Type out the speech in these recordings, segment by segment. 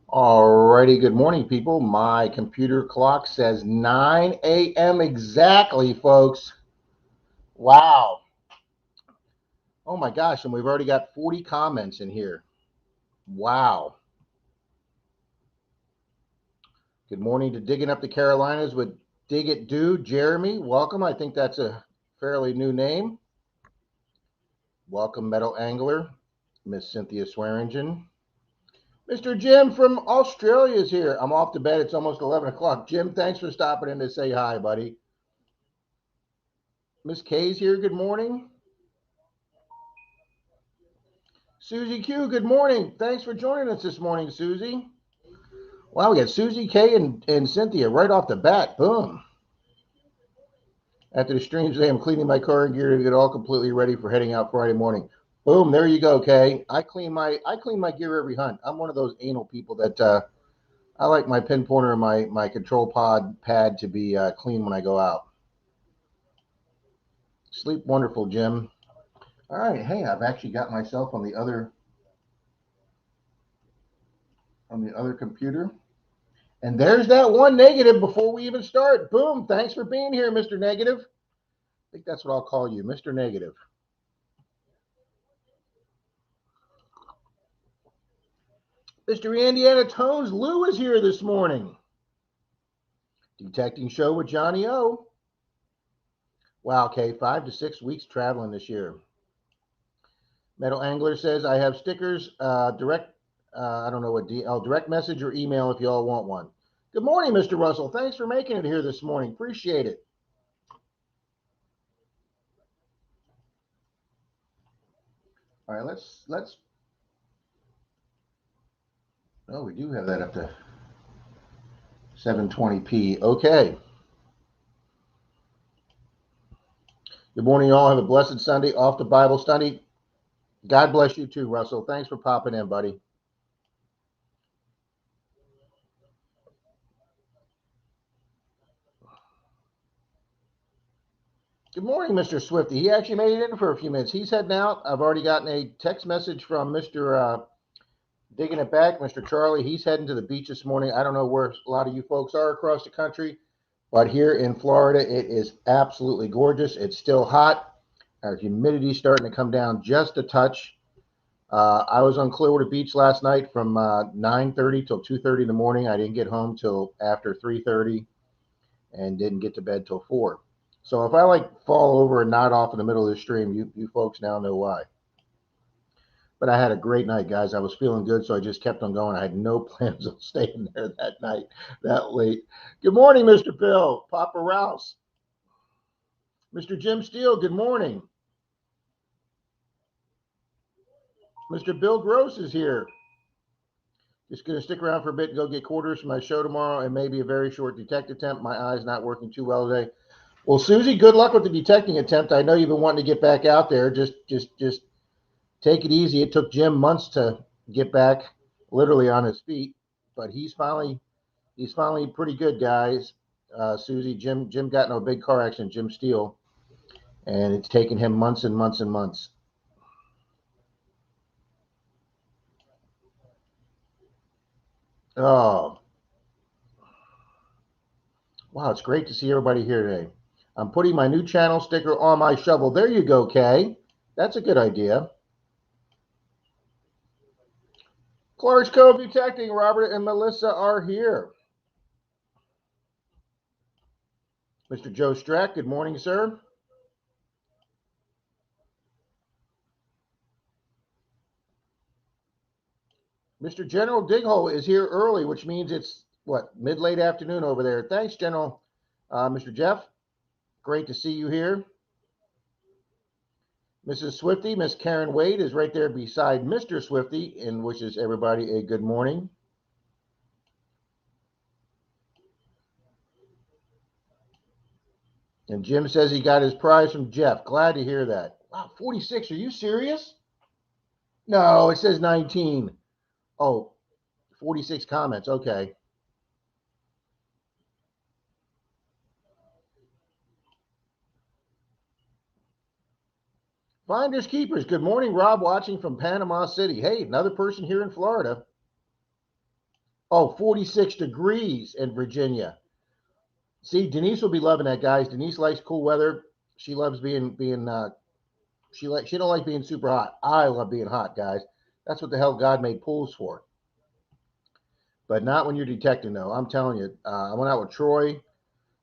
Alrighty, good morning, people. My computer clock says 9 a.m. exactly, folks. Wow. Oh my gosh, and we've already got 40 comments in here. Wow. Good morning to Digging Up the Carolinas with Dig It Do. Jeremy, welcome. I think that's a fairly new name. Welcome, Metal Angler. Miss Cynthia Swearingen. Mr. Jim from Australia is here. I'm off to bed. It's almost 11 o'clock. Jim, thanks for stopping in to say hi, buddy. Miss Kay's here. Good morning. Susie Q, good morning. Thanks for joining us this morning, Susie. Wow, we got Susie K and Cynthia right off the bat. Boom. After the stream today, I'm cleaning my car and gear to get all completely ready for heading out Friday morning. Boom, there you go, Kay. I clean my gear every hunt. I'm one of those anal people that I like my pin pointer and my control pod pad to be clean when I go out. Sleep wonderful, Jim. All right, hey, I've actually got myself on the other computer. And there's that one negative before we even start. Boom. Thanks for being here, Mr. Negative. I think that's what I'll call you, Mr. Negative. Mr. Indiana Tones, Lou is here this morning. Detecting show with Johnny O. Wow, okay, 5 to 6 weeks traveling this year. Metal Angler says, I have stickers, direct, I don't know what, direct message or email if you all want one. Good morning, Mr. Russell. Thanks for making it here this morning. Appreciate it. All right, let's. Oh, we do have that up to 720p. Okay. Good morning, y'all. Have a blessed Sunday off the Bible study. God bless you too, Russell. Thanks for popping in, buddy. Good morning, Mr. Swifty. He actually made it in for a few minutes. He's heading out. I've already gotten a text message from Mr. Digging It Back, Mr. Charlie. He's heading to the beach this morning. I don't know where a lot of you folks are across the country, but here in Florida, it is absolutely gorgeous. It's still hot. Our humidity's starting to come down just a touch. I was on Clearwater Beach last night from 9:30 till 2:30 in the morning. I didn't get home till after 3:30 and didn't get to bed till 4. So if I like fall over and nod off in the middle of the stream, you folks now know why. But I had a great night, guys. I was feeling good, so I just kept on going. I had no plans on staying there that night, that late. Good morning, Mr. Bill, Papa Rouse, Mr. Jim Steele. Good morning. Mr. Bill Gross is here. Just going to stick around for a bit and go get quarters for my show tomorrow and maybe a very short detect attempt. My eye's not working too well today. Well, Susie, good luck with the detecting attempt. I know you've been wanting to get back out there. Just take it easy. It took Jim months to get back literally on his feet, but he's finally pretty good, guys. Susie, Jim got in a big car accident, Jim Steele, and it's taken him months and months and months. Oh, wow, it's great to see everybody here today. I'm putting my new channel sticker on my shovel. There you go, Kay. That's a good idea. Clark's Cove Detecting, Robert and Melissa are here. Mr. Joe Strack, good morning, sir. Mr. General Dighole is here early, which means it's what, mid-late afternoon over there. Thanks, General. Mr. Jeff, great to see you here. Mrs. Swifty, Miss Karen Wade is right there beside Mr. Swifty and wishes everybody a good morning. And Jim says he got his prize from Jeff. Glad to hear that. Wow, 46. Are you serious? No, it says 19. Oh, 46 comments. Okay. Finders Keepers. Good morning, Rob, watching from Panama City. Hey, another person here in Florida. Oh, 46 degrees in Virginia. See, Denise will be loving that, guys. Denise likes cool weather. She loves being she don't like being super hot. I love being hot, guys. That's what the hell God made pools for. But not when you're detecting, though. I'm telling you. I went out with Troy.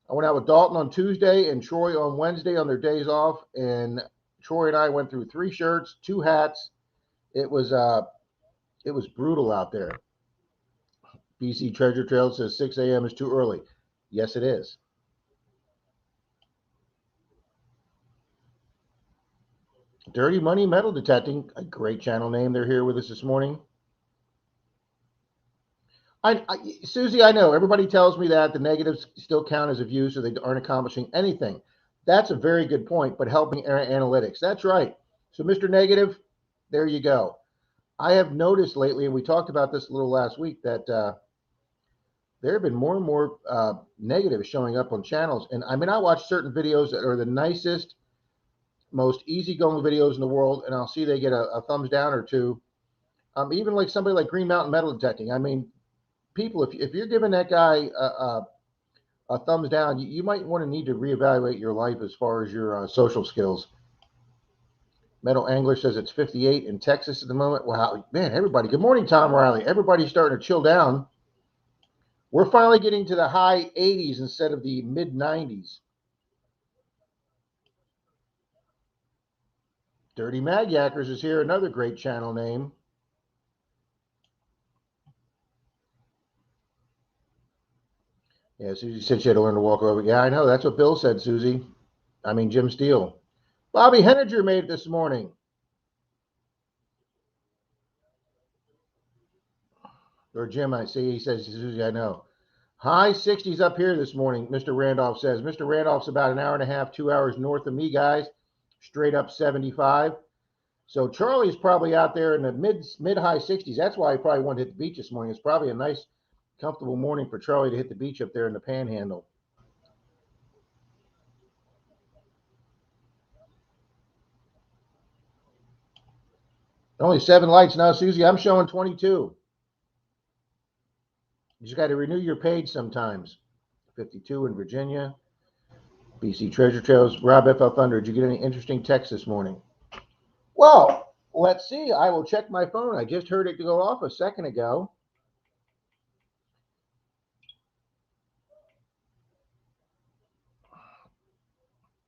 I went out with Dalton on Tuesday and Troy on Wednesday on their days off, and Troy and I went through 3 shirts, 2 hats. It was uh, it was brutal out there. BC Treasure Trail says 6 a.m. is too early. Yes, it is. Dirty Money Metal Detecting, a great channel name. They're here with us this morning. Susie, I know everybody tells me that the negatives still count as a view, so they aren't accomplishing anything. That's a very good point, but helping analytics. That's right. So, Mr. Negative, there you go. I have noticed lately, and we talked about this a little last week, that there have been more and more negatives showing up on channels. And I mean, I watch certain videos that are the nicest, most easygoing videos in the world, and I'll see they get a thumbs down or two. Even like somebody like Green Mountain Metal Detecting. I mean, people, if you're giving that guy a thumbs down, you might want to need to reevaluate your life as far as your social skills. Metal Angler says it's 58 in Texas at the moment. Wow, man, everybody. Good morning, Tom Riley. Everybody's starting to chill down. We're finally getting to the high 80s instead of the mid 90s. Dirty Mag Yackers is here, another great channel name. Yeah, Susie said she had to learn to walk over. Yeah, I know. That's what Bill said, Susie. I mean, Jim Steele. Bobby Henninger made it this morning. Or Jim, I see. He says, Susie, I know. High 60s up here this morning, Mr. Randolph says. Mr. Randolph's about an hour and a half, 2 hours north of me, guys. Straight up 75. So Charlie's probably out there in the mid high 60s. That's why he probably wanted to hit the beach this morning. It's probably a nice, comfortable morning for Charlie to hit the beach up there in the Panhandle. Only 7 lights now, Susie. I'm showing 22. You just got to renew your page sometimes. 52 in Virginia. BC Treasure Trails. Rob FL Thunder. Did you get any interesting texts this morning? Well, let's see. I will check my phone. I just heard it go off a second ago.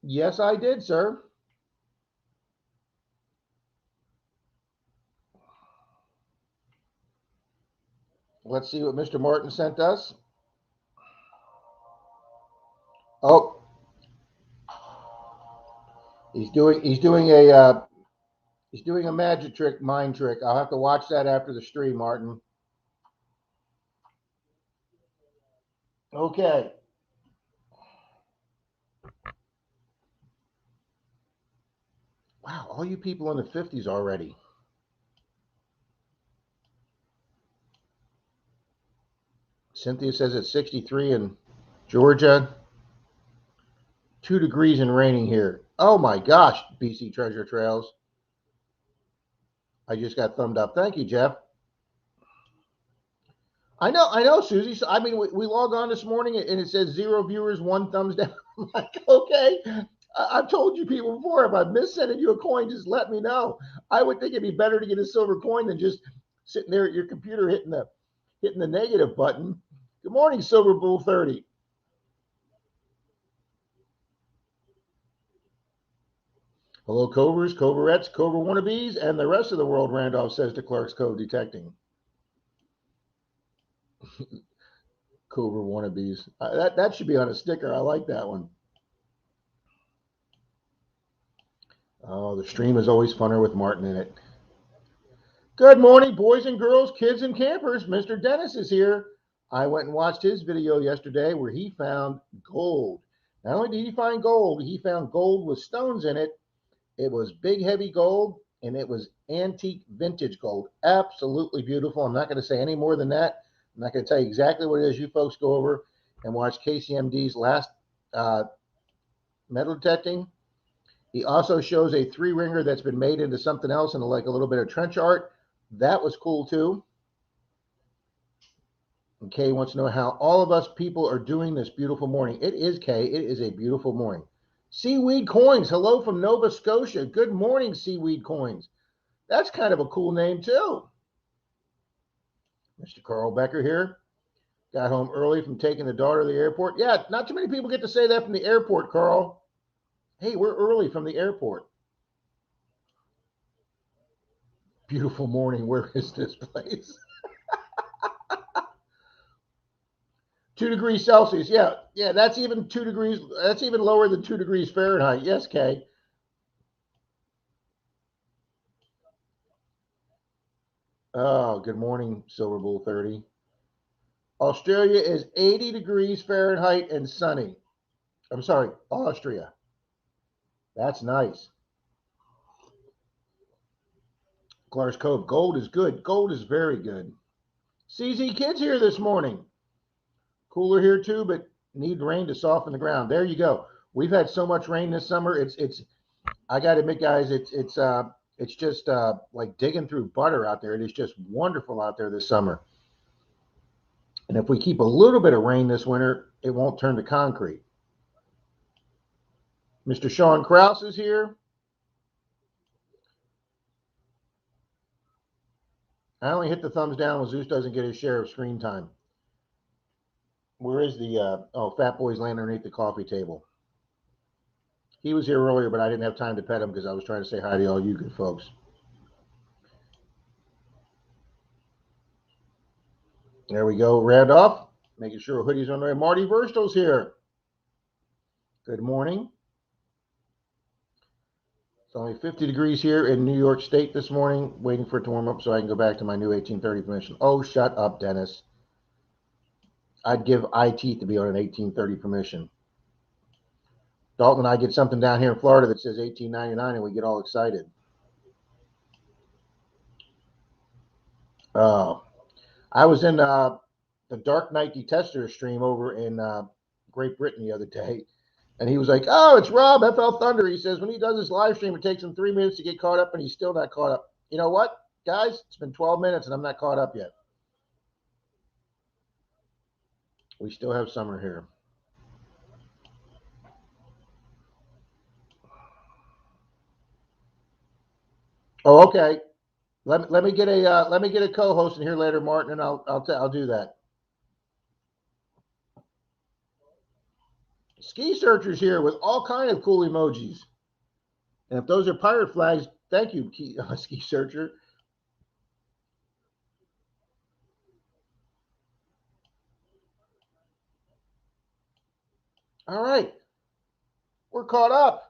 Yes, I did, sir. Let's see what Mr. Martin sent us. Oh, he's doing a magic trick, mind trick. I'll have to watch that after the stream, Martin. Okay. Wow, all you people in the 50s already. Cynthia says it's 63 in Georgia. 2 degrees and raining here. Oh my gosh, BC Treasure Trails. I just got thumbed up. Thank you, Jeff. I know, Susie. So, I mean, we log on this morning and it says 0 viewers, 1 thumbs down. I'm like, okay. I've told you people before, if I miss sending you a coin, just let me know. I would think it'd be better to get a silver coin than just sitting there at your computer hitting the negative button. Good morning, Silver Bull 30. Hello, Covers, Coverettes, Cobra wannabes, and the rest of the world, Randolph says to Clark's Code Detecting. Cobra wannabes. That should be on a sticker. I like that one. Oh, the stream is always funner with Martin in it. Good morning, boys and girls, kids and campers. Mr. Dennis is here. I went and watched his video yesterday where he found gold. Not only did he find gold, he found gold with stones in it. It was big, heavy gold, and it was antique vintage gold. Absolutely beautiful. I'm not going to say any more than that. I'm not going to tell you exactly what it is. You folks go over and watch KCMD's last metal detecting. He also shows a 3 ringer that's been made into something else and like a little bit of trench art. That was cool too. And Kay wants to know how all of us people are doing this beautiful morning. It is, Kay. It is a beautiful morning. Seaweed Coins. Hello from Nova Scotia. Good morning, Seaweed Coins. That's kind of a cool name, too. Mr. Carl Becker here. Got home early from taking the daughter to the airport. Yeah, not too many people get to say that from the airport, Carl. Hey, we're early from the airport. Beautiful morning. Where is this place? 2 degrees Celsius. Yeah, that's even 2 degrees. That's even lower than 2 degrees Fahrenheit. Yes, Kay. Oh, good morning, Silver Bull 30. Australia is 80 degrees Fahrenheit and sunny. I'm sorry, Austria. That's nice. Clark's Cove. Gold is good. Gold is very good. CZ Kids here this morning. Cooler here too, but need rain to soften the ground. There you go. We've had so much rain this summer. It's I got to admit, guys, it's just like digging through butter out there. It is just wonderful out there this summer. And if we keep a little bit of rain this winter, it won't turn to concrete. Mr. Sean Krause is here. I only hit the thumbs down when Zeus doesn't get his share of screen time. Where is the Fat Boy's laying underneath the coffee table? He was here earlier, but I didn't have time to pet him because I was trying to say hi to all you good folks. There we go. Randolph, making sure hoodie's on there. Marty Verstal's here. Good morning. It's only 50 degrees here in New York State this morning, waiting for it to warm up so I can go back to my new 1830 permission. Oh, shut up, Dennis. I'd give eye teeth to be on an 1830 permission. Dalton and I get something down here in Florida that says 1899 and we get all excited. I was in the Dark Knight Detester stream over in Great Britain the other day, and he was like, "Oh, it's Rob FL Thunder." He says when he does his live stream, it takes him 3 minutes to get caught up, and he's still not caught up. You know what, guys? It's been 12 minutes, and I'm not caught up yet. We still have summer here. Oh, okay. Let me get a co-host in here later, Martin, and I'll do that. Ski Searcher's here with all kind of cool emojis. And if those are pirate flags, thank you, Ski Searcher. All right. We're caught up.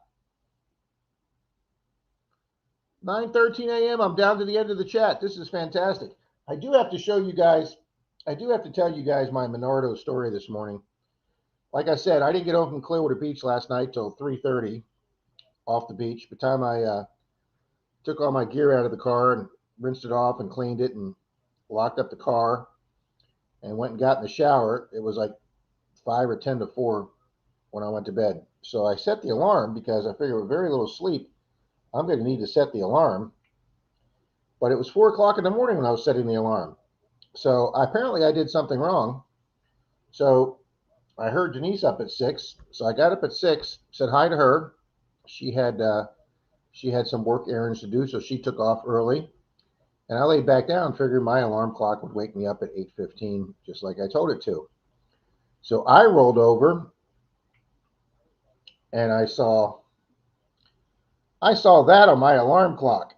9:13 a.m. I'm down to the end of the chat. This is fantastic. I do have to show you guys, I do have to tell you guys my Menardo story this morning. Like I said, I didn't get home from Clearwater Beach last night till 3:30 off the beach. By the time I took all my gear out of the car and rinsed it off and cleaned it and locked up the car and went and got in the shower, it was like 5 or 10 to 4 when I went to bed. So I set the alarm because I figured with very little sleep, I'm going to need to set the alarm. But it was 4 o'clock in the morning when I was setting the alarm. So apparently I did something wrong. So I heard Denise up at 6. So I got up at 6, said hi to her. She had some work errands to do, so she took off early. And I laid back down, figuring my alarm clock would wake me up at 8:15, just like I told it to. So I rolled over and I saw that on my alarm clock.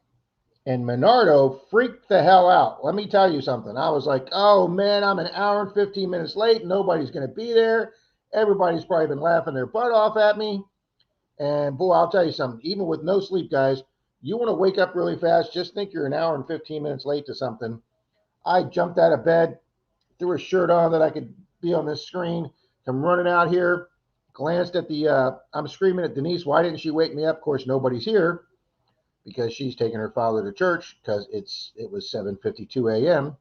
And Menardo freaked the hell out. Let me tell you something. I was like, oh man, I'm an hour and 15 minutes late. Nobody's going to be there. Everybody's probably been laughing their butt off at me. And boy, I'll tell you something. Even with no sleep, guys, you want to wake up really fast, just think you're an hour and 15 minutes late to something. I jumped out of bed, threw a shirt on that I could be on this screen, come running out here, glanced at I'm screaming at Denise, why didn't she wake me up? Of course, nobody's here because she's taking her father to church because it was 7:52 a.m.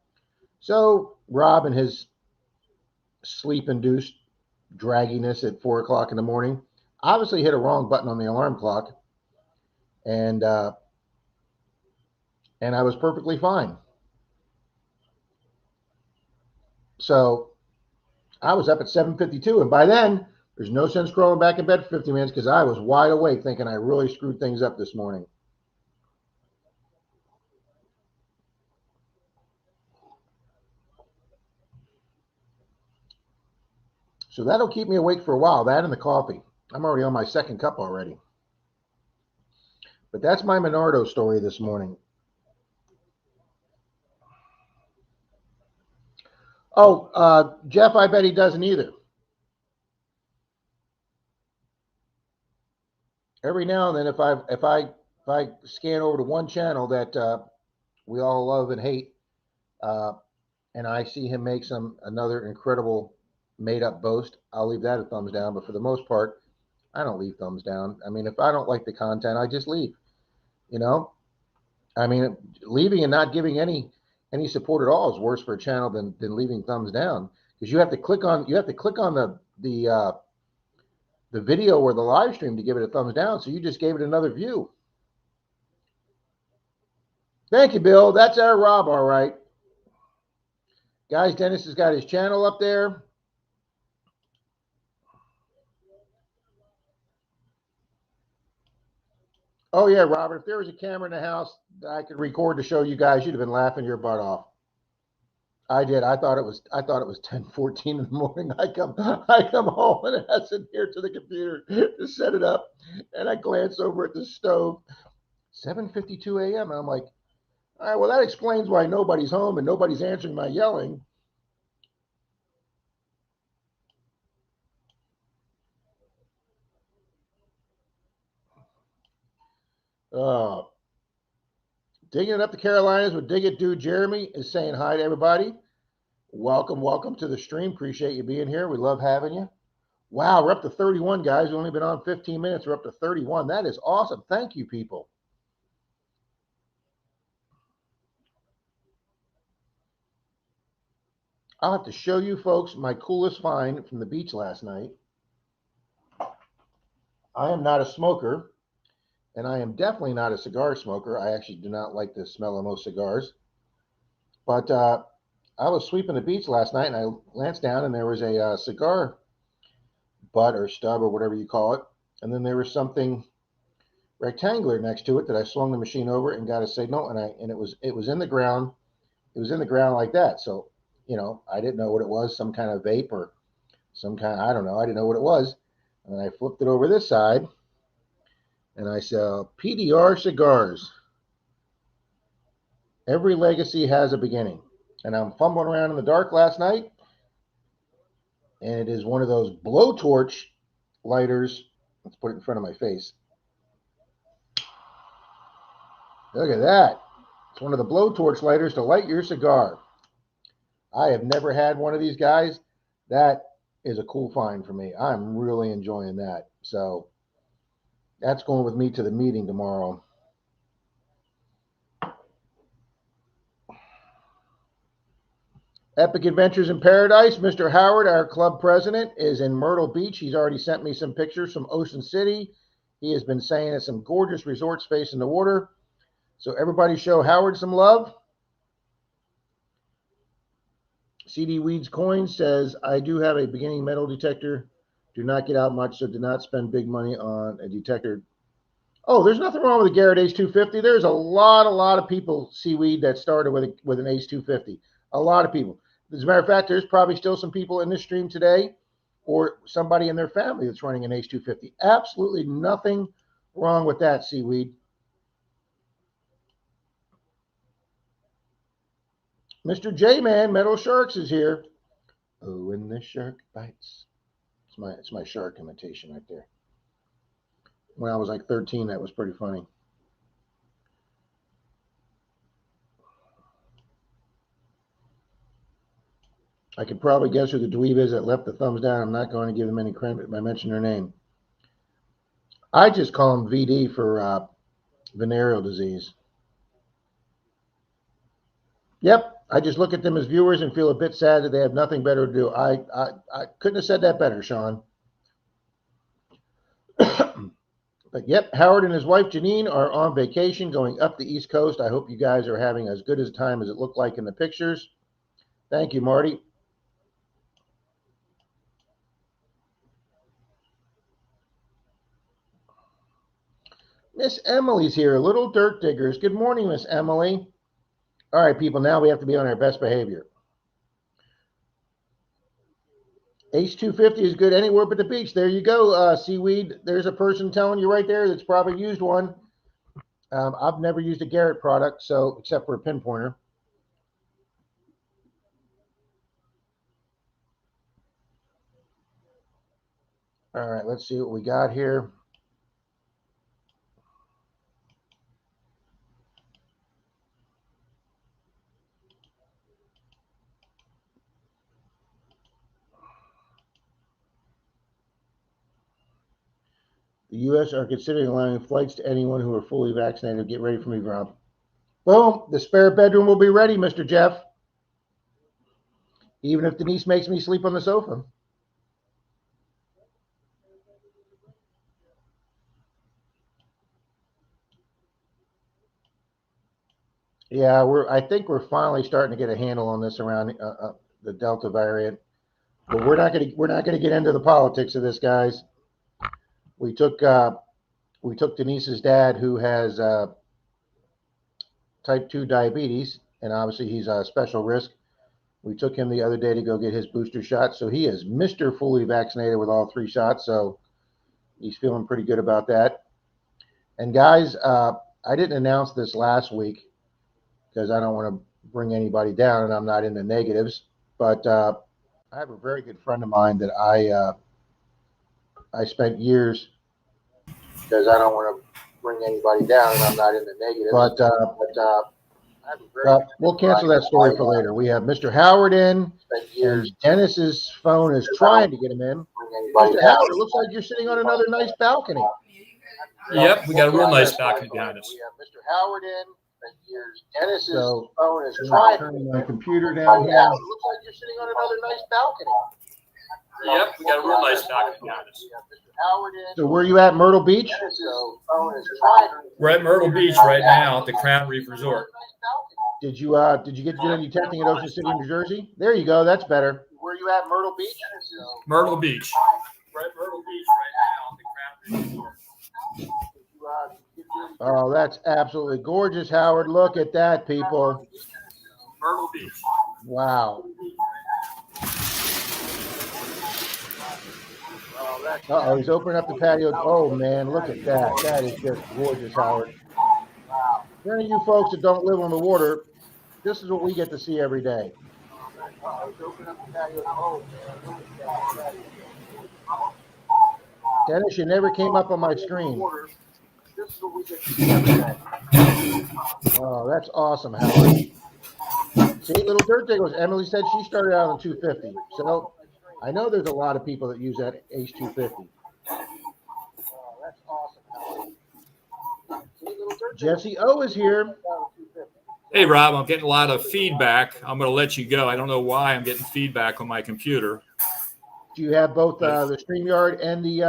So Rob and his sleep-induced dragginess at 4 o'clock in the morning obviously hit a wrong button on the alarm clock, and I was perfectly fine. So I was up at 7:52, and by then, there's no sense crawling back in bed for 50 minutes because I was wide awake thinking I really screwed things up this morning. So that'll keep me awake for a while, that and the coffee. I'm already on my second cup already. But that's my Menardo story this morning. Oh, Jeff, I bet he doesn't either. Every now and then, if I scan over to one channel that we all love and hate, uh, and I see him make another incredible made up boast, I'll leave that a thumbs down. But for the most part, I don't leave thumbs down. I mean, if I don't like the content, I just leave. You know, I mean, leaving and not giving any support at all is worse for a channel than leaving thumbs down because you have to click on the video or the live stream to give it a thumbs down. So you just gave it another view. Thank you, Bill. That's our Rob, all right. Guys, Dennis has got his channel up there. Oh yeah, Robert. If there was a camera in the house that I could record to show you guys, you'd have been laughing your butt off. I did. I thought it was 10:14 in the morning. I come home and I sit here to the computer to set it up, and I glance over at the stove. 7:52 a.m. And I'm like, all right, well that explains why nobody's home and nobody's answering my yelling. Uh, Digging it up the Carolinas with Dig It Dude Jeremy is saying hi to everybody. Welcome to the stream. Appreciate you being here. We love having you. Wow, we're up to 31, guys. We've only been on 15 minutes. We're up to 31. That is awesome. Thank you, people. I'll have to show you folks my coolest find from the beach last night. I am not a smoker, and I am definitely not a cigar smoker. I actually do not like the smell of most cigars. But I was sweeping the beach last night, and I glanced down, and there was a cigar butt or stub or whatever you call it, and then there was something rectangular next to it that I swung the machine over and got a signal, and it was in the ground. It was in the ground like that. So, I didn't know what it was, some kind of vape or some kind of, I don't know. I didn't know what it was. And I flipped it over this side and I said, PDR cigars. Every legacy has a beginning. And I'm fumbling around in the dark last night, and it is one of those blowtorch lighters. Let's put it in front of my face. Look at that. It's one of the blowtorch lighters to light your cigar. I have never had one of these guys. That is a cool find for me. I'm really enjoying that. So that's going with me to the meeting tomorrow. Epic Adventures in Paradise. Mr. Howard, our club president, is in Myrtle Beach. He's already sent me some pictures from Ocean City. He has been saying it's some gorgeous resort space in the water. So everybody show Howard some love. CD Weeds Coin says, I do have a beginning metal detector. Do not get out much, so do not spend big money on a detector. Oh, there's nothing wrong with the Garrett Ace 250. There's a lot of people, Seaweed, that started with an Ace 250. A lot of people. As a matter of fact, there's probably still some people in this stream today or somebody in their family that's running an Ace 250. Absolutely nothing wrong with that, Seaweed. Mr. J-Man, Metal Sharks is here. Oh, when the shark bites. It's my shark imitation right there. When I was like 13, that was pretty funny. I could probably guess who the dweeb is that left the thumbs down. I'm not going to give them any credit by mentioning their name. I just call him VD for venereal disease. Yep, I just look at them as viewers and feel a bit sad that they have nothing better to do. I couldn't have said that better, Sean. But yep, Howard and his wife Janine are on vacation going up the East Coast. I hope you guys are having as good a time as it looked like in the pictures. Thank you, Marty. Miss Emily's here, Little Dirt Diggers. Good morning, Miss Emily. All right, people, now we have to be on our best behavior. H250 is good anywhere but the beach. There you go, Seaweed. There's a person telling you right there that's probably used one. I've never used a Garrett product, so except for a pinpointer. All right, let's see what we got here. The U.S. are considering allowing flights to anyone who are fully vaccinated. Get ready for me, Rob. Boom, the spare bedroom will be ready, Mr. Jeff. Even if Denise makes me sleep on the sofa. Yeah, I think we're finally starting to get a handle on this around the Delta variant. But we're not gonna get into the politics of this, guys. We took Denise's dad, who has type 2 diabetes, and obviously he's a special risk. We took him the other day to go get his booster shot, so he is Mr. Fully vaccinated with all 3 shots. So he's feeling pretty good about that. And guys, I didn't announce this last week because I don't want to bring anybody down, and I'm not into negatives. But I have a very good friend of mine that I spent years, because I don't want to bring anybody down, and I'm not into negatives. But we'll cancel that story for later. We have Mr. Howard in, and Dennis's phone is trying to get him in. Mr. Howard, it looks like you're sitting on another nice balcony. Yep, we got a real nice balcony behind us. We have Mr. Howard in. Dennis's phone is trying to turn my computer down here. It looks like you're sitting on another nice balcony. Yep, we got a real nice balcony behind us. So where are you at, Myrtle Beach? We're at Myrtle Beach right now at the Crown Reef Resort. Did you get to do any testing at Ocean City, New Jersey? There you go. That's better. Where are you at, Myrtle Beach? Myrtle Beach. We're at Myrtle Beach right now at the Crown Reef Resort. Oh, that's absolutely gorgeous, Howard. Look at that, people. Myrtle Beach. Wow. Uh-oh, he's opening up the patio. Oh, man, look at that. That is just gorgeous, Howard. For any of you folks that don't live on the water, this is what we get to see every day. Dennis, you never came up on my screen. Oh, that's awesome, Howard. See, Little Dirt Diggers, Emily said she started out on 250. So I know there's a lot of people that use that H250. That's awesome, Howard. Jesse O is here. Hey, Rob, I'm getting a lot of feedback. I'm going to let you go. I don't know why I'm getting feedback on my computer. Do you have both the StreamYard and the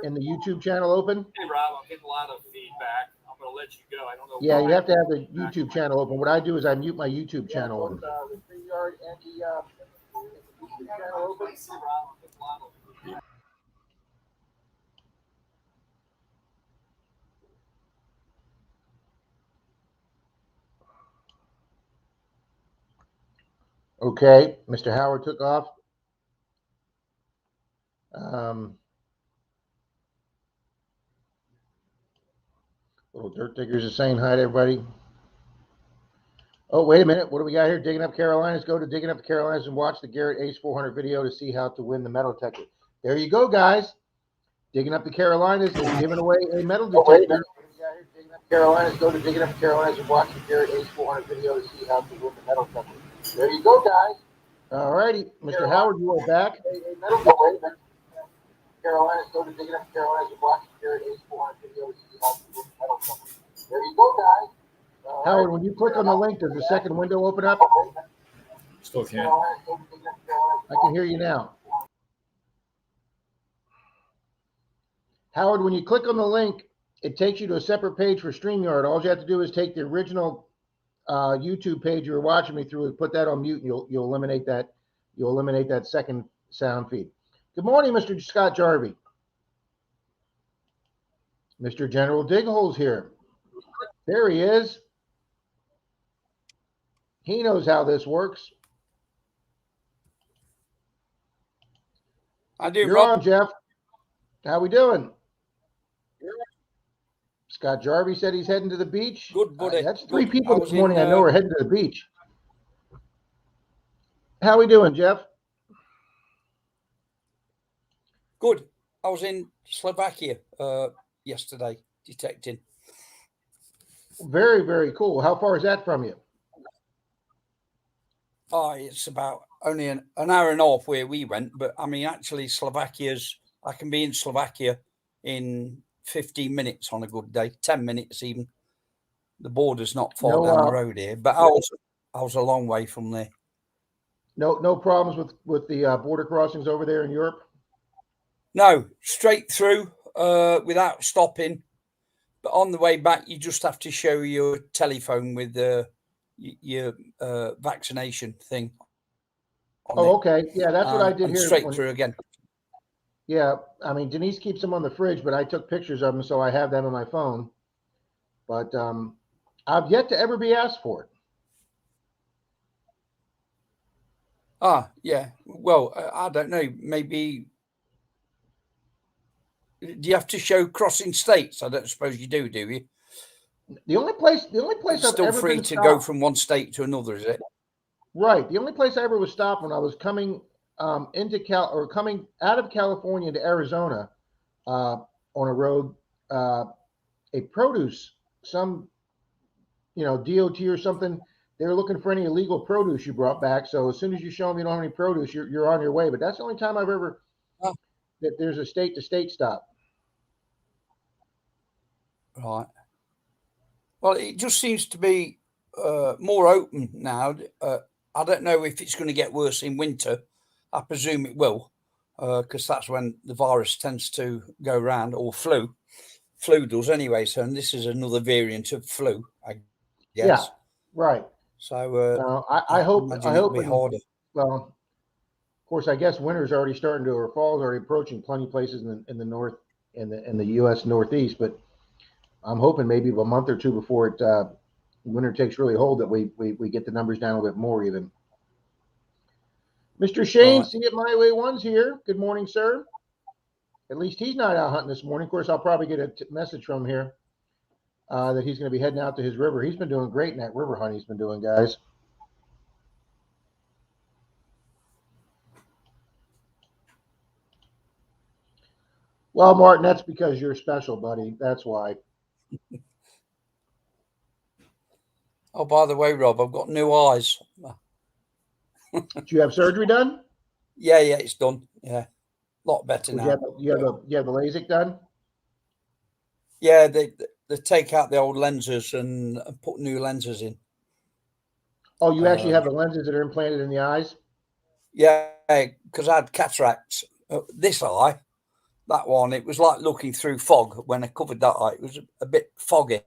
YouTube channel open? Hey, Rob, I'm getting a lot of feedback. I'm going to let you go. I don't know. Yeah, you have to have the YouTube channel open. What I do is I mute my YouTube channel open. The StreamYard and the YouTube channel open. Okay, Mr. Howard took off. Little Dirt Diggers is saying hi to everybody. Oh, wait a minute. What do we got here? Digging Up Carolinas. Go to Digging Up Carolinas and watch the Garrett Ace 400 video to see how to win the metal detector. There you go, guys. Digging Up the Carolinas is giving away a metal detector. Digging Up Carolinas. Go to Digging Up Carolinas and watch the Garrett Ace 400 video to see how to win the metal detector. There you go, guys. All righty. Mr. Howard, you are back. Carolinas, go to Digging Up Carolinas and watch the Garrett Ace 400 video to see how to win the metal detector. There you go, guys. Howard, when you click on the link, does the second window open up? Still can't. I can hear you now. Howard, when you click on the link, it takes you to a separate page for StreamYard. All you have to do is take the original YouTube page you were watching me through and put that on mute, and you'll eliminate that. You'll eliminate that second sound feed. Good morning, Mr. Scott Jarvie. Mr. General Dighole's here. There he is. He knows how this works. I do, You're Rob. on, Jeff. How we doing? Scott Jarvie said he's heading to the beach. Good, buddy. That's three Good. people I this was morning in, I know are heading to the beach. How we doing, Jeff? Good. I was in Slovakia yesterday detecting. Very, very cool. How far is that from you? Oh, it's about only an hour and a half where we went, but I mean, actually, I can be in Slovakia in 15 minutes on a good day, 10 minutes even. The border's not far down the road here, but I was a long way from there. No problems with the border crossings over there in Europe? No, straight through without stopping. But on the way back, you just have to show your telephone with your vaccination thing. Oh, okay. Yeah, that's what I did here. Straight through again. Yeah, I mean, Denise keeps them on the fridge, but I took pictures of them, so I have them on my phone. But I've yet to ever be asked for it. Ah, yeah. Well, I don't know. Maybe do you have to show crossing states? I don't suppose you do you? The only place It's I've still ever free been to stopped, go from one state to another, is it? Right. The only place I ever was stopped when I was coming coming out of California to Arizona on a road, a produce, some DOT or something. They were looking for any illegal produce you brought back. So as soon as you show them you don't have any produce, you're on your way. But that's the only time I've ever that there's a state to state stop. Right. Well, it just seems to be more open now. I don't know if it's going to get worse in winter. I presume it will, because that's when the virus tends to go around, or flu. Flu does anyway. So, and this is another variant of flu, I guess. Yeah, right. So I hope it'll be harder. Well, of course, I guess winter's already starting to, or fall's already approaching. Plenty of places in the north, in the U.S. Northeast, but I'm hoping maybe a month or two before winter takes really hold that we get the numbers down a little bit more even. Mr. Shane, Right. see it my way one's here. Good morning, sir. At least he's not out hunting this morning. Of course, I'll probably get a message from him here that he's going to be heading out to his river. He's been doing great in that river hunt he's been doing, guys. Well, Martin, that's because you're special, buddy. That's why. Oh, by the way, Rob, I've got new eyes. Did you have surgery done? Yeah, it's done. Yeah, a lot better now. You have the LASIK done? Yeah, they take out the old lenses and put new lenses in. Oh, you actually have the lenses that are implanted in the eyes? Yeah, because I had cataracts. This eye, that one, it was like looking through fog when I covered that eye. It was a bit foggy.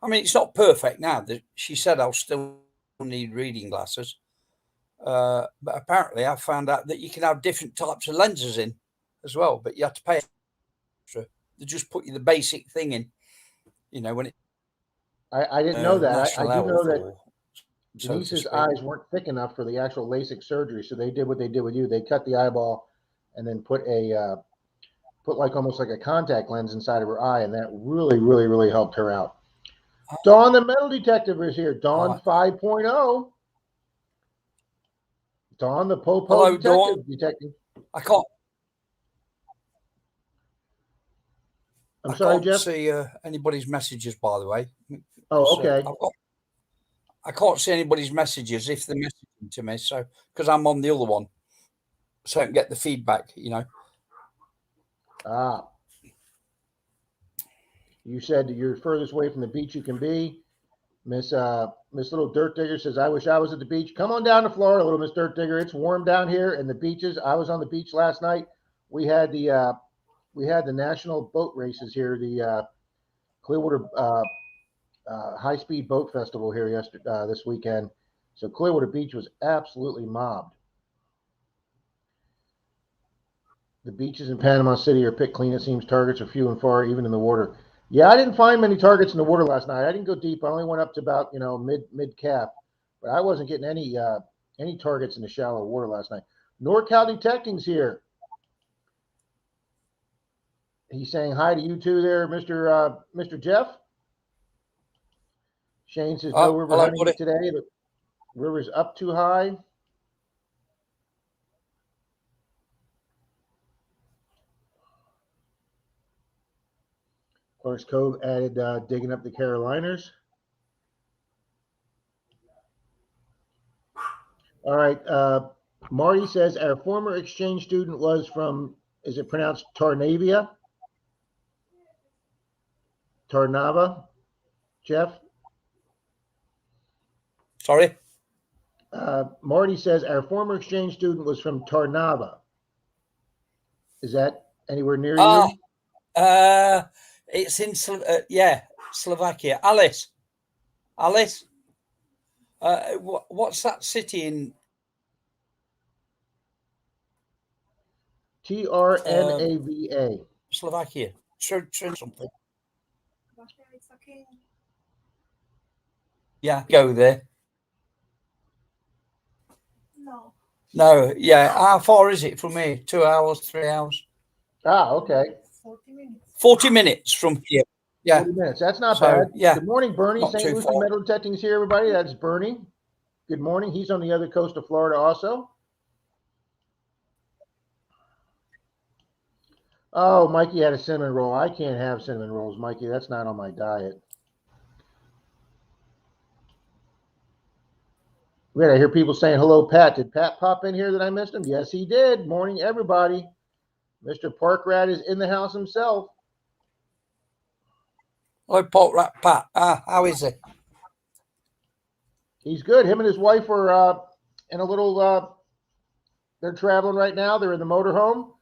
I mean, it's not perfect now. She said I'll still need reading glasses. But apparently I found out that you can have different types of lenses in as well, but you have to pay extra. They just put you the basic thing in, when it. I didn't know that. I do know that Denise's eyes weren't thick enough for the actual LASIK surgery, so they did what they did with you. They cut the eyeball and then put almost like a contact lens inside of her eye, and that really, really, really helped her out. Dawn, the metal detective, is here. Dawn 5.0. Dawn, the Popo detective. I can't. I'm sorry, Jeff. I can't see anybody's messages, by the way. Oh, okay. I can't see anybody's messages if they're messaging to me, so because I'm on the other one, so I can get the feedback. Ah. You said that you're furthest away from the beach you can be. Miss Little Dirt Digger says, I wish I was at the beach. Come on down to Florida, little Miss Dirt Digger. It's warm down here in the beaches. I was on the beach last night. We had the national boat races here, the Clearwater High Speed Boat Festival here this weekend. So Clearwater Beach was absolutely mobbed. The beaches in Panama City are picked clean. It seems targets are few and far, even in the water. Yeah, I didn't find many targets in the water last night. I didn't go deep. I only went up to about mid cap, but I wasn't getting any targets in the shallow water last night. NorCal Detecting's here. He's saying hi to you too, there, Mr. Jeff. Shane says no river hello, hunting buddy. today. The river's up too high. Clark's Cove added digging up the Carolinas. All right. Marty says our former exchange student was from, is it pronounced Tarnavia? Tarnava? Jeff? Sorry? Marty says our former exchange student was from Tarnava. Is that anywhere near you? It's in Slovakia. Alice. What's that city in? Trnava. Slovakia. Something. Yeah, go there. No, yeah. How far is it from here? 2 hours, 3 hours? Okay. 40 minutes from here. Yeah. 40 minutes. That's not So, bad. yeah. Good morning, Bernie. Not St. too Lucie far. Metal Detecting's here, everybody. That's Bernie. Good morning. He's on the other coast of Florida also. Oh, Mikey had a cinnamon roll. I can't have cinnamon rolls, Mikey. That's not on my diet. Wait, I hear people saying hello, Pat. Did Pat pop in here that I missed him? Yes, he did. Morning, everybody. Mr. Parkrat is in the house himself. Oh, Parkrat Pat. How is he? He's good. Him and his wife are in a little. They're traveling right now. They're in the motorhome.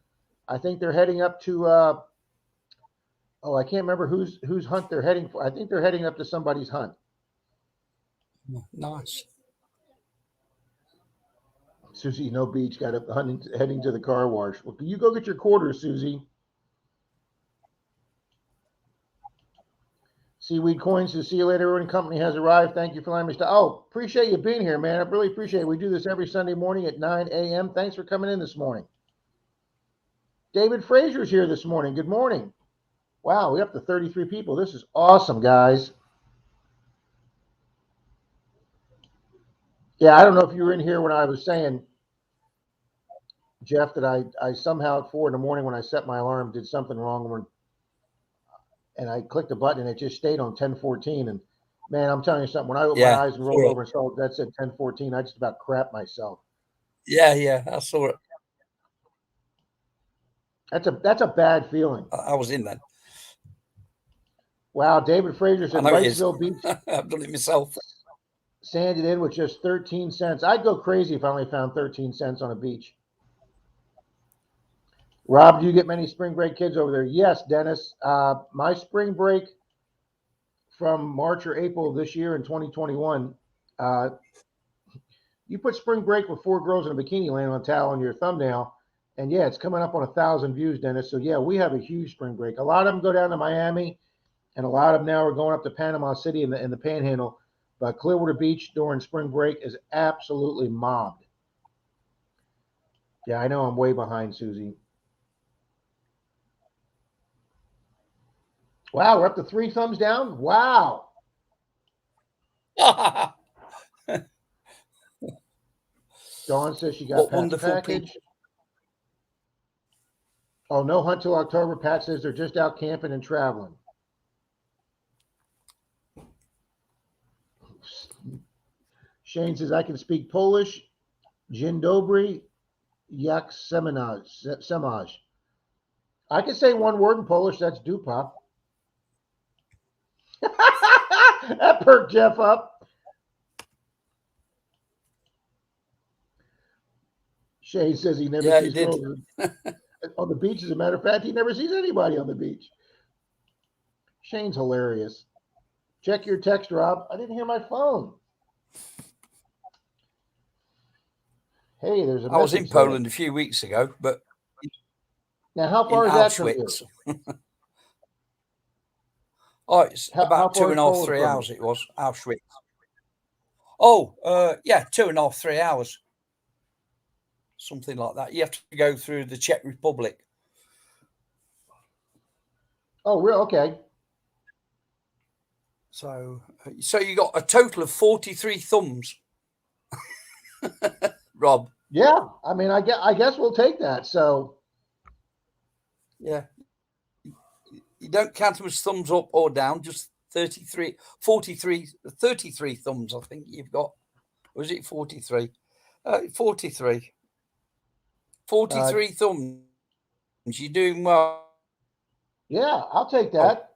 I think they're heading up to. I can't remember whose hunt they're heading for. I think they're heading up to somebody's hunt. Nice. Susie, no beach. Got up heading to the car wash. Well, you go get your quarters, Susie. Seaweed Coins to see you later. Everyone, company has arrived. Thank you for letting me stop. Oh, appreciate you being here, man. I really appreciate it. We do this every Sunday morning at 9 a.m. Thanks for coming in this morning. David Frazier's here this morning. Good morning. Wow, we're up to 33 people. This is awesome, guys. Yeah, I don't know if you were in here when I was saying, Jeff, that I somehow at 4 in the morning when I set my alarm did something wrong and I clicked a button and it just stayed on 1014. And man, I'm telling you something. When I opened my eyes and rolled over and saw that said 1014, I just about crapped myself. Yeah, I saw it. That's a bad feeling. I was in then. Wow, David Frazier said Wrightsville Beach. I've done it myself. Sanded in with just 13 cents. I'd go crazy if I only found 13 cents on a beach. Rob, do you get many spring break kids over there? Yes, Dennis. My spring break from March or April of this year in 2021, you put spring break with 4 girls in a bikini laying on a towel on your thumbnail, and yeah, it's coming up on 1,000 views, Dennis. So yeah, we have a huge spring break. A lot of them go down to Miami, and a lot of them now are going up to Panama City in the Panhandle. But Clearwater Beach during spring break is absolutely mobbed. Yeah, I know I'm way behind, Susie. Wow, we're up to 3 thumbs down. Wow. Dawn says she got Pat's package. People. Oh, no hunt till October. Pat says they're just out camping and traveling. Shane says I can speak Polish. Dzień dobry, jak semaj. I can say one word in Polish. That's dupa. That perked Jeff up. Shane says he never sees girls on the beach. As a matter of fact, he never sees anybody on the beach. Shane's hilarious. Check your text, Rob. I didn't hear my phone. Hey, there's a message. I was in Poland a few weeks ago, but Now, how in far is that from you? Auschwitz. Oh, it's How about far is 2.5, Poland 3 from hours you? it was, Auschwitz. Oh, yeah, 2.5, 3 hours. Something like that. You have to go through the Czech Republic. Oh, real? Okay. So you got a total of 43 thumbs, Rob. Yeah. I mean, I guess we'll take that. So, Yeah. You don't count them as thumbs up or down, just 33 thumbs, I think you've got. Was it 43? 43. 43 thumbs. You're doing well. yeah, I'll take that.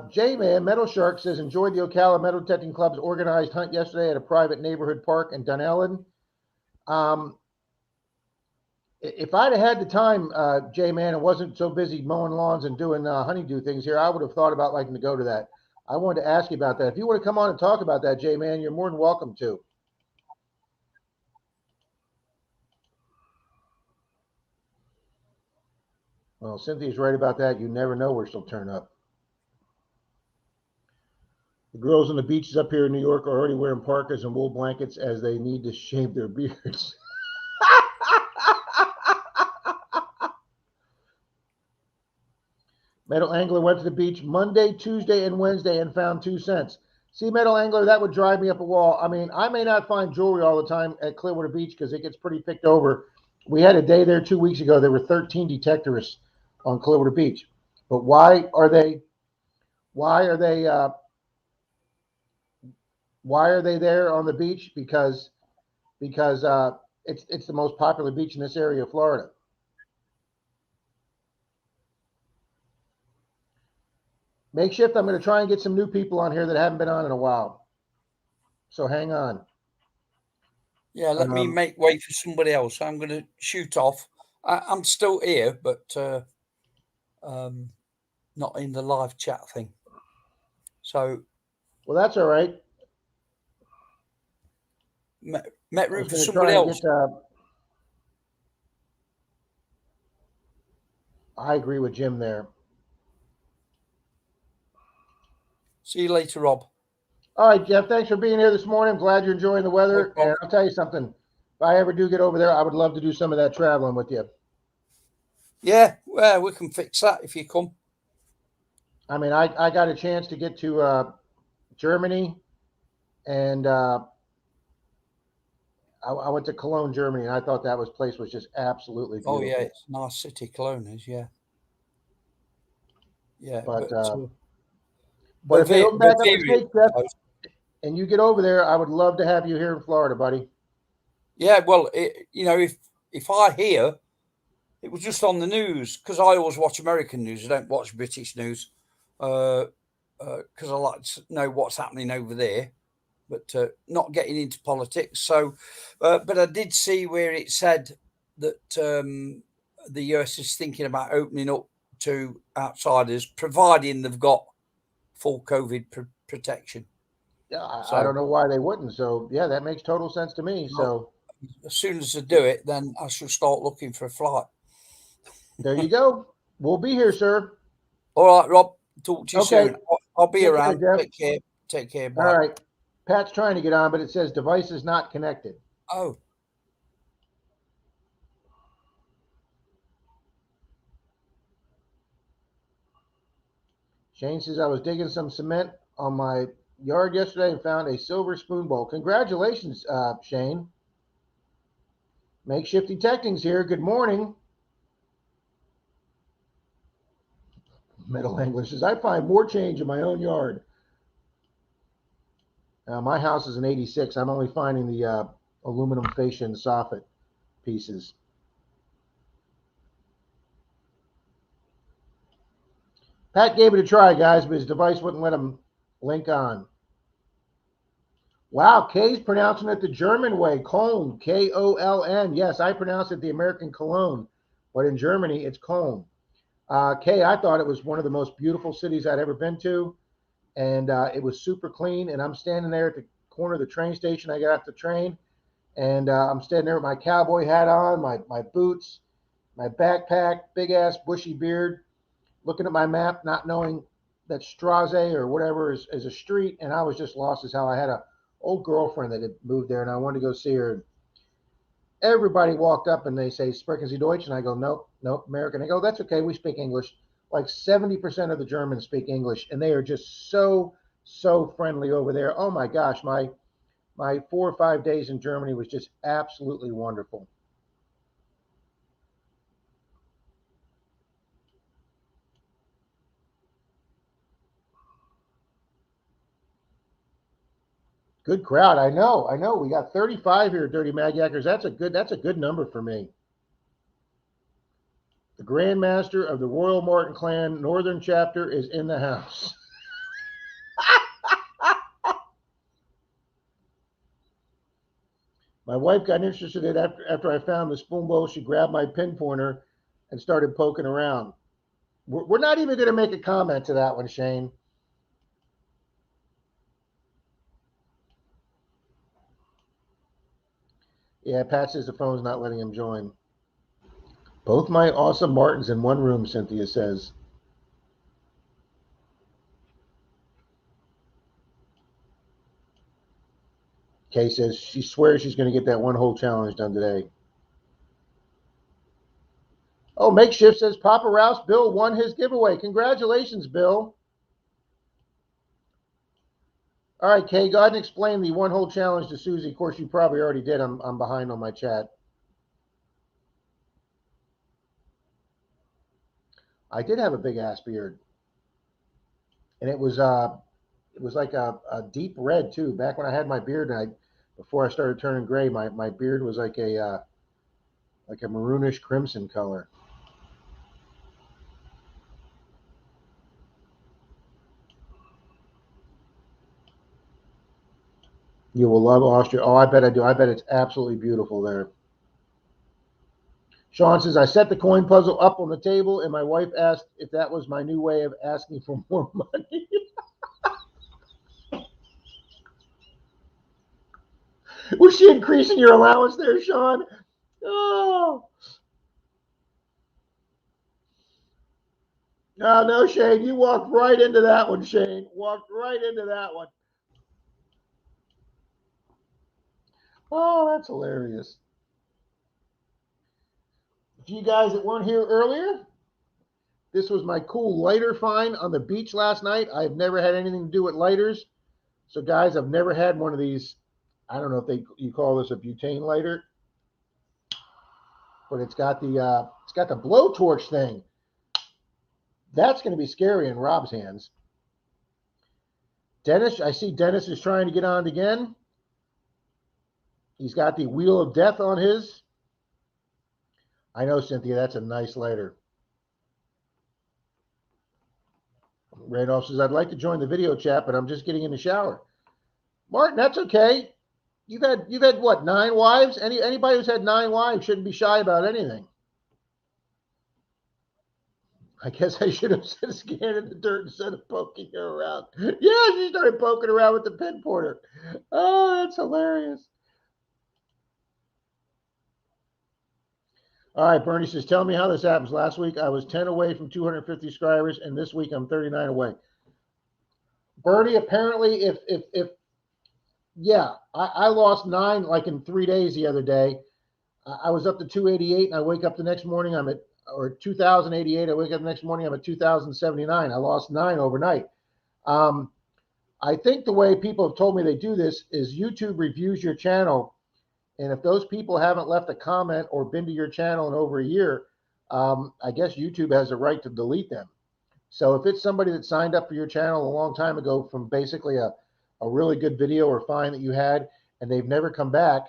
J-Man, Metal Shark says, enjoyed the Ocala Metal Detecting Club's organized hunt yesterday at a private neighborhood park in Dunellen. If I'd have had the time, J-Man, and wasn't so busy mowing lawns and doing honeydew things here, I would have thought about liking to go to that. I wanted to ask you about that. If you want to come on and talk about that, J-Man, you're more than welcome to. Well, Cynthia's right about that. You never know where she'll turn up. The girls on the beaches up here in New York are already wearing parkas and wool blankets as they need to shave their beards. Metal Angler went to the beach Monday, Tuesday, and Wednesday and found 2 cents. See, Metal Angler, that would drive me up a wall. I mean, I may not find jewelry all the time at Clearwater Beach because it gets pretty picked over. We had a day there 2 weeks ago. There were 13 detectorists on Clearwater Beach. But why are they there on the beach? Because it's the most popular beach in this area of Florida. Makeshift, I'm going to try and get some new people on here that haven't been on in a while. So hang on. Yeah, let me make way for somebody else. I'm going to shoot off. I'm still here, but not in the live chat thing. So, well, that's all right. Met room for somebody else. I agree with Jim there. See you later, Rob. All right, Jeff. Thanks for being here this morning. I'm glad you're enjoying the weather. No and I'll tell you something. If I ever do get over there, I would love to do some of that traveling with you. Yeah, well, we can fix that if you come. I mean, I got a chance to get to Germany, and I went to Cologne, Germany, and I thought that place was just absolutely beautiful. Oh, yeah, it's a nice city, Cologne is, yeah. Yeah, but if they open back up the States, Jeff, and you get over there, I would love to have you here in Florida, buddy. Yeah, well, if I hear, it was just on the news, because I always watch American news. I don't watch British news, because I like to know what's happening over there, but not getting into politics. So, but I did see where it said that the US is thinking about opening up to outsiders, providing they've got full COVID protection. Yeah, I don't know why they wouldn't. So, yeah, that makes total sense to me. So, as soon as I do it, then I shall start looking for a flight. There you go. We'll be here, sir. All right, Rob. Talk to you soon. I'll be around. Take care. Take care. Bye. All right. Pat's trying to get on, but it says device is not connected. Oh. Shane says, I was digging some cement on my yard yesterday and found a silver spoon bowl. Congratulations, Shane. Makeshift Detecting's here. Good morning. Metal Angler says, I find more change in my own yard. My house is an 86. I'm only finding the aluminum fascia and soffit pieces. Pat gave it a try, guys, but his device wouldn't let him link on. Wow, Kay's pronouncing it the German way. Köln, K-O-L-N. Yes, I pronounce it the American Cologne, but in Germany, it's Köln. Kay, I thought it was one of the most beautiful cities I'd ever been to, and it was super clean, and I'm standing there at the corner of the train station. I got off the train, and I'm standing there with my cowboy hat on, my boots, my backpack, big ass bushy beard, looking at my map, not knowing that Strasse or whatever is a street, and I was just lost as hell. I had a old girlfriend that had moved there, and I wanted to go see her. Everybody walked up and they say, "Sprechen Sie Deutsch?" And I go, "Nope, nope, American." I go, "That's okay, we speak English." Like 70% of the Germans speak English, and they are just so friendly over there. Oh my gosh, my 4 or 5 days in Germany was just absolutely wonderful. Good crowd. I know. We got 35 here, Dirty Magyackers. That's a good number for me. The Grand Master of the Royal Martin Clan Northern Chapter is in the house. My wife got interested in it after I found the spoon bowl. She grabbed my pin pointer and started poking around. We're not even going to make a comment to that one, Shane. Yeah, Pat says the phone's not letting him join. Both my awesome Martins in one room, Cynthia says. Kay says she swears she's going to get that one hole challenge done today. Oh, Makeshift says Papa Rouse Bill won his giveaway. Congratulations, Bill. All right, Kay, go ahead and explain the one hole challenge to Susie. Of course, you probably already did. I'm behind on my chat. I did have a big ass beard, and it was like a deep red too. Back when I had my beard, and before I started turning gray, my beard was like a maroonish crimson color. You will love Austria. Oh, I bet I do. I bet it's absolutely beautiful there. Sean says, I set the coin puzzle up on the table, and my wife asked if that was my new way of asking for more money. Was she increasing your allowance there, Sean? Oh. No, no, Shane. You walked right into that one, Shane. Walked right into that one. Oh, that's hilarious. To you guys that weren't here earlier, this was my cool lighter find on the beach last night. I've never had anything to do with lighters. So, guys, I've never had one of these. I don't know if you call this a butane lighter, but it's got the blowtorch thing. That's going to be scary in Rob's hands. Dennis, I see Dennis is trying to get on again. He's got the wheel of death on his. I know, Cynthia, that's a nice lighter. Randolph says, I'd like to join the video chat, but I'm just getting in the shower. Martin, that's okay. You've had what, 9 wives? Anybody who's had 9 wives shouldn't be shy about anything. I guess I should have said scan in the dirt instead of poking her around. Yeah, she started poking around with the pin pointer. Oh, that's hilarious. All right, Bernie says, tell me how this happens. Last week I was 10 away from 250 subscribers, and this week I'm 39 away. Bernie, apparently, I lost 9 like in 3 days the other day. I was up to 288, and I wake up the next morning, I'm at, or 2,088. I wake up the next morning, I'm at 2,079. I lost 9 overnight. I think the way people have told me they do this is YouTube reviews your channel. And if those people haven't left a comment or been to your channel in over a year, I guess YouTube has a right to delete them. So if it's somebody that signed up for your channel a long time ago from basically a really good video or find that you had, and they've never come back,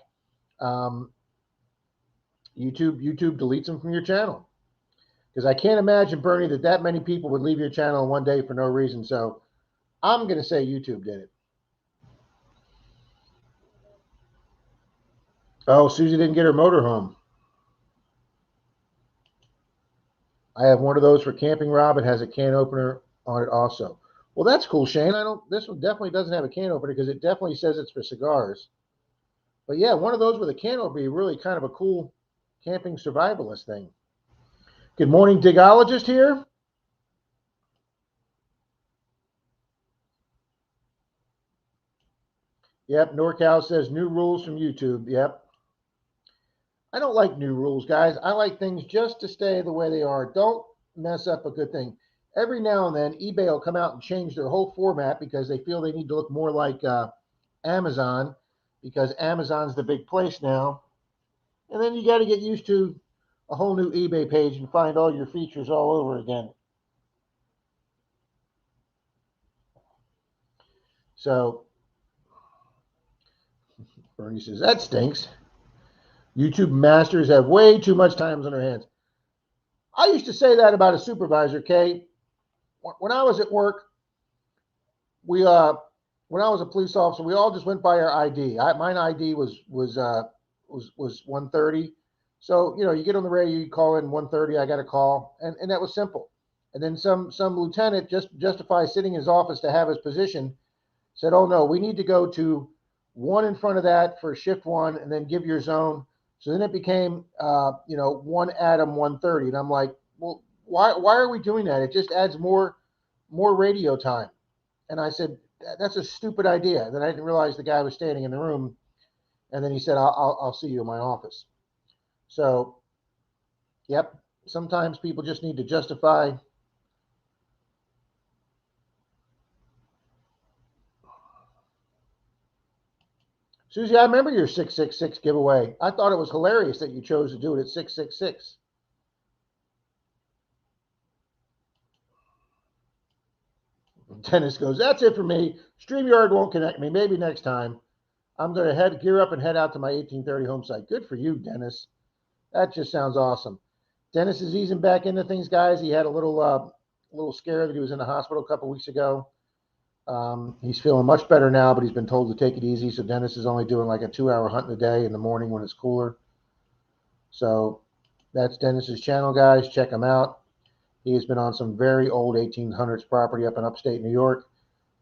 YouTube deletes them from your channel. Because I can't imagine, Bernie, that many people would leave your channel in one day for no reason. So I'm going to say YouTube did it. Oh, Susie didn't get her motorhome. I have one of those for camping, Rob. It has a can opener on it also. Well, that's cool, Shane. This one definitely doesn't have a can opener because it definitely says it's for cigars. But yeah, one of those with a can opener would be really kind of a cool camping survivalist thing. Good morning, Digologist here. Yep, NorCal says new rules from YouTube. Yep. I don't like new rules, guys. I like things just to stay the way they are. Don't mess up a good thing. Every now and then, eBay will come out and change their whole format because they feel they need to look more like Amazon, because Amazon's the big place now. And then you got to get used to a whole new eBay page and find all your features all over again. So Bernie says, that stinks. YouTube masters have way too much time on their hands. I used to say that about a supervisor, Kay. When I was at work, when I was a police officer, we all just went by our ID. Mine ID was 130. So, you get on the radio, you call in 130, I got a call, and that was simple. And then some lieutenant, just justify sitting in his office to have his position, said, oh no, we need to go to one in front of that for shift one and then give your zone. So then it became, one Adam 130. And I'm like, well, why are we doing that? It just adds more radio time. And I said, that's a stupid idea. Then I didn't realize the guy was standing in the room. And then he said, I'll see you in my office. So, yep, sometimes people just need to justify. Susie, I remember your 666 giveaway. I thought it was hilarious that you chose to do it at 666. Dennis goes, that's it for me. StreamYard won't connect me. Maybe next time. I'm going to gear up and head out to my 1830 home site. Good for you, Dennis. That just sounds awesome. Dennis is easing back into things, guys. He had a little scare that he was in the hospital a couple weeks ago. He's feeling much better now, but he's been told to take it easy. So Dennis is only doing like a 2-hour hunt in a day in the morning when it's cooler. So that's Dennis's channel, guys. Check him out. He has been on some very old 1800s property up in upstate New York.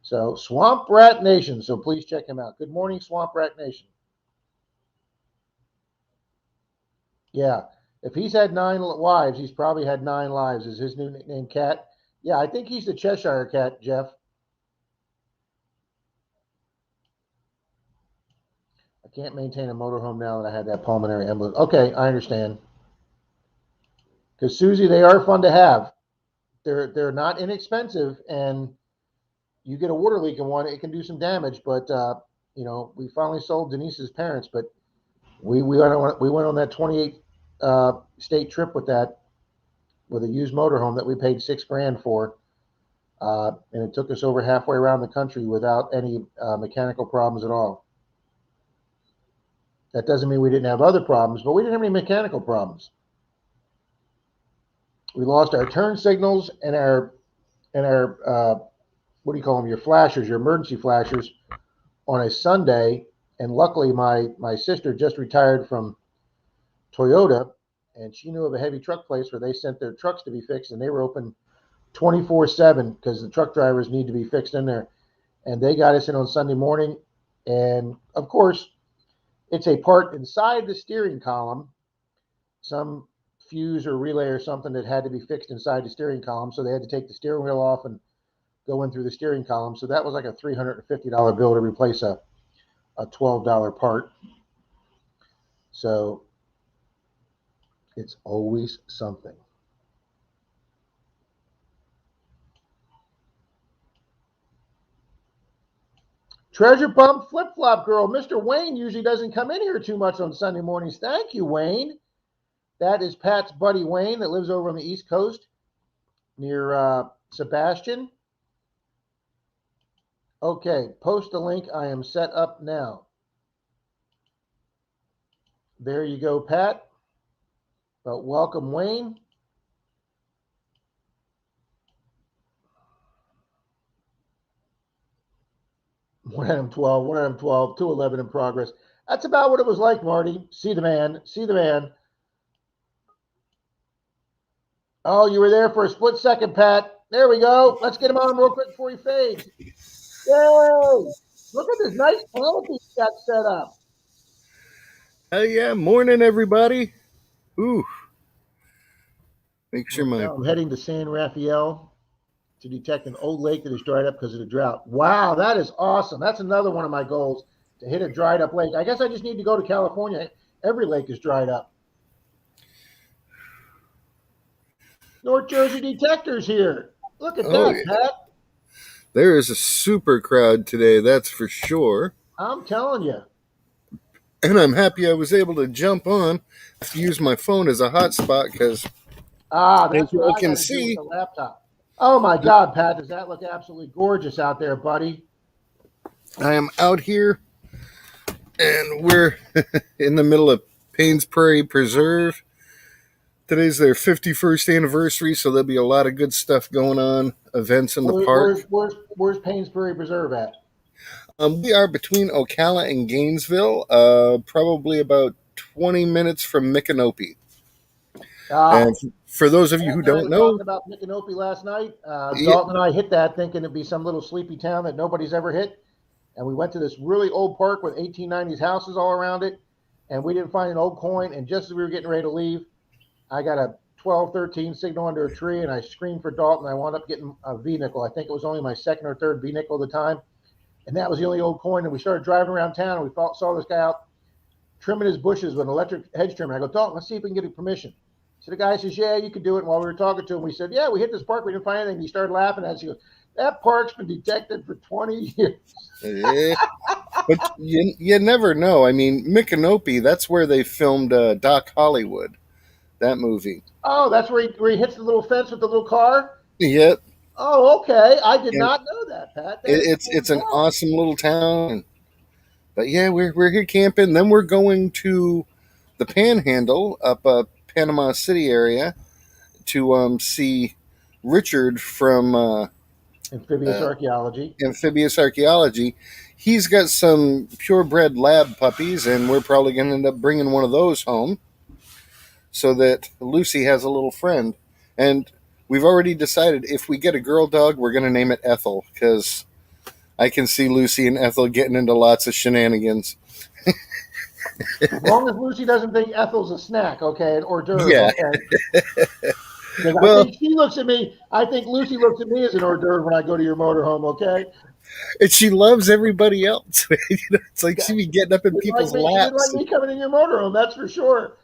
So Swamp Rat Nation. So please check him out. Good morning, Swamp Rat Nation. Yeah. If he's had 9 wives, he's probably had 9 lives. Is his new nickname Cat? Yeah, I think he's the Cheshire Cat, Jeff. I can't maintain a motorhome now that I had that pulmonary embolism. Okay, I understand. Because Susie, they are fun to have. They're not inexpensive, and you get a water leak in one, it can do some damage. But we finally sold Denise's parents, but we went on that 28 state trip with a used motorhome that we paid $6,000 for, and it took us over halfway around the country without any mechanical problems at all. That doesn't mean we didn't have other problems, but we didn't have any mechanical problems. We lost our turn signals and our what do you call them? Your flashers, your emergency flashers, on a Sunday. And luckily, my sister just retired from Toyota, and she knew of a heavy truck place where they sent their trucks to be fixed, and they were open 24/7 because the truck drivers need to be fixed in there. And they got us in on Sunday morning, and of course, it's a part inside the steering column, some fuse or relay or something that had to be fixed inside the steering column. So they had to take the steering wheel off and go in through the steering column. So that was like a $350 bill to replace a $12 part. So it's always something. Treasure Pump Flip Flop Girl. Mr. Wayne usually doesn't come in here too much on Sunday mornings. Thank you, Wayne. That is Pat's buddy Wayne that lives over on the East Coast near Sebastian. Okay, post the link. I am set up now. There you go, Pat. But welcome, Wayne. One Adam 12, 211 in progress. That's about what it was like, Marty. See the man. Oh, you were there for a split second, Pat. There we go. Let's get him on real quick before he fades. Yay! Look at this nice canopy he's got set up. Oh yeah, morning everybody. Ooh. Make sure my I'm heading to San Rafael to detect an old lake that is dried up because of the drought. Wow, that is awesome. That's another one of my goals, to hit a dried up lake. I guess I just need to go to California. Every lake is dried up. North Jersey detectors here. Look at oh, that, Pat. there is a super crowd today, that's for sure. I'm telling you. And I'm happy I was able to jump on. I have to use my phone as a hotspot because, as That's you all what I can got to do with see, the laptop. Oh my God, Pat, does that look absolutely gorgeous out there, buddy? I am out here and we're in the middle of Paynes Prairie Preserve. Today's their 51st anniversary, so there'll be a lot of good stuff going on, events in the park. Where's Painesbury Preserve at? We are between Ocala and Gainesville, probably about 20 minutes from Micanopy. And for those of you who Dalton and I don't were know, talking about Micanopy last night. Yeah. Dalton and I hit that thinking it'd be some little sleepy town that nobody's ever hit. And we went to this really old park with 1890s houses all around it. And we didn't find an old coin. And just as we were getting ready to leave, I got a 12-13 signal under a tree, and I screamed for Dalton. I wound up getting a V nickel. I think it was only my second or third V nickel at the time. And that was the only old coin. And we started driving around town, and we saw this guy out trimming his bushes with an electric hedge trimmer. I go, Dalton, let's see if we can get permission. So the guy says, yeah, you could do it. And while we were talking to him, we said, yeah, we hit this park. We didn't find anything. He started laughing at us. He goes, that park's been detected for 20 years. Yeah. But you never know. I mean, Micanopy, that's where they filmed Doc Hollywood, that movie. Oh, that's where he hits the little fence with the little car? Yep. Oh, okay. I did not know that, Pat. It's an awesome little town. But yeah, we're here camping. Then we're going to the Panhandle up Panama City area to see Richard from Amphibious Archaeology. Amphibious Archaeology. He's got some purebred lab puppies, and we're probably going to end up bringing one of those home so that Lucy has a little friend. And we've already decided if we get a girl dog, we're going to name it Ethel, because I can see Lucy and Ethel getting into lots of shenanigans. As long as Lucy doesn't think Ethel's a snack, okay, an hors d'oeuvre, Yeah. okay? Well, I think she looks at me. I think Lucy looks at me as an hors d'oeuvre when I go to your motorhome, okay? And she loves everybody else. It's like she be getting up in people's laps. She'd like me coming in your motorhome, that's for sure.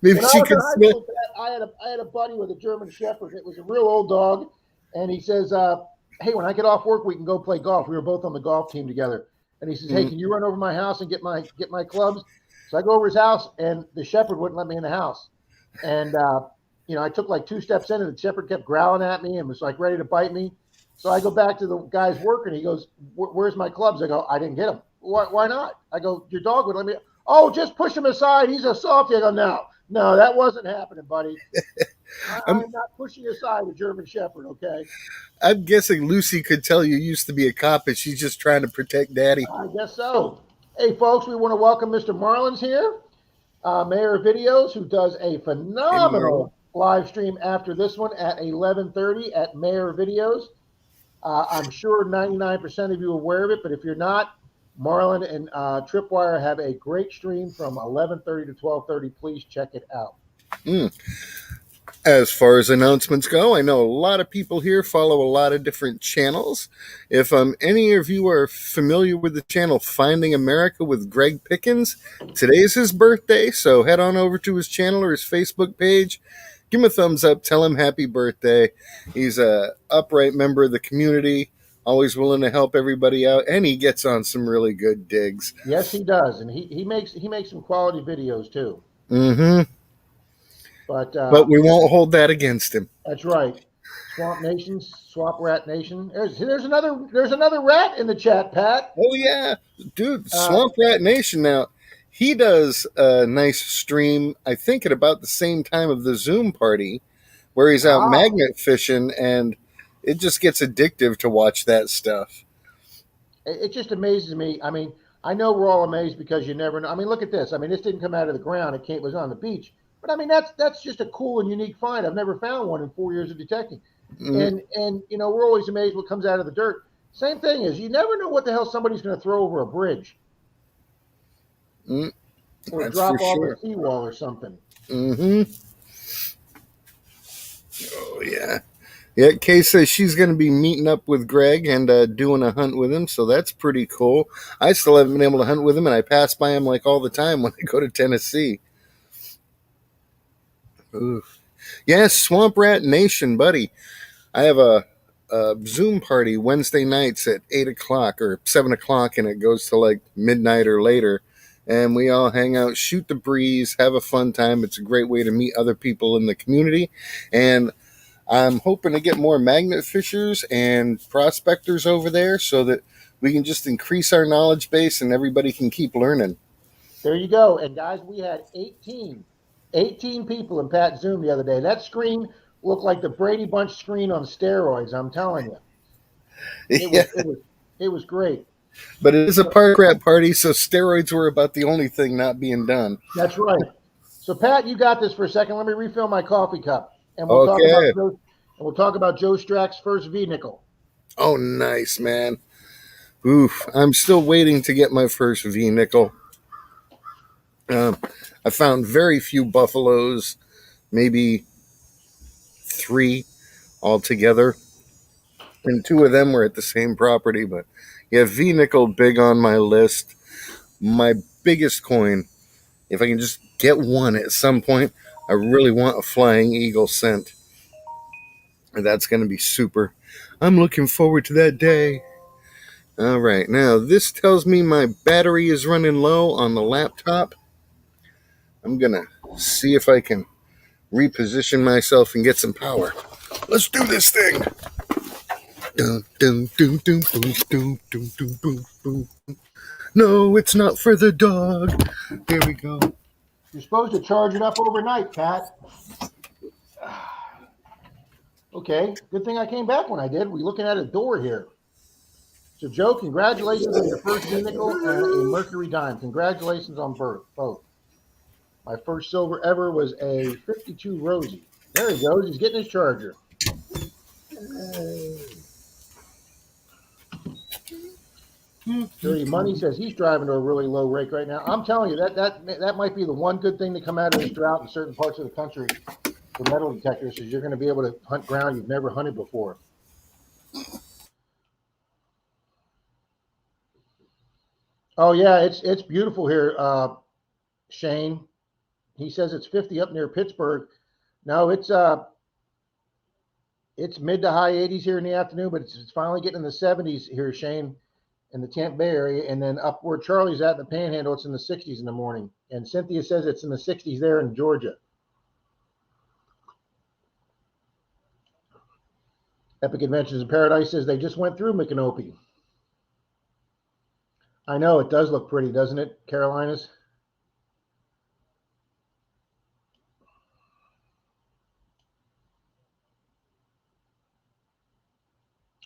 Maybe when she could smell. I had a buddy with a German Shepherd. It was a real old dog, and he says, hey, when I get off work, we can go play golf. We were both on the golf team together. And he says, hey, can you run over my house and get my clubs? So I go over his house, and the Shepherd wouldn't let me in the house. And, I took like 2 steps in, and the Shepherd kept growling at me and was like ready to bite me. So I go back to the guy's work, and he goes, where's my clubs? I go, I didn't get them. Why not? I go, your dog would let me. Oh, just push him aside. He's a softie. I go, no, that wasn't happening, buddy. I'm not pushing aside a German Shepherd, okay? I'm guessing Lucy could tell you used to be a cop, and she's just trying to protect Daddy. I guess so. Hey, folks, we want to welcome Mr. Marlins here, Mayor of Videos, who does a phenomenal live stream after this one at 11:30 at Mayor Videos. I'm sure 99% of you are aware of it, but if you're not, Marlon and Tripwire have a great stream from 11:30 to 12:30. Please check it out. As far as announcements go, I know a lot of people here follow a lot of different channels. If any of you are familiar with the channel Finding America with Greg Pickens, today's his birthday, so head on over to his channel or his Facebook page. Give him a thumbs up. Tell him happy birthday. He's a upright member of the community, always willing to help everybody out, and he gets on some really good digs. Yes, he does, and he makes some quality videos too. Mm-hmm. But we won't hold that against him. That's right. Swamp Nation, Swamp Rat Nation. There's another rat in the chat, Pat. Oh yeah, dude, Swamp Rat Nation. Now he does a nice stream. I think at about the same time of the Zoom party, where he's out magnet fishing, and it just gets addictive to watch that stuff. It just amazes me. I mean, I know we're all amazed because you never know. I mean, look at this. I mean, this didn't come out of the ground. It was on the beach. But I mean, that's just a cool and unique find. I've never found one in 4 years of detecting. And we're always amazed what comes out of the dirt. Same thing is, you never know what the hell somebody's going to throw over a bridge. Or drop off a seawall or something. Mm-hmm. Oh, yeah. Yeah, Kay says she's going to be meeting up with Greg and doing a hunt with him, so that's pretty cool. I still haven't been able to hunt with him, and I pass by him like all the time when I go to Tennessee. Oof. Yeah, Swamp Rat Nation, buddy. I have a Zoom party Wednesday nights at 8 o'clock or 7 o'clock, and it goes to like midnight or later. And we all hang out, shoot the breeze, have a fun time. It's a great way to meet other people in the community. And I'm hoping to get more magnet fishers and prospectors over there so that we can just increase our knowledge base and everybody can keep learning. There you go. And guys, we had 18 people in Pat's Zoom the other day. That screen looked like the Brady Bunch screen on steroids. I'm telling you, Yeah, it was great. but it is a park rat party, so steroids were about the only thing not being done. That's right. So Pat, you got this for a second. Let me refill my coffee cup, and Okay. we'll talk about Joe Strack's first V nickel. Oh, nice, man. Oof. I'm still waiting to get my first V nickel. I found very few buffaloes, maybe 3 altogether, and 2 of them were at the same property. But yeah, V nickel big on my list. My biggest coin, if I can just get one at some point, I really want a flying eagle scent. And that's going to be super. I'm looking forward to that day. All right, now this tells me my battery is running low on the laptop. I'm going to see if I can reposition myself and get some power. Let's do this thing. Dun, dun, dun, dun, dun, dun, dun, dun, dun, dun. No, it's not for the dog. There we go. You're supposed to charge it up overnight, Pat. Okay, good thing I came back when I did. We're looking at a door here. So, Joe, congratulations on your first V nickel and a Mercury dime. Congratulations on both. My first silver ever was a 52 Rosie. There he goes. He's getting his charger. Dirty Money says he's driving to a really low rake right now. I'm telling you, that might be the one good thing to come out of this drought in certain parts of the country for metal detectors is you're going to be able to hunt ground you've never hunted before. Oh yeah, it's beautiful here, Shane. He says it's 50 up near Pittsburgh. No, it's mid to high 80s here in the afternoon, but it's finally getting in the 70s here, Shane, in the Tampa Bay area, and then up where Charlie's at in the Panhandle, it's in the 60s in the morning. And Cynthia says it's in the 60s there in Georgia. Epic Adventures in Paradise says they just went through Micanopy. I know, it does look pretty, doesn't it, Carolinas?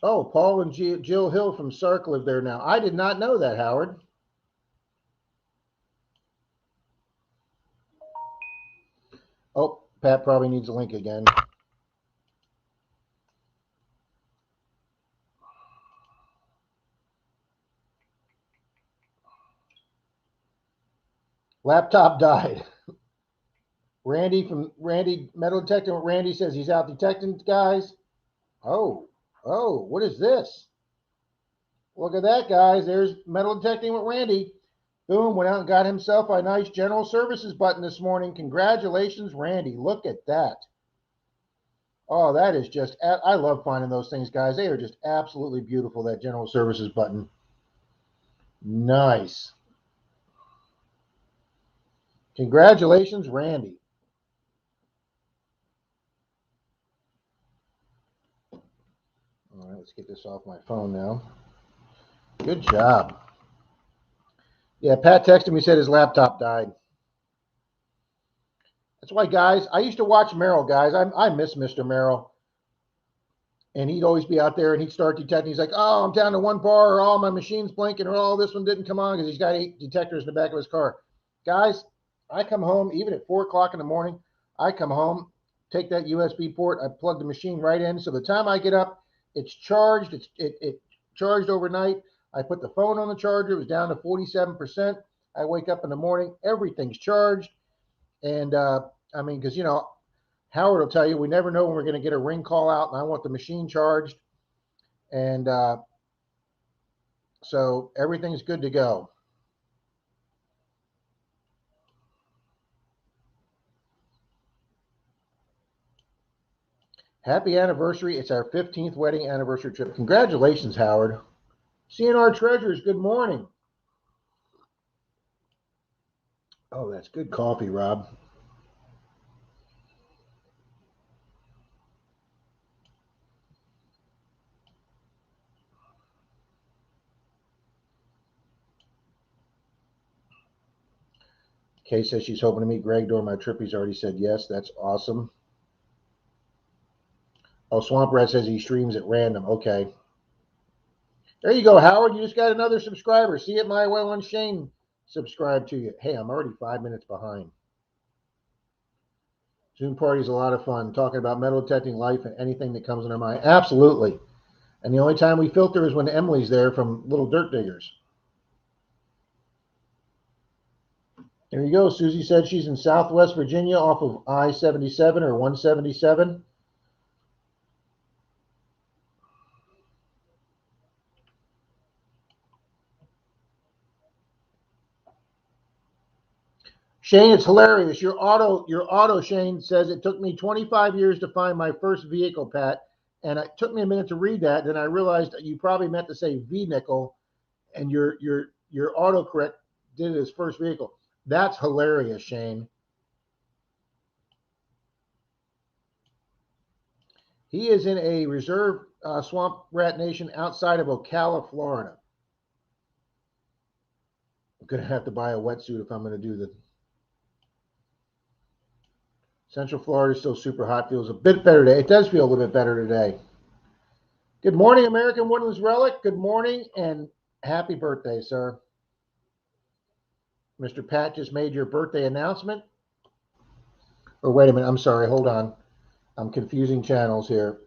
Oh, Paul and Jill Hill from Sark live there now. I did not know that, Howard. Oh, Pat probably needs a link again. Laptop died. Randy Metal Detecting with Randy says he's out detecting guys. Oh, what is this? Look at that, guys. There's Metal Detecting with Randy. Boom, went out and got himself a nice General Services button this morning. Congratulations, Randy. Look at that. Oh, that is just, I love finding those things, guys. They are just absolutely beautiful, that General Services button. Nice. Congratulations, Randy. All right, let's get this off my phone now. Good job. Yeah, Pat texted me, said his laptop died. That's why, guys, I used to watch Merrill, guys. I miss Mr. Merrill. And he'd always be out there and he'd start detecting. He's like, oh, I'm down to one bar, or all my machine's blinking, or all this one didn't come on because he's got 8 detectors in the back of his car. Guys, I come home, even at 4 o'clock in the morning, I come home, take that USB port, I plug the machine right in. So the time I get up, it's charged. It charged overnight. I put the phone on the charger. It was down to 47%. I wake up in the morning, everything's charged. And I mean, because, Howard will tell you, we never know when we're going to get a ring call out, and I want the machine charged. And so everything's good to go. Happy anniversary. It's our 15th wedding anniversary trip. Congratulations, Howard. CNR Treasures, good morning. Oh, that's good coffee, Rob. Kay says she's hoping to meet Greg during my trip. He's already said yes. That's awesome. Oh, Swamp Rat says he streams at random. Okay. There you go, Howard. You just got another subscriber. See it my way when Shane subscribed to you. Hey, I'm already 5 minutes behind. Zoom party is a lot of fun, talking about metal detecting life and anything that comes in our mind. Absolutely. And the only time we filter is when Emily's there from Little Dirt Diggers. There you go. Susie said she's in Southwest Virginia off of I-77 or 177. Shane, it's hilarious. Your auto, Shane, says it took me 25 years to find my first vehicle, Pat. And it took me a minute to read that. Then I realized that you probably meant to say V-nickel, and your autocorrect did it as first vehicle. That's hilarious, Shane. He is in a reserve swamp rat nation outside of Ocala, Florida. I'm going to have to buy a wetsuit if I'm going to do the... Central Florida is still super hot. Feels a bit better today. It does feel a little bit better today. Good morning, American Woodlands Relic. Good morning and happy birthday, sir. Mr. Pat just made your birthday announcement. Or wait a minute. I'm sorry. Hold on. I'm confusing channels here.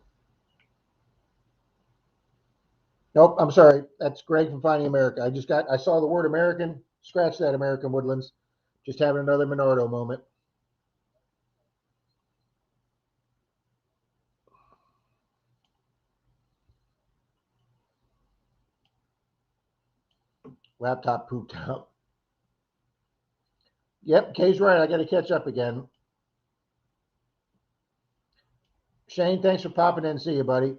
Nope. I'm sorry. That's Greg from Finding America. I saw the word American. Scratch that, American Woodlands. Just having another Menardo moment. Laptop pooped out. Yep, Kay's right. I got to catch up again. Shane, thanks for popping in. See you, buddy.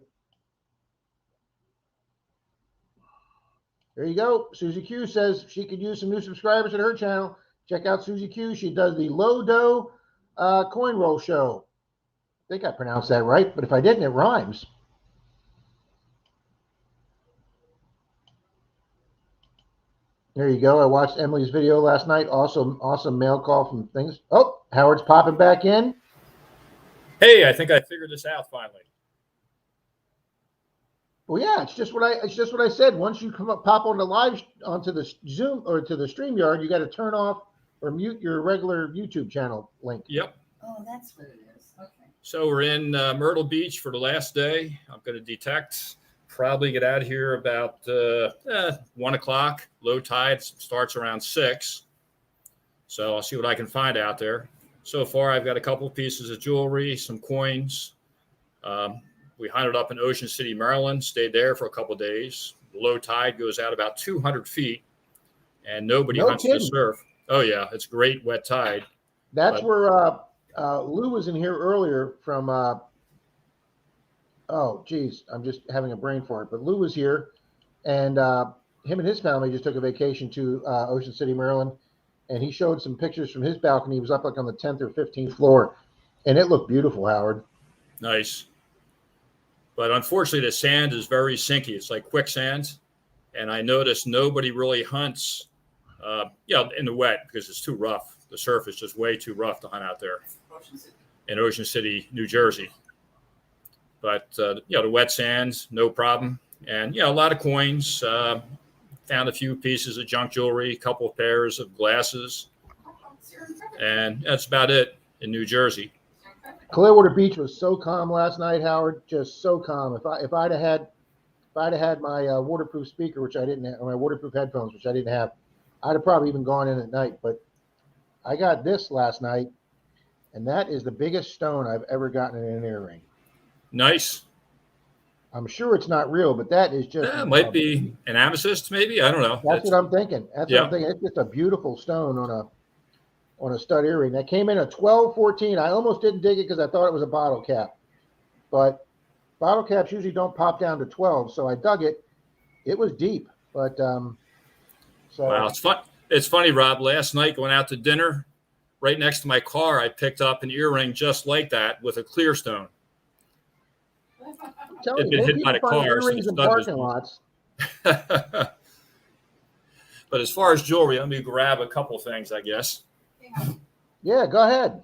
There you go. Susie Q says she could use some new subscribers at her channel. Check out Susie Q. She does the Low Dough coin roll show. I think I pronounced that right, but if I didn't, it rhymes. There you go. I watched Emily's video last night. Awesome mail call from things. Oh, Howard's popping back in. Hey, I think I figured this out finally. Well, yeah, it's just what I said. Once you pop onto the Zoom or to the StreamYard, you got to turn off or mute your regular YouTube channel link. Yep. Oh, that's what it is. Okay. So we're in Myrtle Beach for the last day. I'm going to detect. Probably get out of here about 1 o'clock. Low tide starts around 6. So I'll see what I can find out there. So far, I've got a couple pieces of jewelry, some coins. We hunted up in Ocean City, Maryland, stayed there for a couple of days. The low tide goes out about 200 feet, and nobody hunts the surf. Oh, yeah, it's great wet tide. That's where Lou was in here earlier from oh, geez, I'm just having a brain fart. But Lou was here, and him and his family just took a vacation to Ocean City, Maryland, and he showed some pictures from his balcony. He was up like on the 10th or 15th floor, and it looked beautiful, Howard. Nice. But unfortunately, the sand is very sinky. It's like quicksand, and I noticed nobody really hunts in the wet because it's too rough. The surf is just way too rough to hunt out there in Ocean City, New Jersey. But, the wet sands, no problem. And, a lot of coins. Found a few pieces of junk jewelry, a couple of pairs of glasses. And that's about it in New Jersey. Clearwater Beach was so calm last night, Howard. Just so calm. If I'd have had my waterproof speaker, which I didn't have, or my waterproof headphones, which I didn't have, I'd have probably even gone in at night. But I got this last night, and that is the biggest stone I've ever gotten in an earring. Nice. I'm sure it's not real, but that is just. Might be an amethyst, maybe. I don't know. That's what I'm thinking. That's Yeah. what I'm thinking. It's just a beautiful stone on a stud earring. That came in at 12.14. I almost didn't dig it because I thought it was a bottle cap, but bottle caps usually don't pop down to 12. So I dug it. It was deep, but so. Wow, it's fun. It's funny, Rob. Last night going out to dinner, right next to my car, I picked up an earring just like that with a clear stone. I'm telling It'd you, been more hit by people the find car, so earrings the in stud was parking lots. But as far as jewelry, let me grab a couple things, I guess. Yeah, go ahead.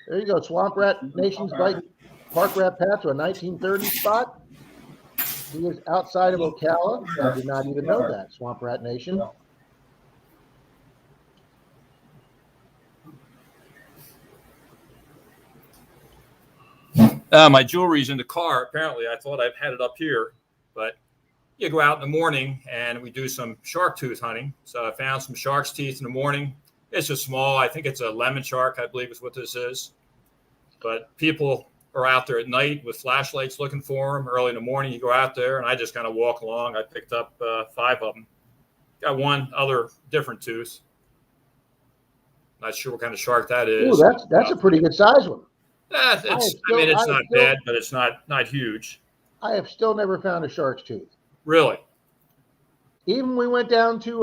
There you go. Swamp Rat Nation's biting Park Rat Pat to a 1930 spot. He is outside of Ocala. I did not even know that. Swamp Rat Nation. My jewelry's in the car. Apparently, I thought I've had it up here, but you go out in the morning and we do some shark tooth hunting. So I found some shark's teeth in the morning. It's just small. I think it's a lemon shark, I believe is what this is. But people are out there at night with flashlights looking for them. Early in the morning, you go out there, and I just kind of walk along. I picked up 5 of them. Got one other different tooth. Not sure what kind of shark that is. Ooh, that's a pretty good size one. It's not bad, but it's not huge. I have still never found a shark's tooth. Really? Even we went down to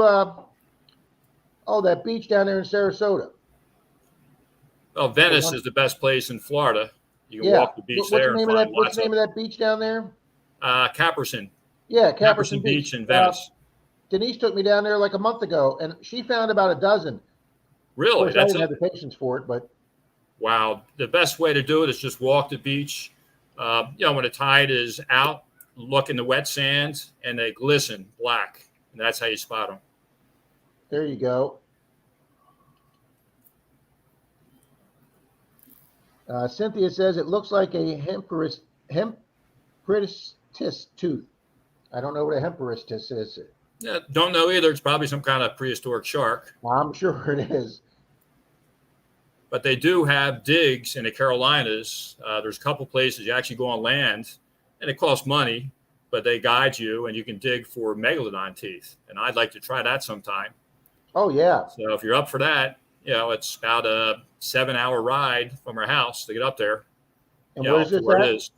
that beach down there in Sarasota. Well, Venice is the best place in Florida. You can walk the beach What's there. The name of that? What's the name of that beach down there? Caperson. Yeah, Caperson Beach in Venice. Denise took me down there like a month ago, and she found about a dozen. Really? Of course, I didn't have the patience for it, but. Wow. The best way to do it is just walk the beach. When the tide is out, look in the wet sands, and they glisten black. And that's how you spot them. There you go. Cynthia says it looks like a hemperistis tooth. I don't know what a hemperistis is. Yeah, don't know either. It's probably some kind of prehistoric shark. I'm sure it is. But they do have digs in the Carolinas. There's a couple places you actually go on land, and it costs money, but they guide you, and you can dig for megalodon teeth. And I'd like to try that sometime. Oh, yeah. So if you're up for that, it's about a 7-hour ride from our house to get up there. And where is this at? It is.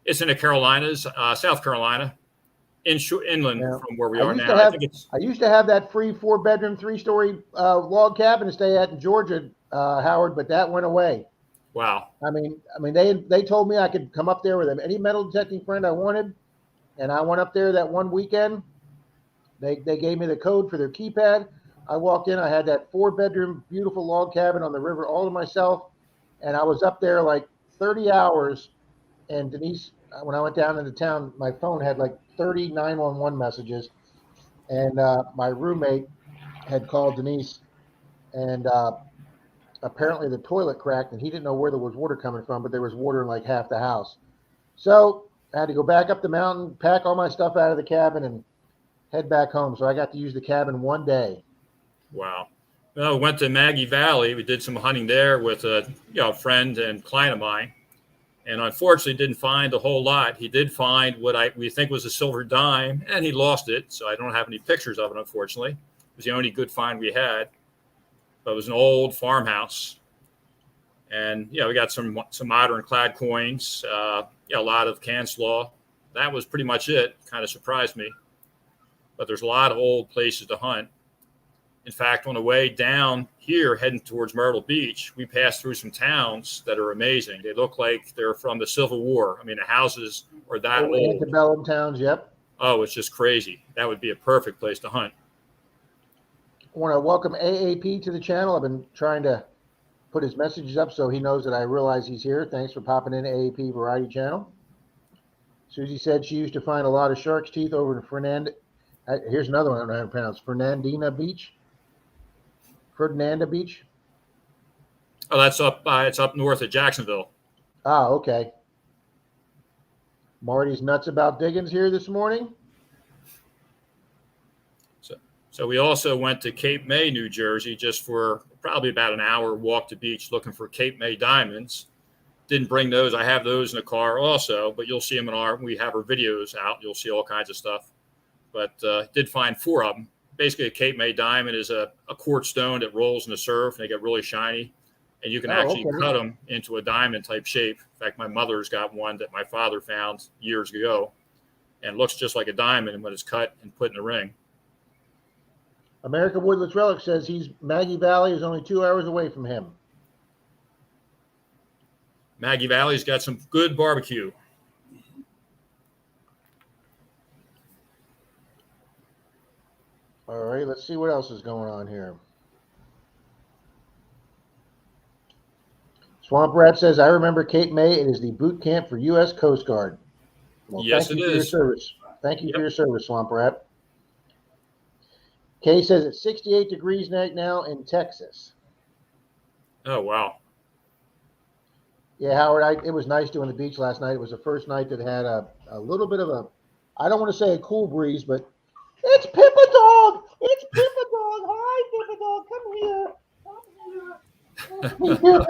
It's in the Carolinas, South Carolina, inland from where we are now. I used to have that free 4-bedroom, 3-story log cabin to stay at in Georgia, Howard, but that went away. Wow. I mean, they told me I could come up there with any metal detecting friend I wanted, and I went up there that one weekend. They gave me the code for their keypad. I walked in. I had that 4-bedroom, beautiful log cabin on the river all to myself, and I was up there like 30 hours. And Denise, when I went down into town, my phone had like 30 911 messages, and my roommate had called Denise, and apparently the toilet cracked, and he didn't know where there was water coming from, but there was water in like half the house. So I had to go back up the mountain, pack all my stuff out of the cabin, and head back home. So I got to use the cabin one day. Wow. Well, we went to Maggie Valley. We did some hunting there with a friend and client of mine, and unfortunately didn't find a whole lot. He did find what we think was a silver dime, and he lost it. So I don't have any pictures of it, unfortunately. It was the only good find we had. But it was an old farmhouse. And, we got some modern clad coins, a lot of can slaw. That was pretty much it. Kind of surprised me. But there's a lot of old places to hunt. In fact, on the way down here, heading towards Myrtle Beach, we passed through some towns that are amazing. They look like they're from the Civil War. I mean, the houses are that old. Antebellum towns, yep. Oh, it's just crazy. That would be a perfect place to hunt. I want to welcome AAP to the channel. I've been trying to put his messages up so he knows that I realize he's here. Thanks for popping in, AAP Variety Channel. Susie said she used to find a lot of shark's teeth over in here's another one I don't know how to pronounce. Fernandina Beach. Oh, that's up. It's up north of Jacksonville. Ah, okay. Marty's nuts about Diggins here this morning. So we also went to Cape May, New Jersey, just for probably about an hour walk to beach looking for Cape May diamonds. Didn't bring those. I have those in the car also, but you'll see them we have our videos out. You'll see all kinds of stuff. But did find 4 of them. Basically, a Cape May diamond is a quartz stone that rolls in the surf, and they get really shiny. And you can actually cut them into a diamond type shape. In fact, my mother's got one that my father found years ago, and looks just like a diamond when it's cut and put in a ring. American Woodlands Relic says Maggie Valley is only 2 hours away from him. Maggie Valley's got some good barbecue. All right, let's see what else is going on here. Swamp Rat says, I remember Cape May. It is the boot camp for U.S. Coast Guard. Well, Yes, thank it you for your is. service. Thank you for your service, Swamp Rat. Kay says it's 68 degrees right now in Texas. Oh, wow. Yeah, Howard, it was nice doing the beach last night. It was the first night that had a little bit of I don't want to say a cool breeze, but it's Pippa Dog! It's Pippa Dog! Hi, Pippa Dog! Come here! Come here!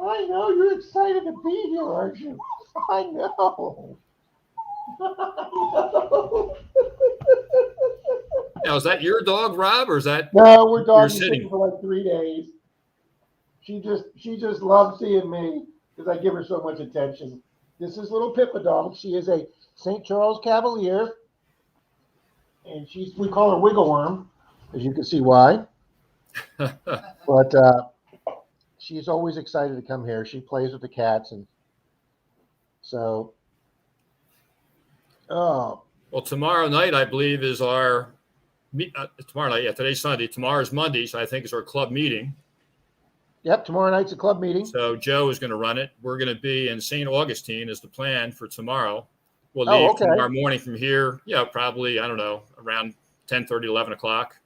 I know! You're excited to be here, aren't you? I know! Now, is that your dog, Rob, or is that No, we're dog sitting sitting for like 3 days. She just loves seeing me because I give her so much attention. This is little Pippa Dog. She is a St. Charles Cavalier, and we call her Wiggle Worm, as you can see why. But she's always excited to come here. She plays with the cats, and so. Oh. Well, tomorrow night, I believe, is our tomorrow night. Yeah, today's Sunday. Tomorrow's Monday, so I think is our club meeting. Yep, tomorrow night's a club meeting. So Joe is going to run it. We're going to be in St. Augustine is the plan for tomorrow. We'll leave tomorrow morning from here. Yeah, probably, I don't know, around 10:30, 11 o'clock.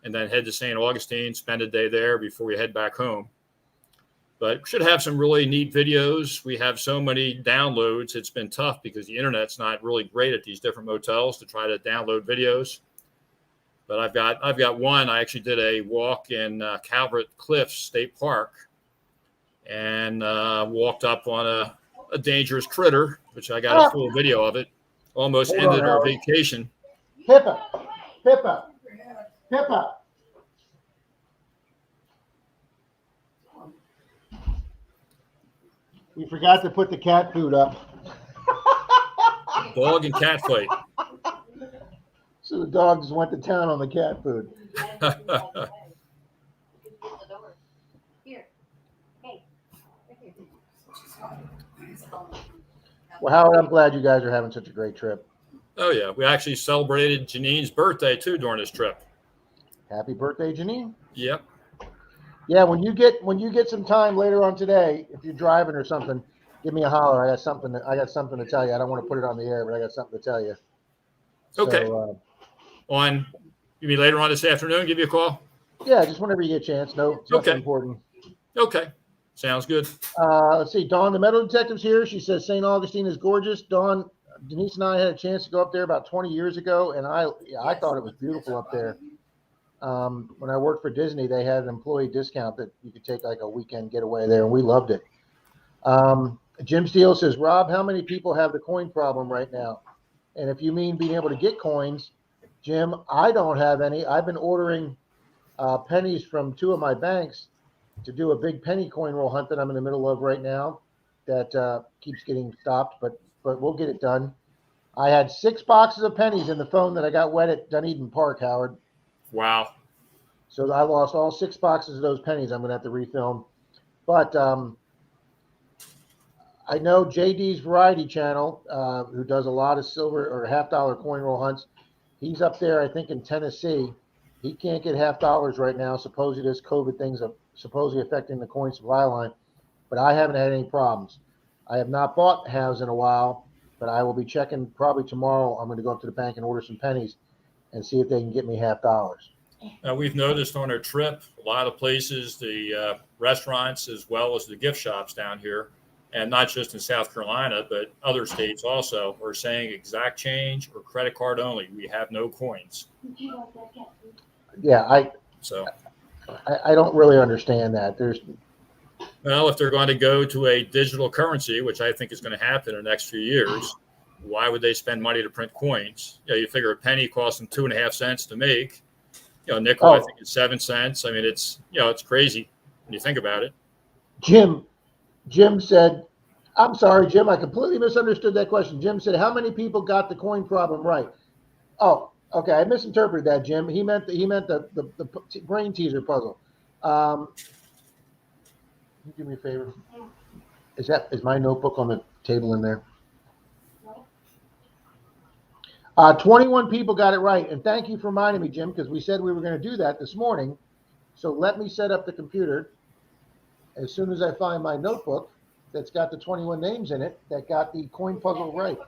And then head to St. Augustine, spend a day there before we head back home. But we should have some really neat videos. We have so many downloads. It's been tough because the internet's not really great at these different motels to try to download videos. But I've got one. I actually did a walk in Calvert Cliffs State Park and walked up on a dangerous critter, which I got a full video of it. Almost ended our vacation. Pippa. We forgot to put the cat food up. Dog and cat fight. So the dog just went to town on the cat food. Well, Howard, I'm glad you guys are having such a great trip. Oh, yeah. We actually celebrated Janine's birthday, too, during this trip. Happy birthday, Janine. Yep. Yeah, when you get some time later on today, if you're driving or something, give me a holler. I got something to tell you. I don't want to put it on the air, but I got something to tell you. Okay. So, you mean later on this afternoon, give you a call? Yeah, just whenever you get a chance. No, it's nothing important. Okay. Sounds good. Let's see. Dawn, the metal detective's here. She says St. Augustine is gorgeous. Dawn, Denise and I had a chance to go up there about 20 years ago, and I thought it was beautiful up there. When I worked for Disney, they had an employee discount that you could take like a weekend getaway there, and we loved it. Jim Steele says, Rob, how many people have the coin problem right now? And if you mean being able to get coins, Jim, I don't have any. I've been ordering pennies from 2 of my banks to do a big penny coin roll hunt that I'm in the middle of right now that keeps getting stopped, but we'll get it done. I had 6 boxes of pennies in the phone that I got wet at Dunedin Park, Howard. Wow. So I lost all 6 boxes of those pennies. I'm going to have to refilm. But I know JD's Variety Channel, who does a lot of silver or $half-dollar coin roll hunts. He's up there, I think, in Tennessee. He can't get $half right now. Supposedly this COVID thing's supposedly affecting the coin supply line. But I haven't had any problems. I have not bought halves in a while, but I will be checking probably tomorrow. I'm going to go up to the bank and order some pennies and see if they can get me $half. We've noticed on our trip, a lot of places, the restaurants as well as the gift shops down here and not just in South Carolina, but other states also are saying exact change or credit card only. We have no coins. Yeah, So, I don't really understand that. well, if they're going to go to a digital currency, which I think is going to happen in the next few years, why would they spend money to print coins? You figure a penny costs them 2.5 cents to make. Nickel, I think, is 7 cents. I mean, it's crazy when you think about it. Jim said, I'm sorry, Jim, I completely misunderstood that question. Jim said, how many people got the coin problem right? Oh, okay, I misinterpreted that, Jim. He meant the brain teaser puzzle. Can you do me a favor? Is my notebook on the table in there? 21 people got it right, and thank you for reminding me, Jim, because we said we were going to do that this morning. So let me set up the computer. As soon as I find my notebook that's got the 21 names in it that got the coin puzzle right.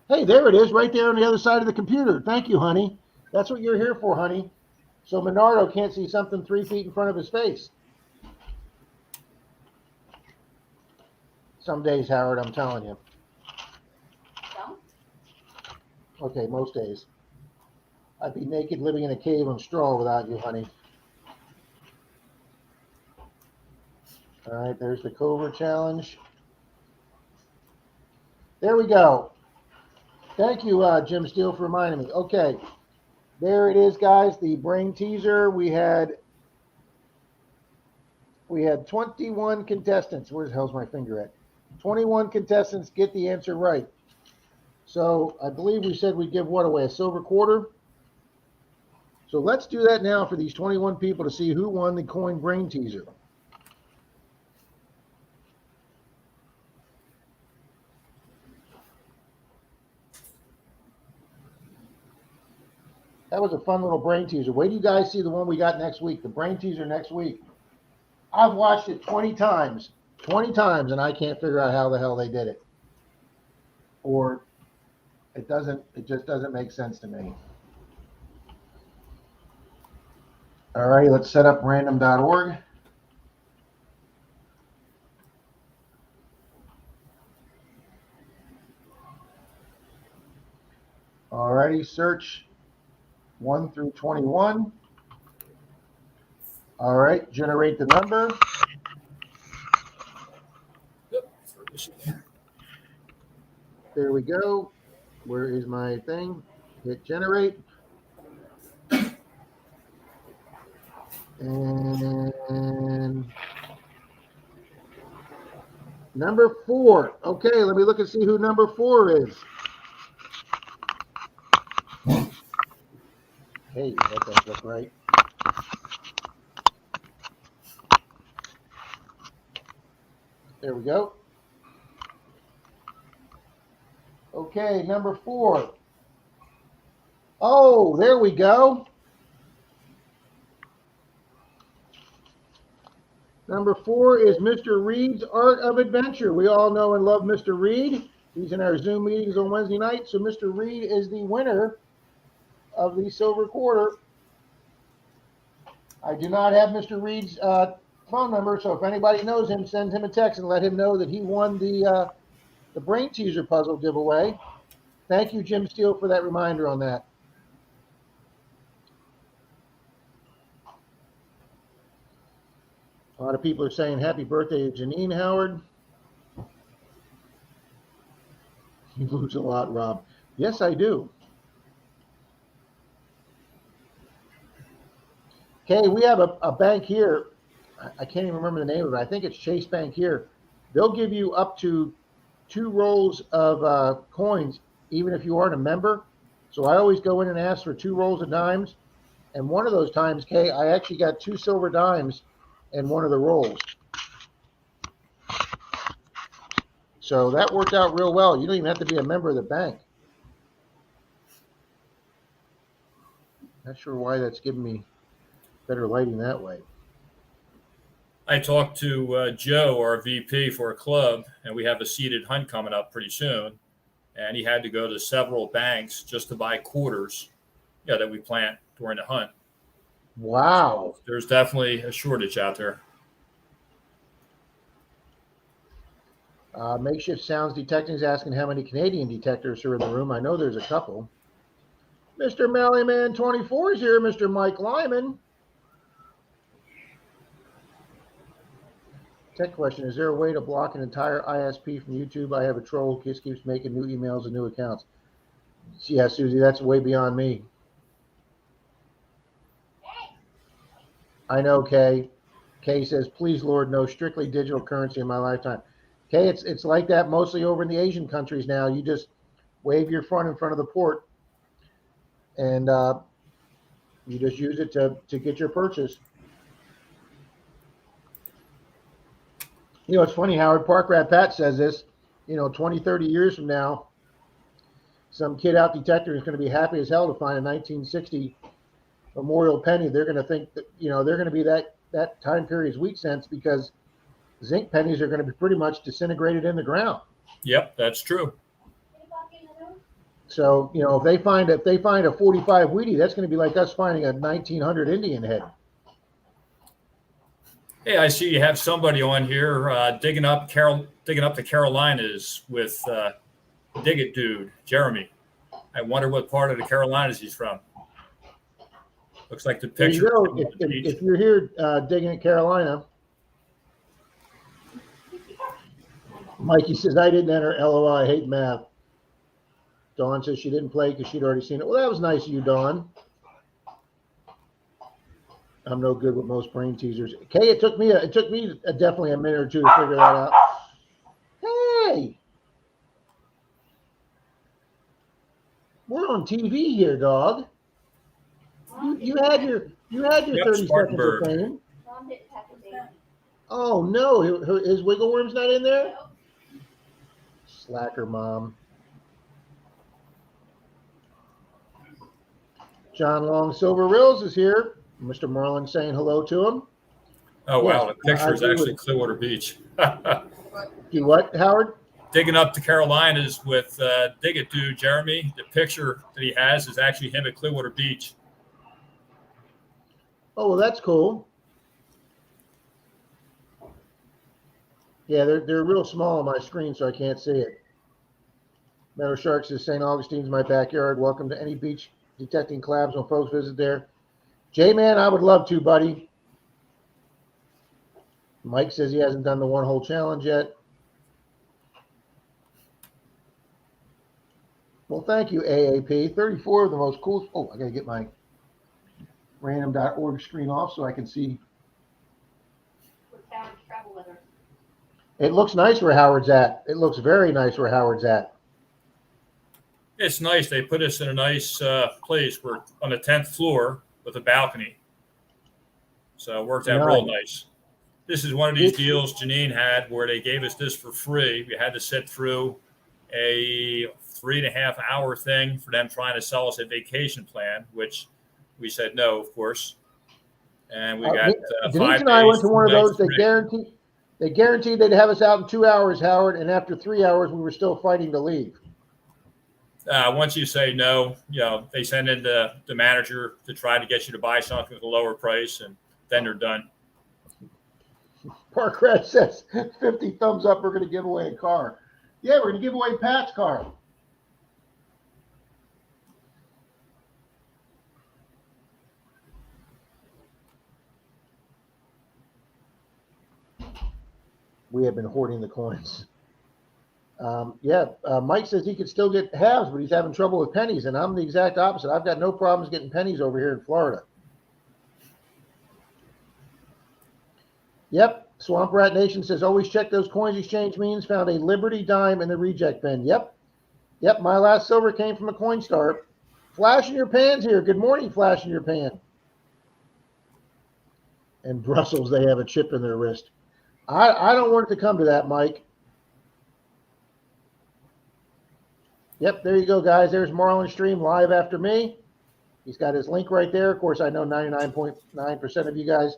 Hey, there it is, right there on the other side of the computer. Thank you, honey. That's what you're here for, honey. So Menardo can't see something 3 feet in front of his face. Some days, Howard, I'm telling you. Okay, most days. I'd be naked living in a cave on straw without you, honey. All right, there's the Cobra challenge. There we go. Thank you, Jim Steele, for reminding me. Okay, there it is, guys. The brain teaser. We had 21 contestants. Where the hell's my finger at? 21 contestants get the answer right. So I believe we said we'd give what away? A silver quarter? So let's do that now for these 21 people to see who won the coin brain teaser. That was a fun little brain teaser. Wait till you guys see the one we got next week, the brain teaser next week. I've watched it 20 times, and I can't figure out how the hell they did it. Or it just doesn't make sense to me. All right, let's set up random.org. All righty, search 1 through 21. All right, generate the number. There we go. Where is my thing? Hit generate. And number 4. Okay, let me look and see who number 4 is. Hey, that doesn't look right. There we go. Okay, number 4. Oh, there we go. Number 4 is Mr. Reed's Art of Adventure. We all know and love Mr. Reed. He's in our Zoom meetings on Wednesday night. So Mr. Reed is the winner of the silver quarter. I do not have Mr. Reed's phone number, so if anybody knows him, send him a text and let him know that he won the brain teaser puzzle giveaway. Thank you, Jim Steele, for that reminder on that. A lot of people are saying happy birthday to Janine, Howard. You lose a lot, Rob. Yes, I do. Okay, we have a bank here. I can't even remember the name of it. I think it's Chase Bank here. They'll give you up to 2 rolls of coins, even if you aren't a member. So I always go in and ask for 2 rolls of dimes. And one of those times, Kay, I actually got 2 silver dimes in one of the rolls. So that worked out real well. You don't even have to be a member of the bank. Not sure why that's giving me better lighting that way. I talked to Joe, our VP for a club, and we have a seated hunt coming up pretty soon. And he had to go to several banks just to buy quarters that we plant during the hunt. Wow. So there's definitely a shortage out there. Makeshift Sounds Detecting is asking how many Canadian detectors are in the room. I know there's a couple. Mr. Mellyman 24 is here, Mr. Mike Lyman. Tech question, is there a way to block an entire ISP from YouTube? I have a troll, Kiss keeps making new emails and new accounts. Yeah, Susie, that's way beyond me. I know, Kay. Kay says, please, Lord, no strictly digital currency in my lifetime. Kay, it's like that mostly over in the Asian countries now. You just wave your phone in front of the port, and you just use it to get your purchase. You know, it's funny, Howard, Park Rat Pat says this, 20, 30 years from now, some kid out detector is going to be happy as hell to find a 1960 memorial penny. They're going to think that, they're going to be that time period's wheat cents because zinc pennies are going to be pretty much disintegrated in the ground. Yep, that's true. So, if they find a 45 Wheatie, that's going to be like us finding a 1900 Indian head. Hey, I see you have somebody on here digging up the Carolinas with Dig It Dude, Jeremy. I wonder what part of the Carolinas he's from. Looks like the picture. There you go. If you're here digging at Carolina, Mikey says, I didn't enter LOI, I hate math. Dawn says she didn't play because she'd already seen it. Well, that was nice of you, Dawn. I'm no good with most brain teasers. Okay, it took me definitely a minute or two to figure that out. Hey, we're on TV here, dog. You had your 30 seconds of fame. Oh no, his wiggle worm's not in there. Slacker, mom. John Long Silver Rills is here. Mr. Marlin saying hello to him. Oh, yes, wow. The picture is actually Clearwater Beach. Do what, Howard? Digging up the Carolinas with Dig It Dude, Jeremy. The picture that he has is actually him at Clearwater Beach. Oh, well, that's cool. Yeah, they're real small on my screen, so I can't see it. Meadow Shark says St. Augustine's my backyard. Welcome to any beach detecting collabs when folks visit there. J-Man, I would love to, buddy. Mike says he hasn't done the one-hole challenge yet. Well, thank you, AAP. 34 of the most cool. Oh, I got to get my random.org screen off so I can see. It looks nice where Howard's at. It looks very nice where Howard's at. It's nice. They put us in a nice place. We're on the 10th floor with a balcony. So it worked out real nice. This is one of these deals Janine had where they gave us this for free. We had to sit through a 3.5 hour thing for them trying to sell us a vacation plan, which we said no, of course. And we got 5 Denise and days. I went to one of those. They guaranteed they'd have us out in 2 hours, Howard. And after 3 hours, we were still fighting to leave. Once you say no, they send in the manager to try to get you to buy something with a lower price, and then they're done. Park Rat says 50 thumbs up. We're going to give away a car. Yeah, we're going to give away Pat's car. We have been hoarding the coins. Mike says he could still get halves, but he's having trouble with pennies, and I'm the exact opposite. I've got no problems getting pennies over here in Florida. Yep, Swamp Rat Nation says always check those coins exchange means. Found a Liberty dime in the reject bin. Yep, my last silver came from a Coinstar. Flash in your pans here. Good morning, Flash in your pan. And Brussels, they have a chip in their wrist. I don't want it to come to that, Mike. Yep, there you go, guys. There's Marlon Stream live after me. He's got his link right there. Of course, I know 99.9% of you guys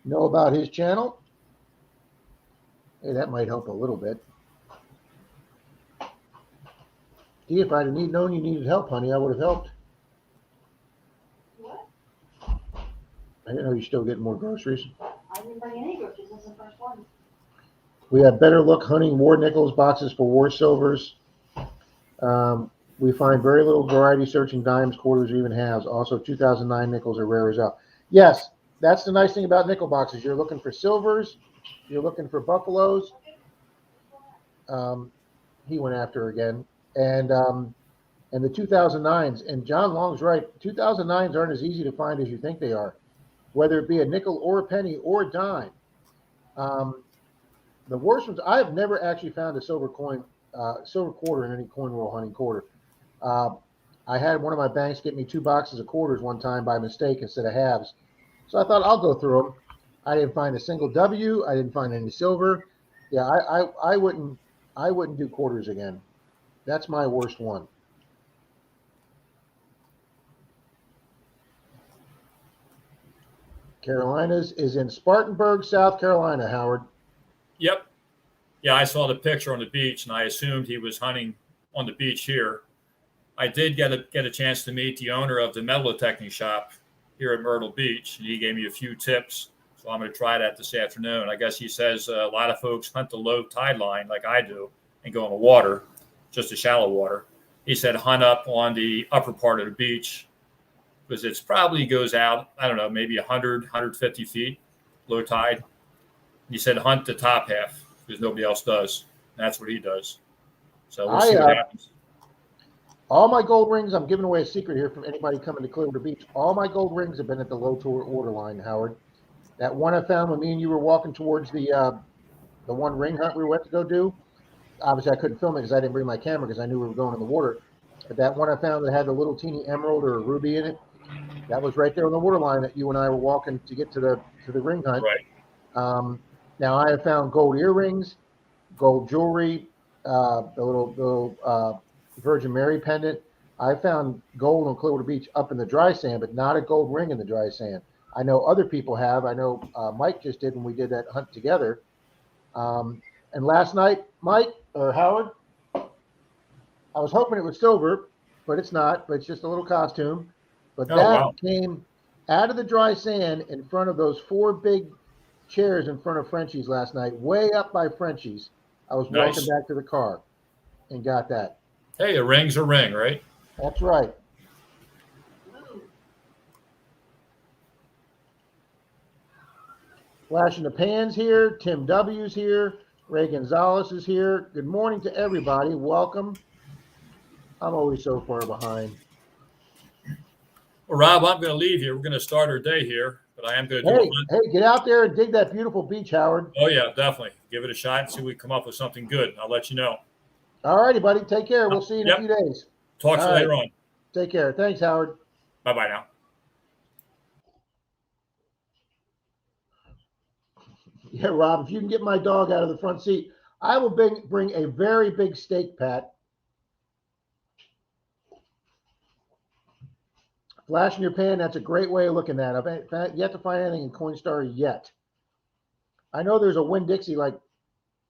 know about his channel. Hey, that might help a little bit. See, if I'd have known you needed help, honey, I would have helped. What? I didn't know you're still getting more groceries. I didn't bring any groceries. This is the first one. We have better look hunting war nickels boxes for war silvers. We find very little variety searching dimes, quarters, or even halves. Also, 2009 nickels are rare as hell. Yes, that's the nice thing about nickel boxes. You're looking for silvers. You're looking for buffaloes. He went after her again. And the 2009s. And John Long's right. 2009s aren't as easy to find as you think they are, whether it be a nickel or a penny or a dime. The worst ones, I have never actually found a silver coin, silver quarter in any coin roll hunting quarter. I had one of my banks get me 2 boxes of quarters one time by mistake instead of halves. So I thought I'll go through them. I didn't find a single W. I didn't find any silver. Yeah, I wouldn't do quarters again. That's my worst one. Carolinas is in Spartanburg, South Carolina, Howard. Yep. Yeah, I saw the picture on the beach, and I assumed he was hunting on the beach here. I did get a chance to meet the owner of the metal detecting shop here at Myrtle Beach, and he gave me a few tips. So I'm going to try that this afternoon. I guess he says a lot of folks hunt the low tide line like I do and go in the water, just the shallow water. He said hunt up on the upper part of the beach because it's probably goes out, I don't know, maybe 100, 150 feet low tide. He said hunt the top half because nobody else does. And that's what he does. So we'll see what happens. All my gold rings, I'm giving away a secret here from anybody coming to Clearwater Beach. All my gold rings have been at the low water line, Howard. That one I found when me and you were walking towards the one ring hunt we went to go do. Obviously, I couldn't film it because I didn't bring my camera because I knew we were going in the water. But that one I found that had the little teeny emerald or a ruby in it, that was right there on the water line that you and I were walking to get to the ring hunt. Right. Now I have found gold earrings, gold jewelry, the little Virgin Mary pendant. I found gold on Clearwater Beach up in the dry sand, but not a gold ring in the dry sand. I know other people have. I know Mike just did when we did that hunt together. And last night, Mike or Howard, I was hoping it was silver, but it's not. But it's just a little costume. But that came out of the dry sand in front of those 4 big chairs in front of Frenchie's last night, way up by Frenchie's. I was walking back to the car and got that. Hey, a ring's a ring, right? That's right. Flash in the Pans here. Tim W's here. Ray Gonzalez is here. Good morning to everybody. Welcome. I'm always so far behind. Well, Rob, I'm going to leave you. We're going to start our day here, but I am going to do a hunt. Hey, get out there and dig that beautiful beach, Howard. Oh, yeah, definitely. Give it a shot and see if we come up with something good. I'll let you know. All righty, buddy. Take care. We'll see you in a few days. Talk to you later on. Take care. Thanks, Howard. Bye-bye now. Yeah, Rob, if you can get my dog out of the front seat, I will bring a very big steak, Pat. Flash in your pan, that's a great way of looking at it. I've yet to find anything in Coinstar yet. I know there's a Winn-Dixie like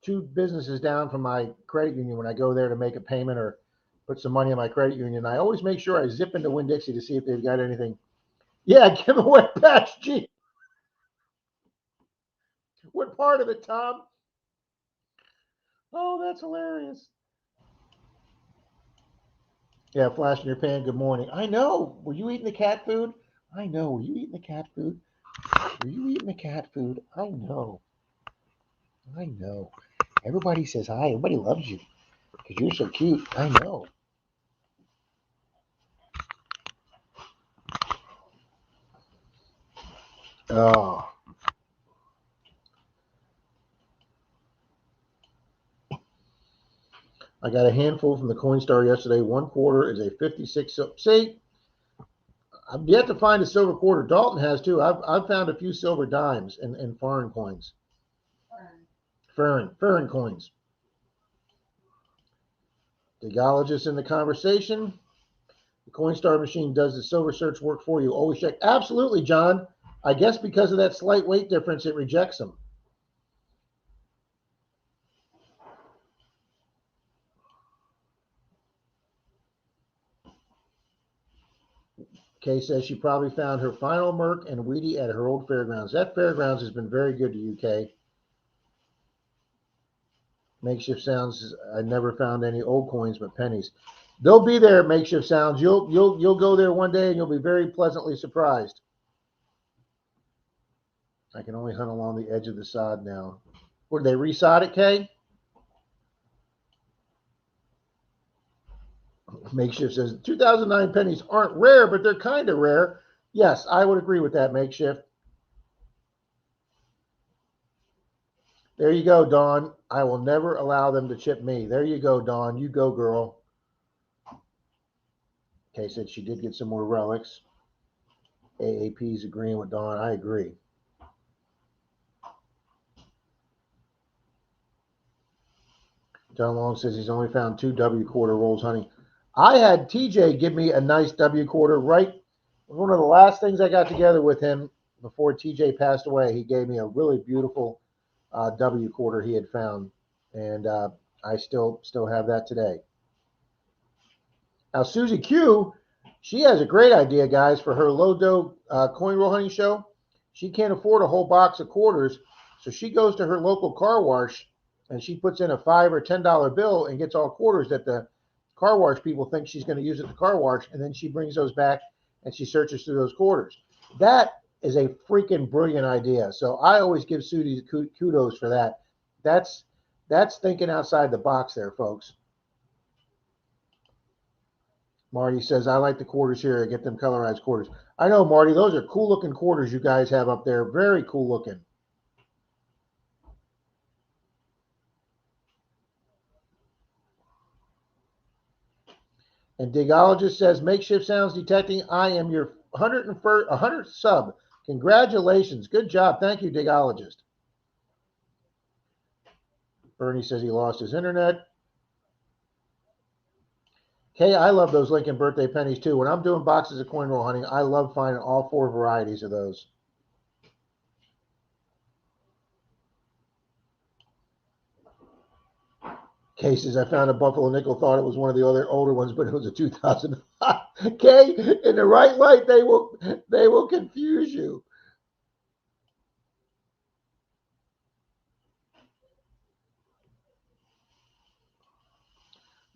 2 businesses down from my credit union when I go there to make a payment or put some money in my credit union. I always make sure I zip into Winn-Dixie to see if they've got anything. Yeah, giveaway patch Jeep. What part of it, Tom? Oh, that's hilarious. Yeah, flash in your pan. Good morning. I know. Were you eating the cat food? I know. Were you eating the cat food? Were you eating the cat food? I know. I know. Everybody says hi. Everybody loves you because you're so cute. I know. Oh. I got a handful from the Coinstar yesterday. 1 quarter is a 56. See, I've yet to find a silver quarter. Dalton has too. I've found a few silver dimes and foreign coins. Foreign coins. The geologist in the conversation. The Coinstar machine does the silver search work for you. Always check. Absolutely, John. I guess because of that slight weight difference, it rejects them. Kay says she probably found her final Merc and Wheatie at her old fairgrounds. That fairgrounds has been very good to you, Kay. Makeshift Sounds. I never found any old coins but pennies. They'll be there, Makeshift Sounds. You'll go there one day and you'll be very pleasantly surprised. I can only hunt along the edge of the sod now. What, did they resod it, Kay? Makeshift says 2009 pennies aren't rare, but they're kind of rare. Yes, I would agree with that, Makeshift. There you go, Dawn. I will never allow them to chip me. There you go, Dawn. You go, girl. Kay said she did get some more relics. AAP's agreeing with Dawn. I agree. John Long says he's only found 2 W quarter rolls hunting. I had TJ give me a nice W quarter right. One of the last things I got together with him before TJ passed away. He gave me a really beautiful W quarter he had found, and I still have that today. Now Susie Q, she has a great idea, guys, for her low dough coin roll hunting show. She can't afford a whole box of quarters, so she goes to her local car wash and she puts in a $5 or $10 bill and gets all quarters that the car wash people think she's going to use at the car wash, and then she brings those back and she searches through those quarters. That is a freaking brilliant idea. So I always give Susie kudos for that. That's thinking outside the box there, folks. Marty says, I like the quarters here. I get them colorized quarters. I know, Marty. Those are cool looking quarters you guys have up there. Very cool looking. And Digologist says, Makeshift Sounds Detecting, I am your 100th sub. Congratulations. Good job. Thank you, Digologist. Bernie says he lost his internet. Kay, I love those Lincoln birthday pennies too. When I'm doing boxes of coin roll hunting, I love finding all 4 varieties of those. Cases, I found a buffalo nickel, thought it was one of the other older ones, but it was a 2005. Okay, in the right light, they will confuse you.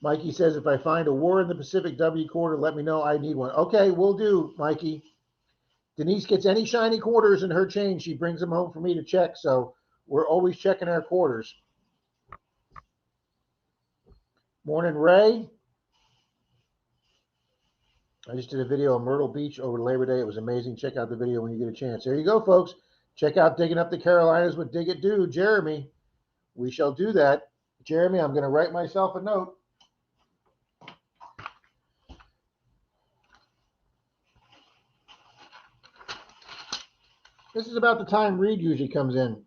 Mikey says, if I find a War in the Pacific W quarter, let me know. I need one. Okay, we'll do, Mikey. Denise gets any shiny quarters in her chain. She brings them home for me to check. So we're always checking our quarters. Morning, Ray. I just did a video on Myrtle Beach over Labor Day. It was amazing. Check out the video when you get a chance. There you go, folks. Check out Digging Up the Carolinas with Dig It Do, Jeremy. We shall do that. Jeremy, I'm going to write myself a note. This is about the time Reed usually comes in.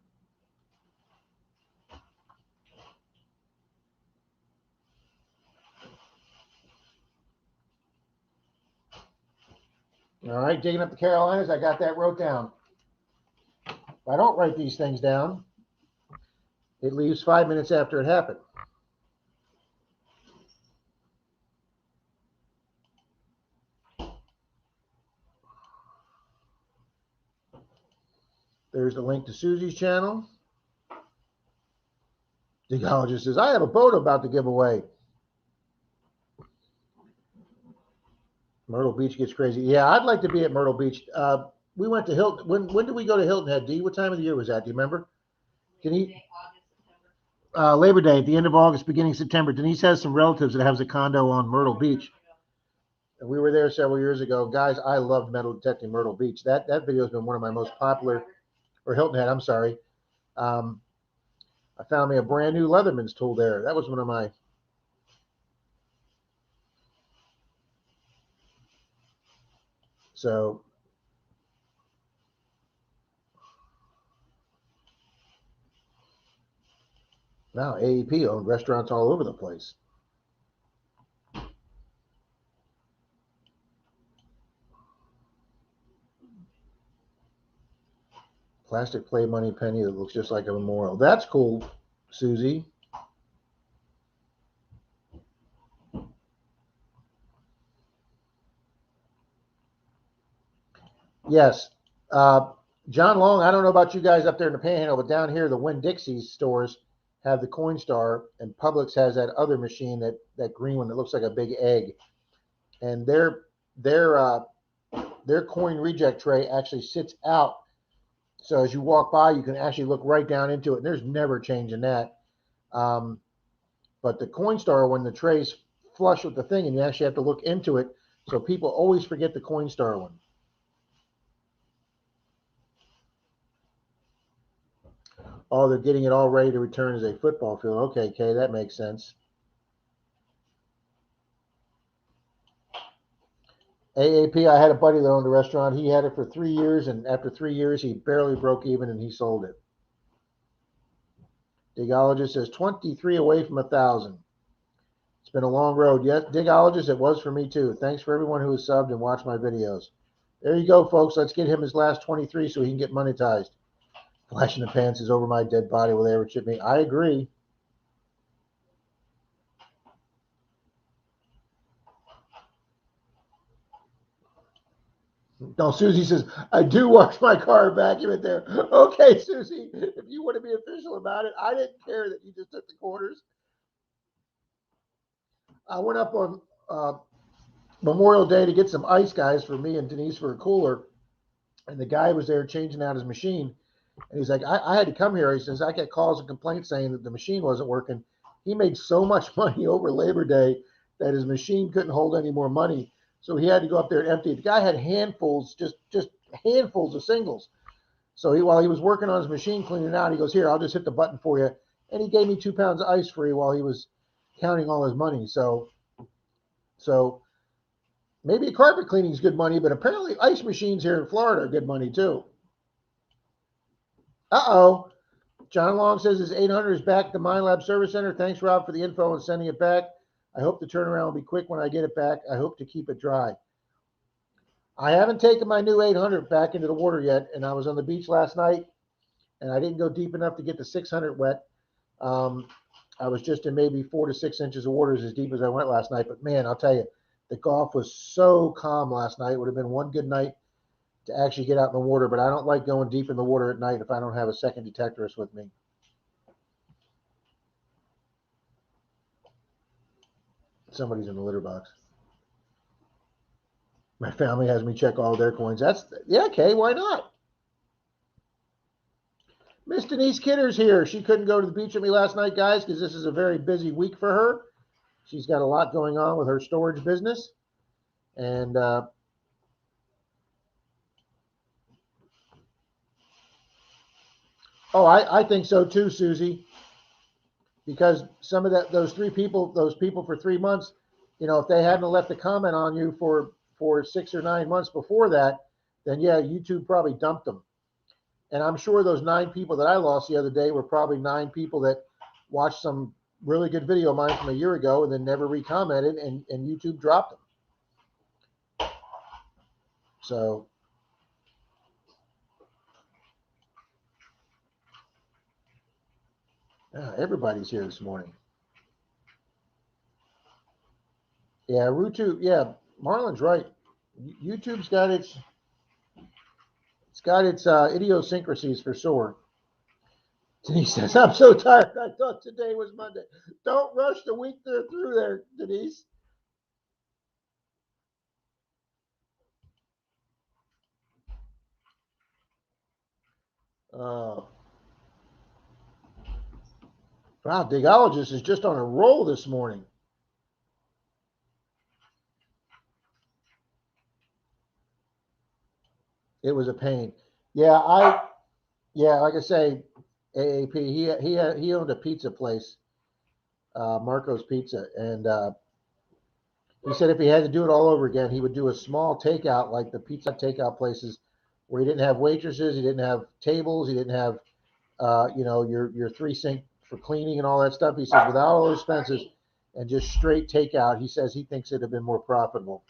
All right, Digging Up the Carolinas. I got that wrote down. If I don't write these things down, it leaves 5 minutes after it happened. There's the link to Susie's channel. Digologist says, I have a boat about to give away. Myrtle Beach gets crazy. Yeah, I'd like to be at Myrtle Beach. We went to Hilton. When did we go to Hilton Head, D? What time of the year was that? Do you remember? Labor Day, at the end of August, beginning of September. Denise has some relatives that has a condo on Myrtle Beach. And we were there several years ago. Guys, I loved metal detecting Myrtle Beach. That video has been one of my most popular, or Hilton Head, I'm sorry. I found me a brand new Leatherman's tool there. That was one of my. So now AEP owned restaurants all over the place. Plastic play money penny that looks just like a memorial. That's cool, Susie. Yes. John Long, I don't know about you guys up there in the Panhandle, but down here, the Winn-Dixie's stores, have the Coinstar, and Publix has that other machine, that green one that looks like a big egg. And their coin reject tray actually sits out. So as you walk by, you can actually look right down into it. And there's never changing that. But the Coinstar, when the tray's flush with the thing, and you actually have to look into it. So people always forget the Coinstar one. Oh, they're getting it all ready to return as a football field. Okay, Kay, that makes sense. AAP, I had a buddy that owned a restaurant. He had it for 3 years, and after 3 years, he barely broke even, and he sold it. Digologist says 23 away from 1,000. It's been a long road. Yes, Digologist, it was for me too. Thanks for everyone who has subbed and watched my videos. There you go, folks. Let's get him his last 23 so he can get monetized. Flashing the pants is over my dead body. Will they ever chip me? I agree. No, Susie says, I do wash my car, vacuum it there. Okay, Susie, if you want to be official about it, I didn't care that you just took the quarters. I went up on Memorial Day to get some ice, guys, for me and Denise for a cooler. And the guy was there changing out his machine. And he's like, I had to come here. He says, I get calls and complaints saying that the machine wasn't working. He made so much money over Labor Day that his machine couldn't hold any more money. So he had to go up there and empty it. The guy had handfuls, just handfuls of singles. So while he was working on his machine, cleaning it out, he goes, here, I'll just hit the button for you. And he gave me 2 pounds of ice free while he was counting all his money. So maybe carpet cleaning is good money, but apparently ice machines here in Florida are good money too. Uh-oh. John Long says his 800 is back at the Mine Lab Service Center. Thanks, Rob, for the info and sending it back. I hope the turnaround will be quick when I get it back. I hope to keep it dry. I haven't taken my new 800 back into the water yet, and I was on the beach last night, and I didn't go deep enough to get the 600 wet. I was just in maybe 4 to 6 inches of water as deep as I went last night. But, man, I'll tell you, the golf was so calm last night. It would have been one good night to actually get out in the water, but I don't like going deep in the water at night if I don't have a second detectorist with me. Somebody's in the litter box. My family has me check all their coins. Yeah, okay, why not? Miss Denise Kidder's here. She couldn't go to the beach with me last night, guys, because this is a very busy week for her. She's got a lot going on with her storage business. And I think so too, Susie. Because some of those people for 3 months, if they hadn't left a comment on you for 6 or 9 months before that, then yeah, YouTube probably dumped them. And I'm sure those 9 people that I lost the other day were probably 9 people that watched some really good video of mine from a year ago and then never recommented, and YouTube dropped them. So everybody's here this morning. Yeah, YouTube. Yeah, Marlon's right. YouTube's got its idiosyncrasies for sure. Denise says, I'm so tired. I thought today was Monday. Don't rush the week through there, Denise. Wow, Digologist is just on a roll this morning. It was a pain. Yeah, like I say, AAP, he owned a pizza place, Marco's Pizza, and he said if he had to do it all over again, he would do a small takeout like the pizza takeout places where he didn't have waitresses, he didn't have tables, he didn't have your 3 sink for cleaning and all that stuff. He said without all those expenses and just straight takeout, he says he thinks it'd have been more profitable.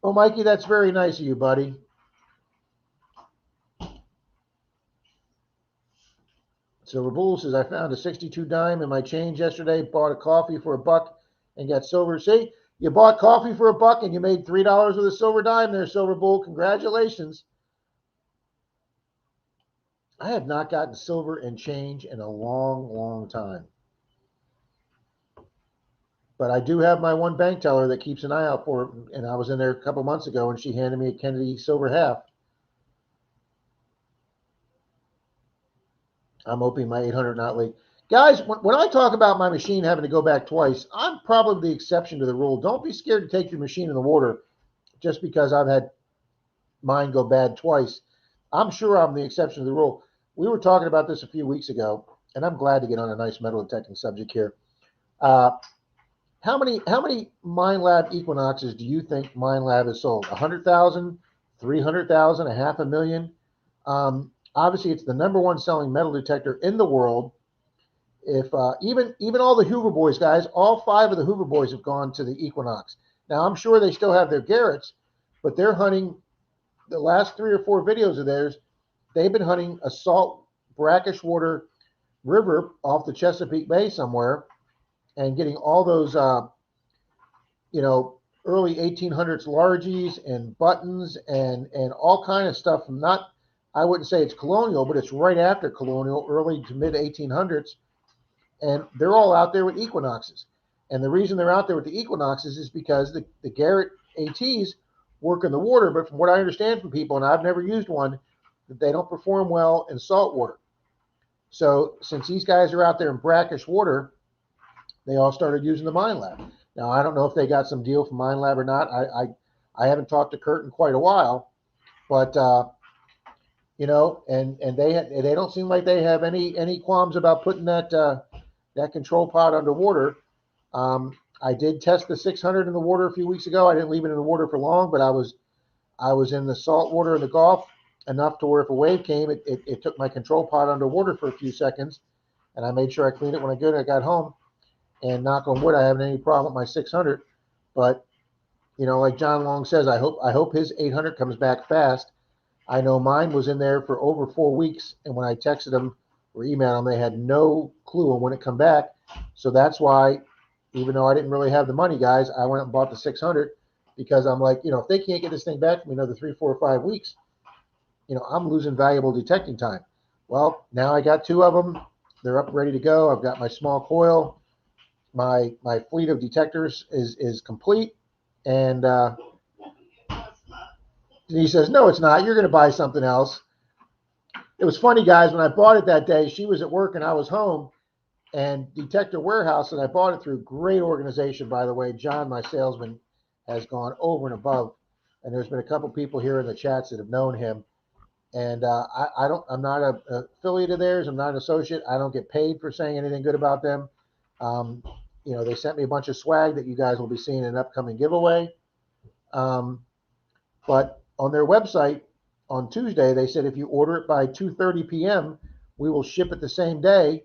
Oh, Mikey, that's very nice of you, buddy. Silver Bull says, I found a 62 dime in my change yesterday, bought a coffee for $1 and got silver. See, you bought coffee for $1 and you made $3 with a silver dime there, Silver Bull. Congratulations. I have not gotten silver and change in a long, long time. But I do have my one bank teller that keeps an eye out for it. And I was in there a couple months ago and she handed me a Kennedy silver half. I'm hoping my 800 not leak. Guys, when I talk about my machine having to go back twice, I'm probably the exception to the rule. Don't be scared to take your machine in the water just because I've had mine go bad twice. I'm sure I'm the exception to the rule. We were talking about this a few weeks ago, and I'm glad to get on a nice metal detecting subject here. Uh, how many MineLab Equinoxes do you think MineLab has sold? 100,000, 300,000, a half a million? Obviously, it's the number one selling metal detector in the world. If even all the Hoover Boys guys, all 5 of the Hoover Boys have gone to the Equinox. Now I'm sure they still have their Garretts, but they're hunting. The last 3 or 4 videos of theirs, they've been hunting a salt brackish water river off the Chesapeake Bay somewhere, and getting all those early 1800s largies and buttons and all kind of stuff from, not, I wouldn't say it's colonial, but it's right after colonial, early to mid 1800s. And they're all out there with Equinoxes. And the reason they're out there with the Equinoxes is because the Garrett ATs work in the water. But from what I understand from people, and I've never used one, that they don't perform well in salt water. So since these guys are out there in brackish water, they all started using the MineLab. Now, I don't know if they got some deal from MineLab or not. I haven't talked to Kurt in quite a while, but and they don't seem like they have any qualms about putting that control pod underwater. I did test the 600 in the water a few weeks ago. I didn't leave it in the water for long, but I was in the salt water in the Gulf enough to where if a wave came, it took my control pod underwater for a few seconds, and I made sure I cleaned it when I got home. And knock on wood, I haven't any problem with my 600. But like John Long says, I hope his 800 comes back fast. I know mine was in there for over 4 weeks, and when I texted them or emailed them, they had no clue on when it come back. So that's why, even though I didn't really have the money, guys, I went and bought the 600, because I'm like, if they can't get this thing back for me another 3, 4, or 5 weeks, I'm losing valuable detecting time. Well, now I got 2 of them. They're up, ready to go. I've got my small coil. My fleet of detectors is complete, and he says, "No, it's not. You're going to buy something else." It was funny, guys. When I bought it that day, she was at work and I was home. And Detector Warehouse, and I bought it through, great organization, by the way. John, my salesman, has gone over and above, and there's been a couple people here in the chats that have known him. And I'm not an affiliate of theirs. I'm not an associate. I don't get paid for saying anything good about them. They sent me a bunch of swag that you guys will be seeing in an upcoming giveaway. But on their website on Tuesday, they said if you order it by 2:30 p.m., we will ship it the same day.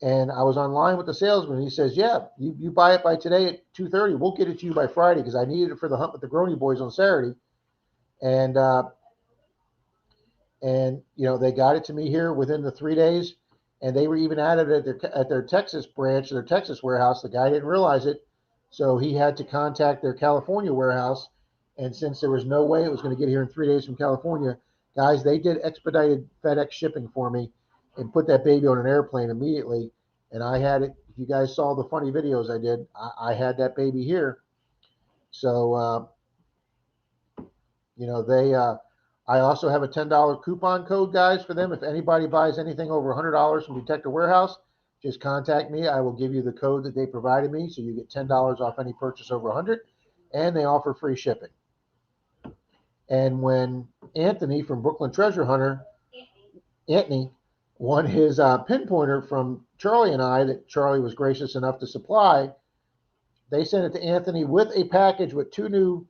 And I was online with the salesman. He says, "Yeah, you buy it by today at 2:30. We'll get it to you by Friday, because I needed it for the hunt with the Grony Boys on Saturday." And they got it to me here within the 3 days. And they were even at it at their Texas branch, their Texas warehouse. The guy didn't realize it, so he had to contact their California warehouse. And since there was no way it was going to get here in 3 days from California, guys, they did expedited FedEx shipping for me and put that baby on an airplane immediately. And I had it. If you guys saw the funny videos I did, I had that baby here. So, I also have a $10 coupon code, guys, for them. If anybody buys anything over $100 from Detector Warehouse, just contact me. I will give you the code that they provided me, so you get $10 off any purchase over 100, and they offer free shipping. And when Anthony from Brooklyn Treasure Hunter, Anthony, won his pinpointer from Charlie and I, that Charlie was gracious enough to supply, they sent it to Anthony with a package with 2 new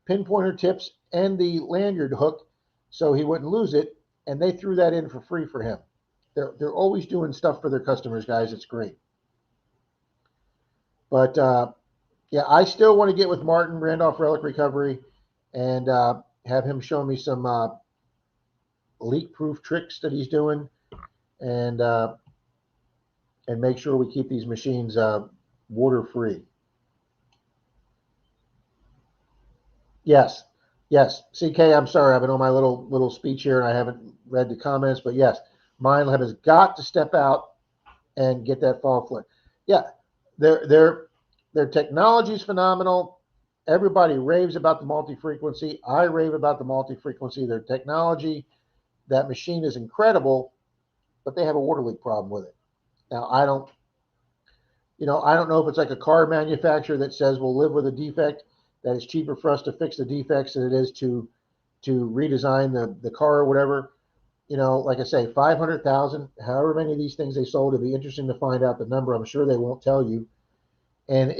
pinpointer tips and the lanyard hook, so he wouldn't lose it, and they threw that in for free for him. They're always doing stuff for their customers, guys. It's great. But yeah, I still want to get with Martin Randolph Relic Recovery and have him show me some leak-proof tricks that he's doing, and make sure we keep these machines water-free. Yes. CK, I'm sorry. I've been on my little speech here and I haven't read the comments, but yes, Mine Lab has got to step out and get that fall flood. Yeah, their technology is phenomenal. Everybody raves about the multi-frequency. I rave about the multi-frequency. Their technology, that machine is incredible, but they have a water leak problem with it. Now, I don't know if it's like a car manufacturer that says we'll live with a defect, that it's cheaper for us to fix the defects than it is to redesign the car or whatever. Like I say, 500,000, however many of these things they sold, it'd be interesting to find out the number. I'm sure they won't tell you. And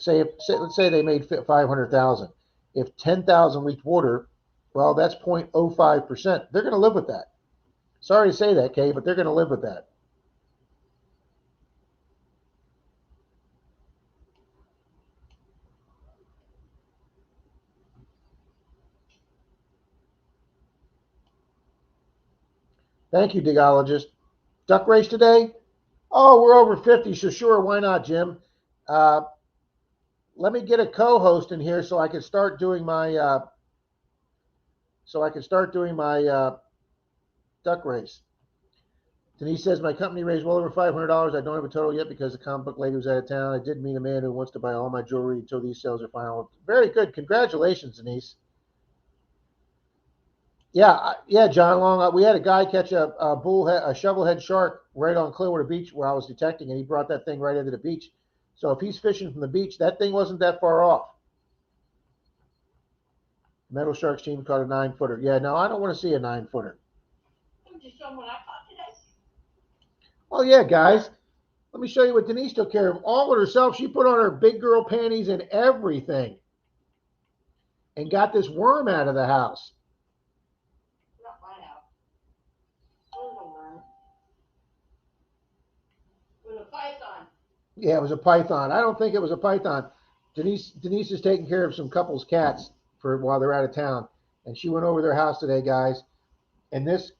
let's say they made 500,000, if 10,000 leaked water, well, that's 0.05%. They're going to live with that. Sorry to say that, Kay, but they're going to live with that. Thank you, Digologist. Duck race today? Oh, we're over 50, so sure, why not, Jim? Let me get a co-host in here so I can start doing my duck race. Denise says my company raised well over $500. I don't have a total yet because the comic book lady was out of town. I did meet a man who wants to buy all my jewelry until these sales are final. Very good. Congratulations, Denise. Yeah, John Long. We had a guy catch a shovelhead shark right on Clearwater Beach where I was detecting, and he brought that thing right into the beach. So if he's fishing from the beach, that thing wasn't that far off. Metal Sharks team caught a 9-footer. Yeah, no, I don't want to see a 9-footer. Well, yeah, guys. Let me show you what Denise took care of. All with herself. She put on her big girl panties and everything and got this worm out of the house. Not my house. It was a worm. It was a python. Yeah, it was a python. I don't think it was a python. Denise is taking care of some couples' cats while they're out of town, and she went over their house today, guys. And this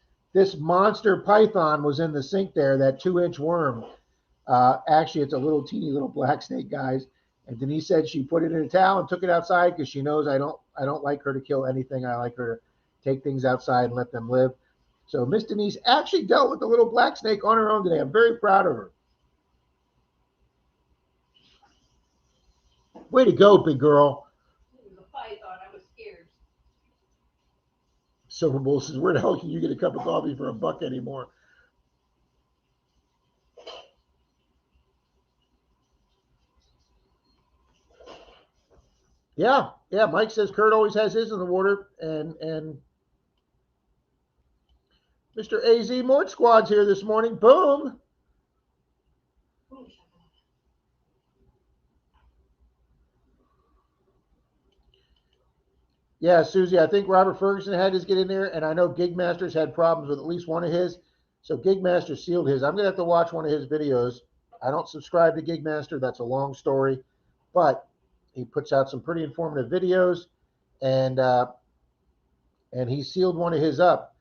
monster python was in the sink there. That 2-inch worm. Actually, it's a little teeny little black snake, guys. And Denise said she put it in a towel and took it outside because she knows I don't like her to kill anything. I like her to take things outside and let them live. So Miss Denise actually dealt with the little black snake on her own today. I'm very proud of her. Way to go, big girl. It was a python. I was scared. Silver Bull says, where the hell can you get a cup of coffee for $1 anymore? Yeah. Mike says Kurt always has his in the water, and Mr. AZ Mort Squad's here this morning. Boom. Yeah, Susie, I think Robert Ferguson had his get in there, and I know Gigmaster's had problems with at least one of his. So Gigmaster sealed his. I'm going to have to watch one of his videos. I don't subscribe to Gigmaster. That's a long story. But he puts out some pretty informative videos, and he sealed one of his up.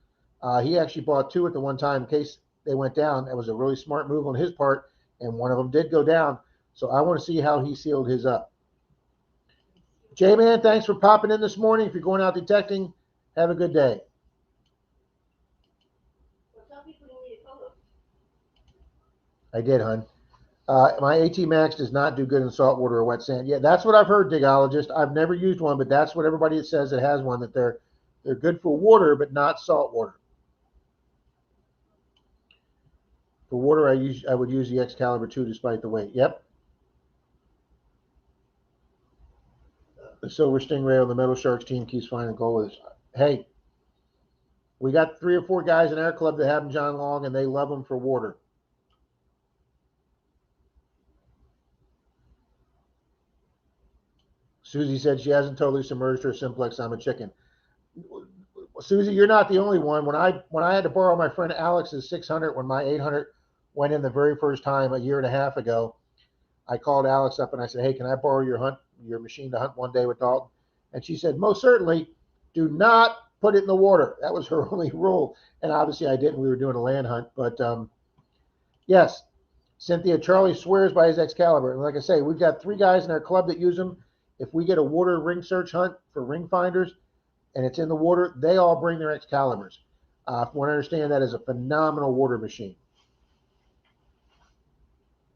He actually bought 2 at the one time in case they went down. That was a really smart move on his part, and one of them did go down. So I want to see how he sealed his up. J-Man, thanks for popping in this morning. If you're going out detecting, have a good day. Well, tell people you need a co-host. I did, hon. My AT Max does not do good in salt water or wet sand. Yeah, that's what I've heard, Digologist. I've never used one, but that's what everybody says that has one, that they're good for water, but not salt water. For water, I would use the Excalibur 2 despite the weight. Yep. The Silver Stingray on the Metal Sharks team keeps finding goal with us. Hey, we got 3 or 4 guys in our club that have them, John Long, and they love them for water. Susie said she hasn't totally submerged her simplex. I'm a chicken. Susie, you're not the only one. When I had to borrow my friend Alex's 600 when my 800 went in the very first time a year and a half ago, I called Alex up and I said, hey, can I borrow your machine to hunt one day with Dalton? And she said, most certainly. Do not put it in the water. That was her only rule. And obviously I didn't. We were doing a land hunt. But yes, Cynthia, Charlie swears by his Excalibur. And like I say, we've got 3 guys in our club that use them. If we get a water ring search hunt for ring finders and it's in the water, they all bring their Excaliburs. From what I understand, that is a phenomenal water machine.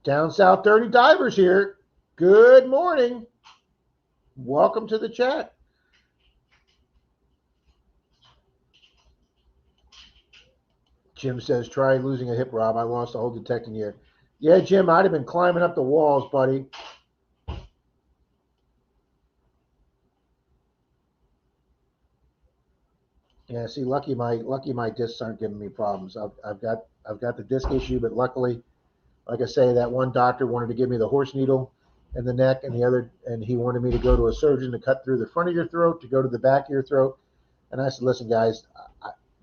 Down South 30 Divers here. Good morning. Welcome to the chat. Jim says, try losing a hip, Rob. I lost the whole detecting year. Yeah, Jim, I'd have been climbing up the walls, buddy. Yeah, see, lucky my discs aren't giving me problems. I've got the disc issue, but luckily, like I say, that one doctor wanted to give me the horse needle in the neck, and he wanted me to go to a surgeon to cut through the front of your throat to go to the back of your throat. And I said, listen, guys,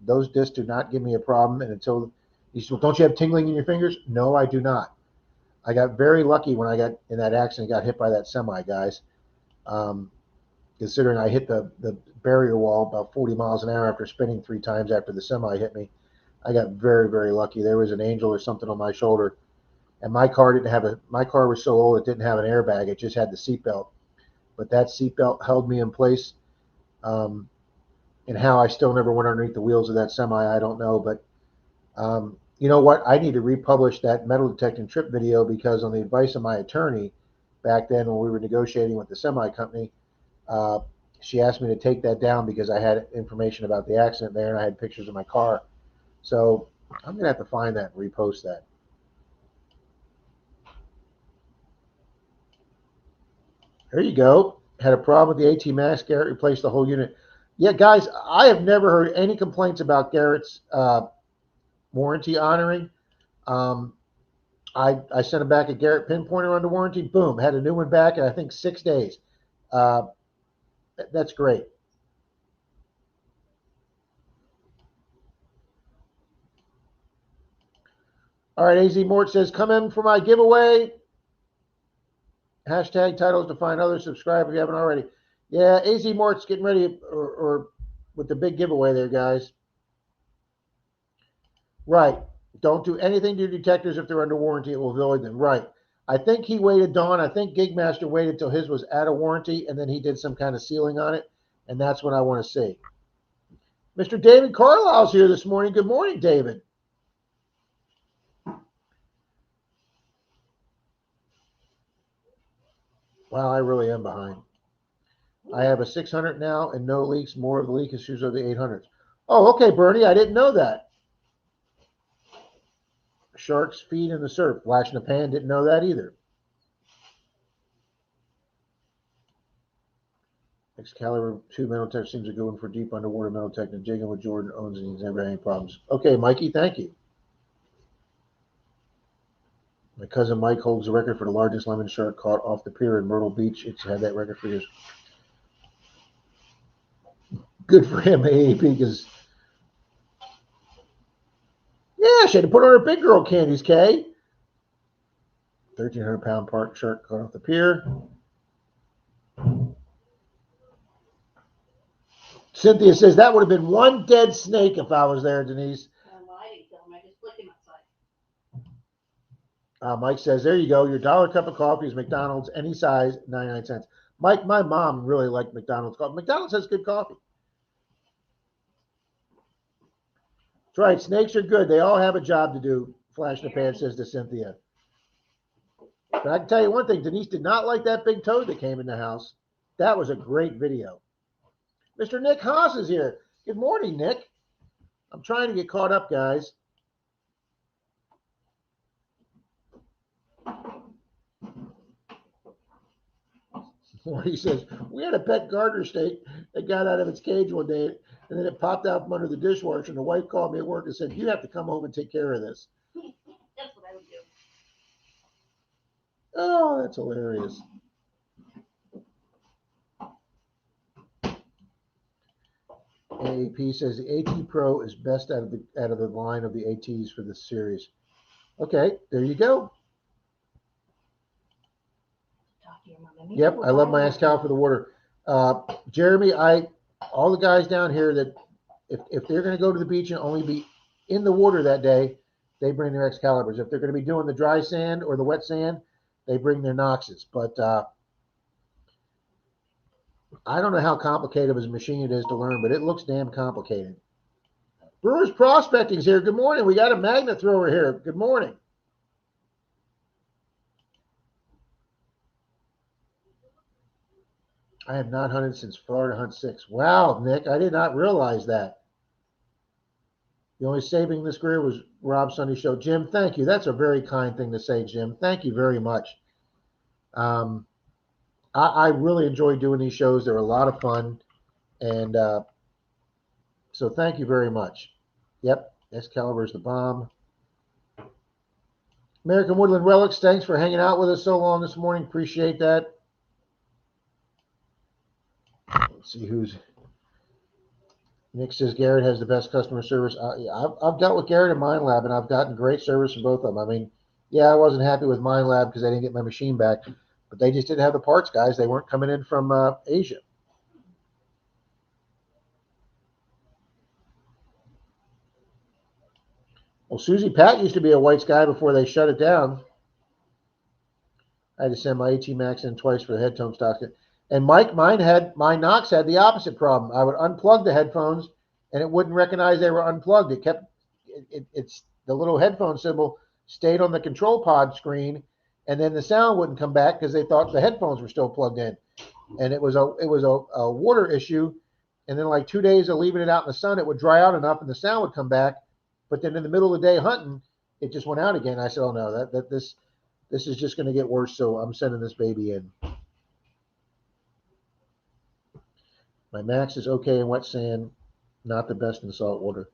those discs do not give me a problem. And until he said, well, don't you have tingling in your fingers? No, I do not. I got very lucky when I got in that accident, got hit by that semi, guys. Considering I hit the barrier wall about 40 miles an hour after spinning 3 times after the semi hit me, I got very, very lucky. There was an angel or something on my shoulder, and my car was so old it didn't have an airbag. It just had the seatbelt. But that seatbelt held me in place. And how I still never went underneath the wheels of that semi, I don't know. But you know what? I need to republish that metal detecting trip video, because on the advice of my attorney back then when we were negotiating with the semi company, she asked me to take that down because I had information about the accident there and I had pictures of my car. So I'm going to have to find that and repost that. There you go. Had a problem with the AT Max. Garrett replaced the whole unit. Yeah, guys, I have never heard any complaints about Garrett's warranty honoring. I sent him back a Garrett pinpointer under warranty. Boom, had a new one back in I think 6 days. That's great. All right, AZ Mort says, come in for my giveaway. Hashtag titles to find others. Subscribe if you haven't already. Yeah, AZ Mort's getting ready or with the big giveaway there, guys. Right. Don't do anything to your detectors if they're under warranty. It will void them. Right. I think he waited, Dawn. I think Gigmaster waited till his was out of warranty, and then he did some kind of sealing on it, and that's what I want to see. Mr. David Carlisle's here this morning. Good morning, David. Wow, I really am behind. I have a 600 now and no leaks. More of the leak issues are the 800s. Oh, okay, Bernie. I didn't know that. Sharks feed in the surf. Flash in the pan. Didn't know that either. Excalibur 2 metal tech seems a good one for deep underwater metal tech. And jigging with Jordan owns and he's never had any problems. Okay, Mikey, thank you. My cousin Mike holds the record for the largest lemon shark caught off the pier in Myrtle Beach. It's had that record for years. Good for him, AAP, because yeah, she had to put on her big girl candies, Kay. 1,300-pound park shark caught off the pier. Cynthia says that would have been one dead snake if I was there, Denise. I didn't kill him. I just flicked him outside. Mike says, there you go. Your $1 cup of coffee is McDonald's, any size, 99 cents. Mike, my mom really liked McDonald's coffee. McDonald's has good coffee. That's right. Snakes are good. They all have a job to do, Flash in the pan says to Cynthia. But I can tell you one thing. Denise did not like that big toad that came in the house. That was a great video. Mr. Nick Haas is here. Good morning, Nick. I'm trying to get caught up, guys. He says, we had a pet garter snake that got out of its cage one day, and then it popped out from under the dishwasher, and the wife called me at work and said, you have to come home and take care of this. That's what I would do. Oh, that's hilarious. AAP says the AT Pro is best out of the line of the ATs for this series. Okay, there you go. Talk to your mama. Yep, I love my Excalibur for the water. Jeremy, all the guys down here that if they're going to go to the beach and only be in the water that day, they bring their Excaliburs. If they're going to be doing the dry sand or the wet sand, they bring their Noxes. But I don't know how complicated of a machine it is to learn, but it looks damn complicated. Brewers Prospecting's here. Good morning. We got a magnet thrower here. Good morning. I have not hunted since Florida Hunt 6. Wow, Nick, I did not realize that. The only saving this career was Rob Sunday Show. Jim, thank you. That's a very kind thing to say, Jim. Thank you very much. I really enjoy doing these shows. They're a lot of fun. And so thank you very much. Yep, Excalibur's the bomb. American Woodland Relics, thanks for hanging out with us so long this morning. Appreciate that. Let's see who's. Nick says Garrett has the best customer service. I've dealt with Garrett and Mine Lab, and I've gotten great service from both of them. I mean, yeah, I wasn't happy with Mine Lab because I didn't get my machine back, but they just didn't have the parts, guys. They weren't coming in from Asia. Well, Susie Pat used to be a White Sky before they shut it down. I had to send my AT Max in twice for the headphone stock. And my Knox had the opposite problem. I would unplug the headphones, and it wouldn't recognize they were unplugged. It kept it's the little headphone symbol stayed on the control pod screen, and then the sound wouldn't come back because they thought the headphones were still plugged in. And it was a water issue. And then like 2 days of leaving it out in the sun, it would dry out enough, and the sound would come back. But then in the middle of the day hunting, it just went out again. I said, "Oh no, this is just going to get worse." So I'm sending this baby in. My Max is okay in wet sand, not the best in salt water.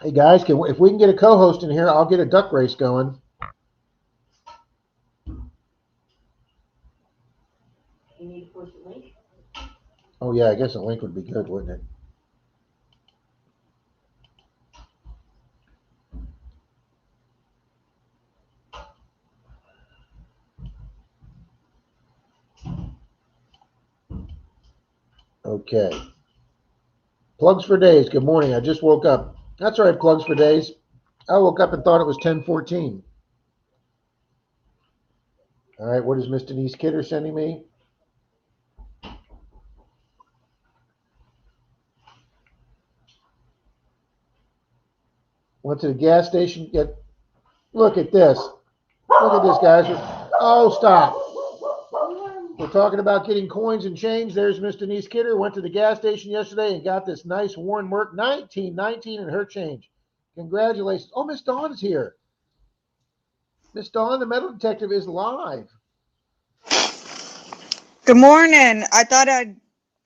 Hey guys, if we can get a co-host in here, I'll get a duck race going. You need to post a link. Oh yeah, I guess a link would be good, wouldn't it? Okay. Plugs for days. Good morning. I just woke up. That's all right, plugs for days. I woke up and thought it was 10:14. All right, what is Miss Denise Kidder sending me? Went to the gas station. Look at this. Look at this, guys. Oh, stop. We're talking about getting coins and change. There's Miss Denise Kidder. Went to the gas station yesterday and got this nice Warren Merck 1919 in her change. Congratulations. Oh, Miss Dawn is here. Miss Dawn, the metal detective, is live. Good morning. I thought I'd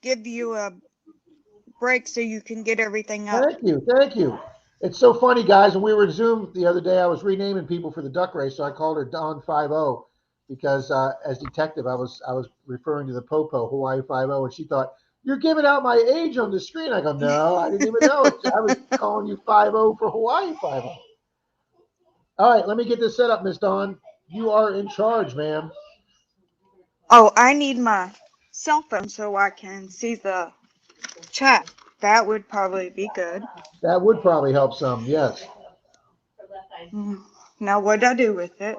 give you a break so you can get everything up. Thank you. Thank you. It's so funny, guys. When we were at Zoom the other day, I was renaming people for the duck race, so I called her Dawn 50 because as detective, I was referring to the Popo Hawaii 50, and she thought, "You're giving out my age on the screen." I go, "No, I didn't even know it. I was calling you 50 for Hawaii 50." All right, let me get this set up, Miss Dawn. You are in charge, ma'am. Oh, I need my cell phone so I can see the chat. That would probably be good. That would probably help some, yes. Now, what do I do with it?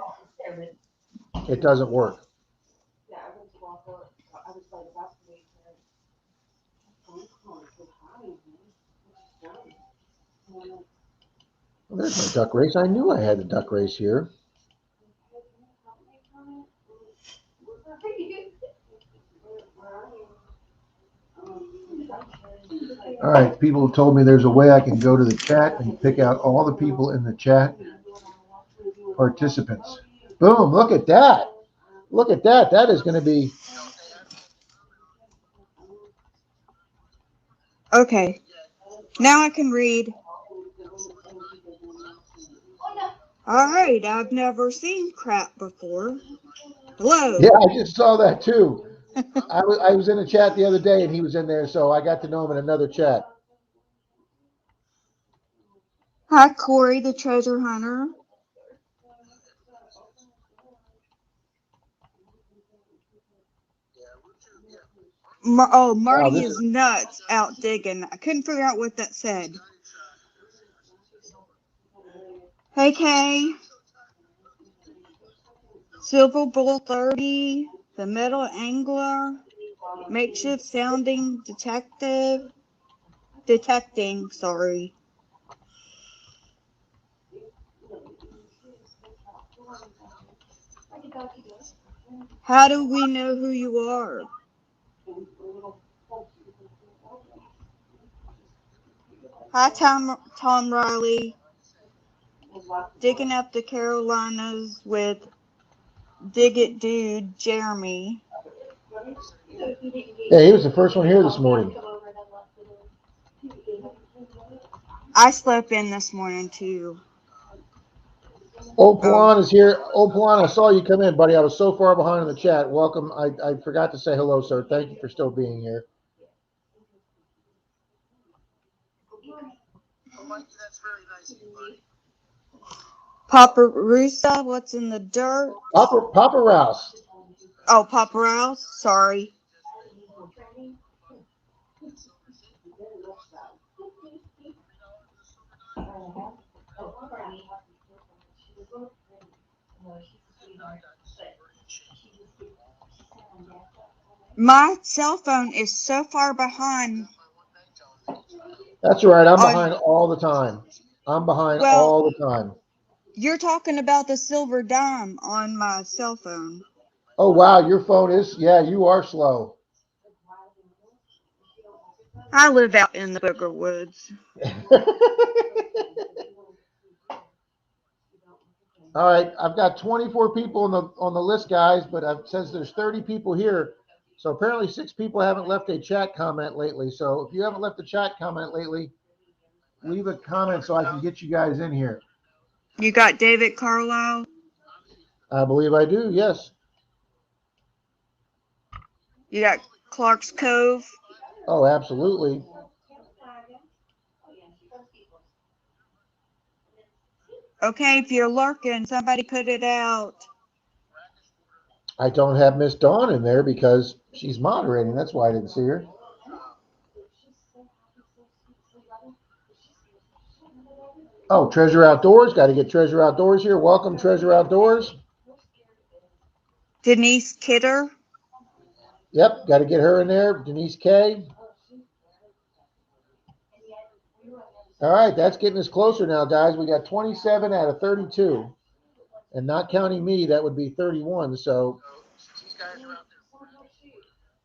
It doesn't work. Well, there's my duck race. I knew I had the duck race here. All right, people have told me there's a way I can go to the chat and pick out all the people in the chat participants. Boom, look at that. Look at that. That is going to be. Okay. Now I can read. All right. I've never seen crap before. Hello. Yeah, I just saw that too. I was in a chat the other day and he was in there, so I got to know him in another chat. Hi, Corey, the treasure hunter. Marty is nuts out digging. I couldn't figure out what that said. Hey, Kay. Silver Bull 30, the Metal Angler, makeshift sounding detecting, sorry. How do we know who you are? Hi, Tom Riley. Digging up the Carolinas with Dig It Dude, Jeremy. Yeah, he was the first one here this morning. I slept in this morning too. Old Palan is here. Old Palan, I saw you come in, buddy. I was so far behind in the chat. Welcome. I forgot to say hello, sir. Thank you for still being here. Papa Rusa, what's in the dirt? Papa Rouse. Oh, Papa Rouse, sorry. My cell phone is so far behind. That's right. I'm behind all the time. I'm behind all the time. You're talking about the silver dime on my cell phone. Oh, wow. Your phone is, yeah, you are slow. I live out in the booger woods. All right, I've got 24 people on the list, guys, but it says there's 30 people here. So apparently 6 people haven't left a chat comment lately. So if you haven't left a chat comment lately, leave a comment so I can get you guys in here. You got David Carlisle? I believe I do, yes. You got Clark's Cove? Oh, absolutely. Okay, if you're lurking, somebody put it out. I don't have Miss Dawn in there because she's moderating. That's why I didn't see her. Oh, Treasure Outdoors. Got to get Treasure Outdoors here. Welcome, Treasure Outdoors. Denise Kidder? Yep, got to get her in there. Denise K. All right, that's getting us closer now, guys. We got 27 out of 32. And not counting me, that would be 31. So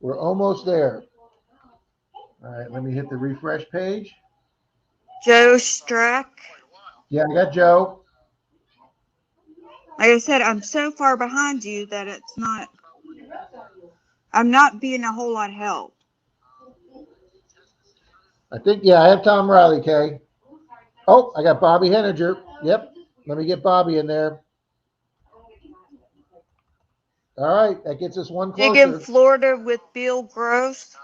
we're almost there. All right, let me hit the refresh page. Joe Strack? Yeah, I got Joe. Like I said, I'm so far behind you that I'm not being a whole lot of help. I think, yeah, I have Tom Riley, Kay. Oh, I got Bobby Henninger. Yep, let me get Bobby in there. All right, that gets us one closer. Dig in Florida with Bill Gross.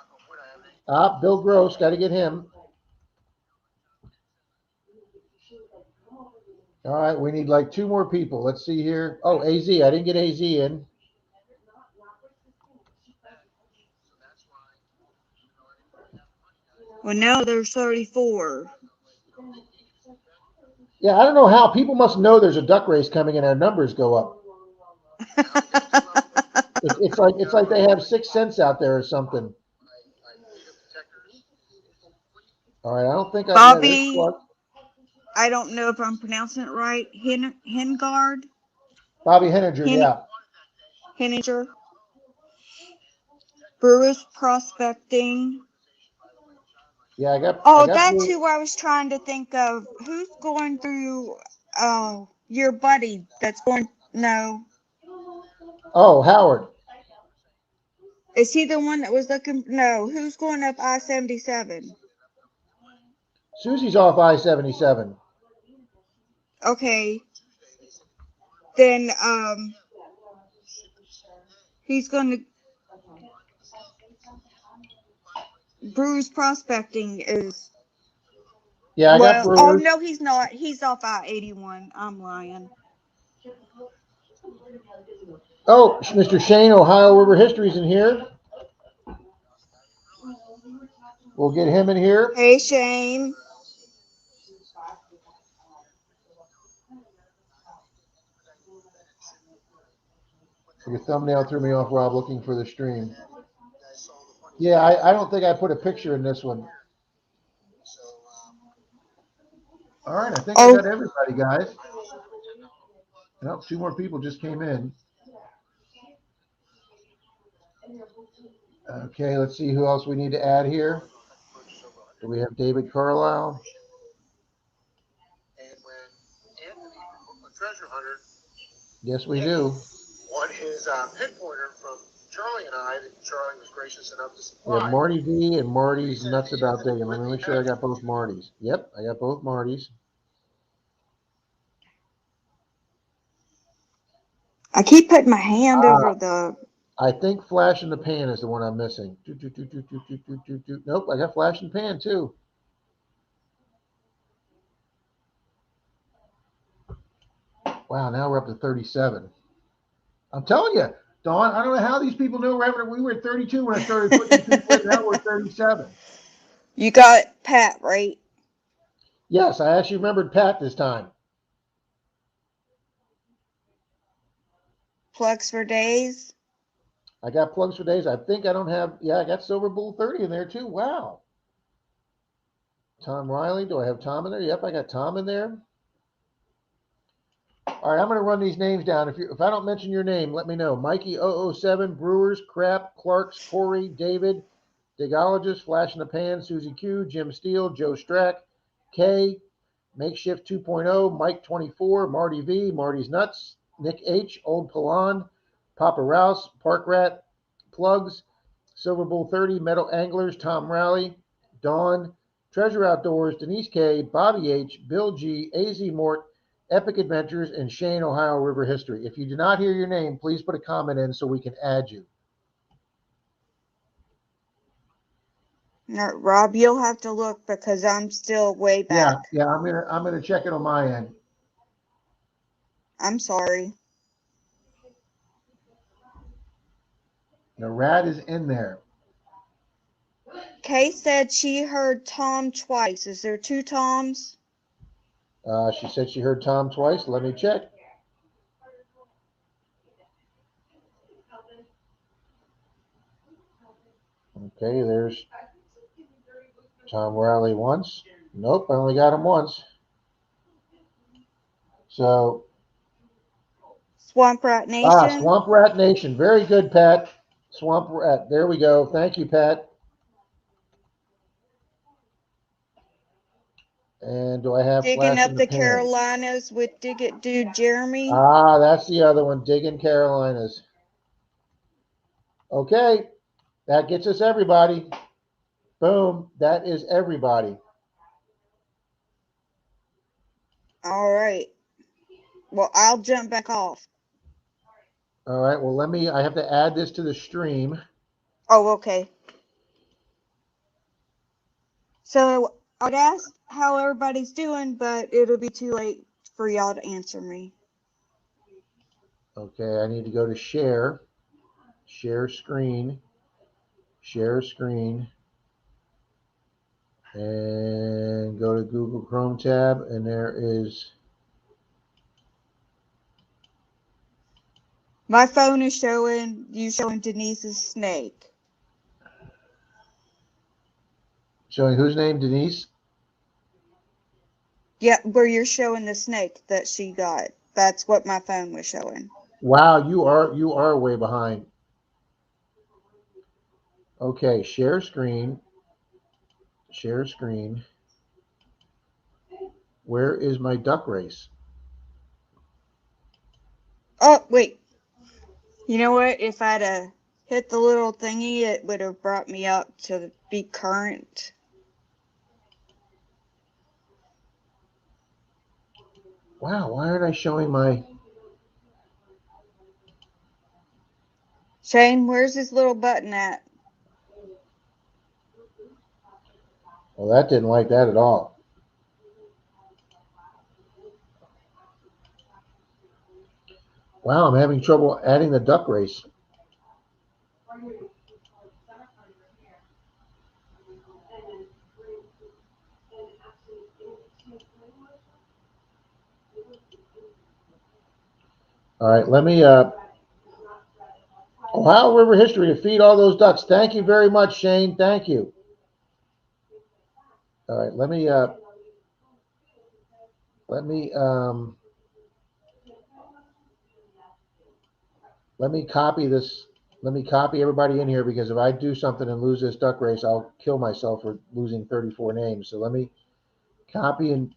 Bill Gross, got to get him. All right, we need like 2 more people. Let's see here. Oh, AZ, I didn't get AZ in. Well, now there's 34. Yeah, I don't know how. People must know there's a duck race coming and our numbers go up. It's like they have 6th sense out there or something. All right, I don't think Bobby, I don't know if I'm pronouncing it right. Hengard? Bobby Henninger, yeah. Henninger. Brewers Prospecting. Yeah, I got. Oh, I got that's who I was trying to think of. Who's going through? Oh, your buddy that's going. No. Oh, Howard. Is he the one that was looking? No. Who's going up I-77? Susie's off I-77. Okay. Then he's going to. Brewers Prospecting is. Yeah, I got Brewers. Oh no, he's not. He's off I-81. I'm lying. Oh, Mr. Shane, Ohio River History's in here. We'll get him in here. Hey, Shane. Your thumbnail threw me off, Rob, looking for the stream. Yeah, I don't think I put a picture in this one. All right, I think I got Oh, everybody, guys. Nope, two more people just came in. Okay, let's see who else we need to add here. Do we have David Carlisle? Yes, we do. We have Marty V and Marty's nuts about digging. Let me make sure I got both Martys. Yep, I got both Martys. I keep putting my hand Ah, over the. I think Flash in the Pan is the one I'm missing. Nope, I got Flash in the Pan too. Wow, now we're up to 37. I'm telling you, Dawn, I don't know how these people know we were at 32 when I started putting these people in. Now we're 37. You got Pat, right? Yes, I actually remembered Pat this time. Plugs for days. I got plugs for days. I think I don't have, yeah, I got Silver Bull 30 in there too. Wow. Tom Riley. Do I have Tom in there? Yep, I got Tom in there. All right, I'm going to run these names down. If I don't mention your name, let me know. Mikey 007, Brewers, Crap, Clarks, Corey, David, Digologist, Flash in the Pan, Susie Q, Jim Steele, Joe Strack, K, Makeshift 2.0, Mike 24, Marty V, Marty's Nuts, Nick H, Old Palan, Papa Rouse, Park Rat, Plugs, Silver Bull 30, Metal Anglers, Tom Rowley, Dawn, Treasure Outdoors, Denise K, Bobby H, Bill G, AZ Mort, Epic Adventures, and Shane Ohio River History. If you do not hear your name, please put a comment in so we can add you. No, Rob, you'll have to look because I'm still way back. Yeah, I'm gonna check it on my end. I'm sorry. The rat is in there. Kay said she heard Tom twice. Is there two Toms? She said she heard Tom twice. Let me check. Okay, there's Tom Riley once. Nope, I only got him once. So, Swamp Rat Nation? Swamp Rat Nation. Very good, Pat. Swamp Rat. There we go. Thank you, Pat. And do I have Digging Flash in up the the Pan? Carolinas with Dig It Dude Jeremy? That's the other one. Digging Carolinas. Okay, that gets us everybody. Boom. That is everybody. All right. Well, I'll jump back off. All right. Well, I have to add this to the stream. Oh, okay. So I'd ask how everybody's doing, but it'll be too late for y'all to answer me. Okay, I need to go to share screen, and go to Google Chrome tab, and there is. My phone is showing Denise's snake. Showing whose name? Denise? Yeah, where you're showing the snake that she got. That's what my phone was showing. Wow, you are way behind. Okay, share screen. Where is my duck race? Oh, wait. You know what? If I'd hit the little thingy, it would have brought me up to be current. Wow, why aren't I showing my? Shane, where's this little button at? Well, that didn't like that at all. Wow, I'm having trouble adding the duck race. All right, let me Ohio River history to feed all those ducks. Thank you very much, Shane. Thank you. All right, let me copy this. Let me copy everybody in here, because if I do something and lose this duck race, I'll kill myself for losing 34 names. So let me copy and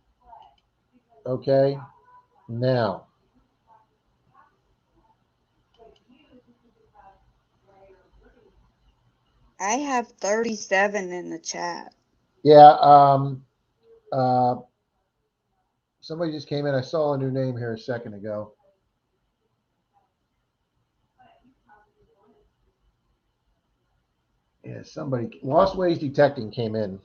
okay. Now, I have 37 in the chat. yeah, somebody just came in. I saw a new name here a second ago. Yeah, somebody, Lost Ways Detecting came in.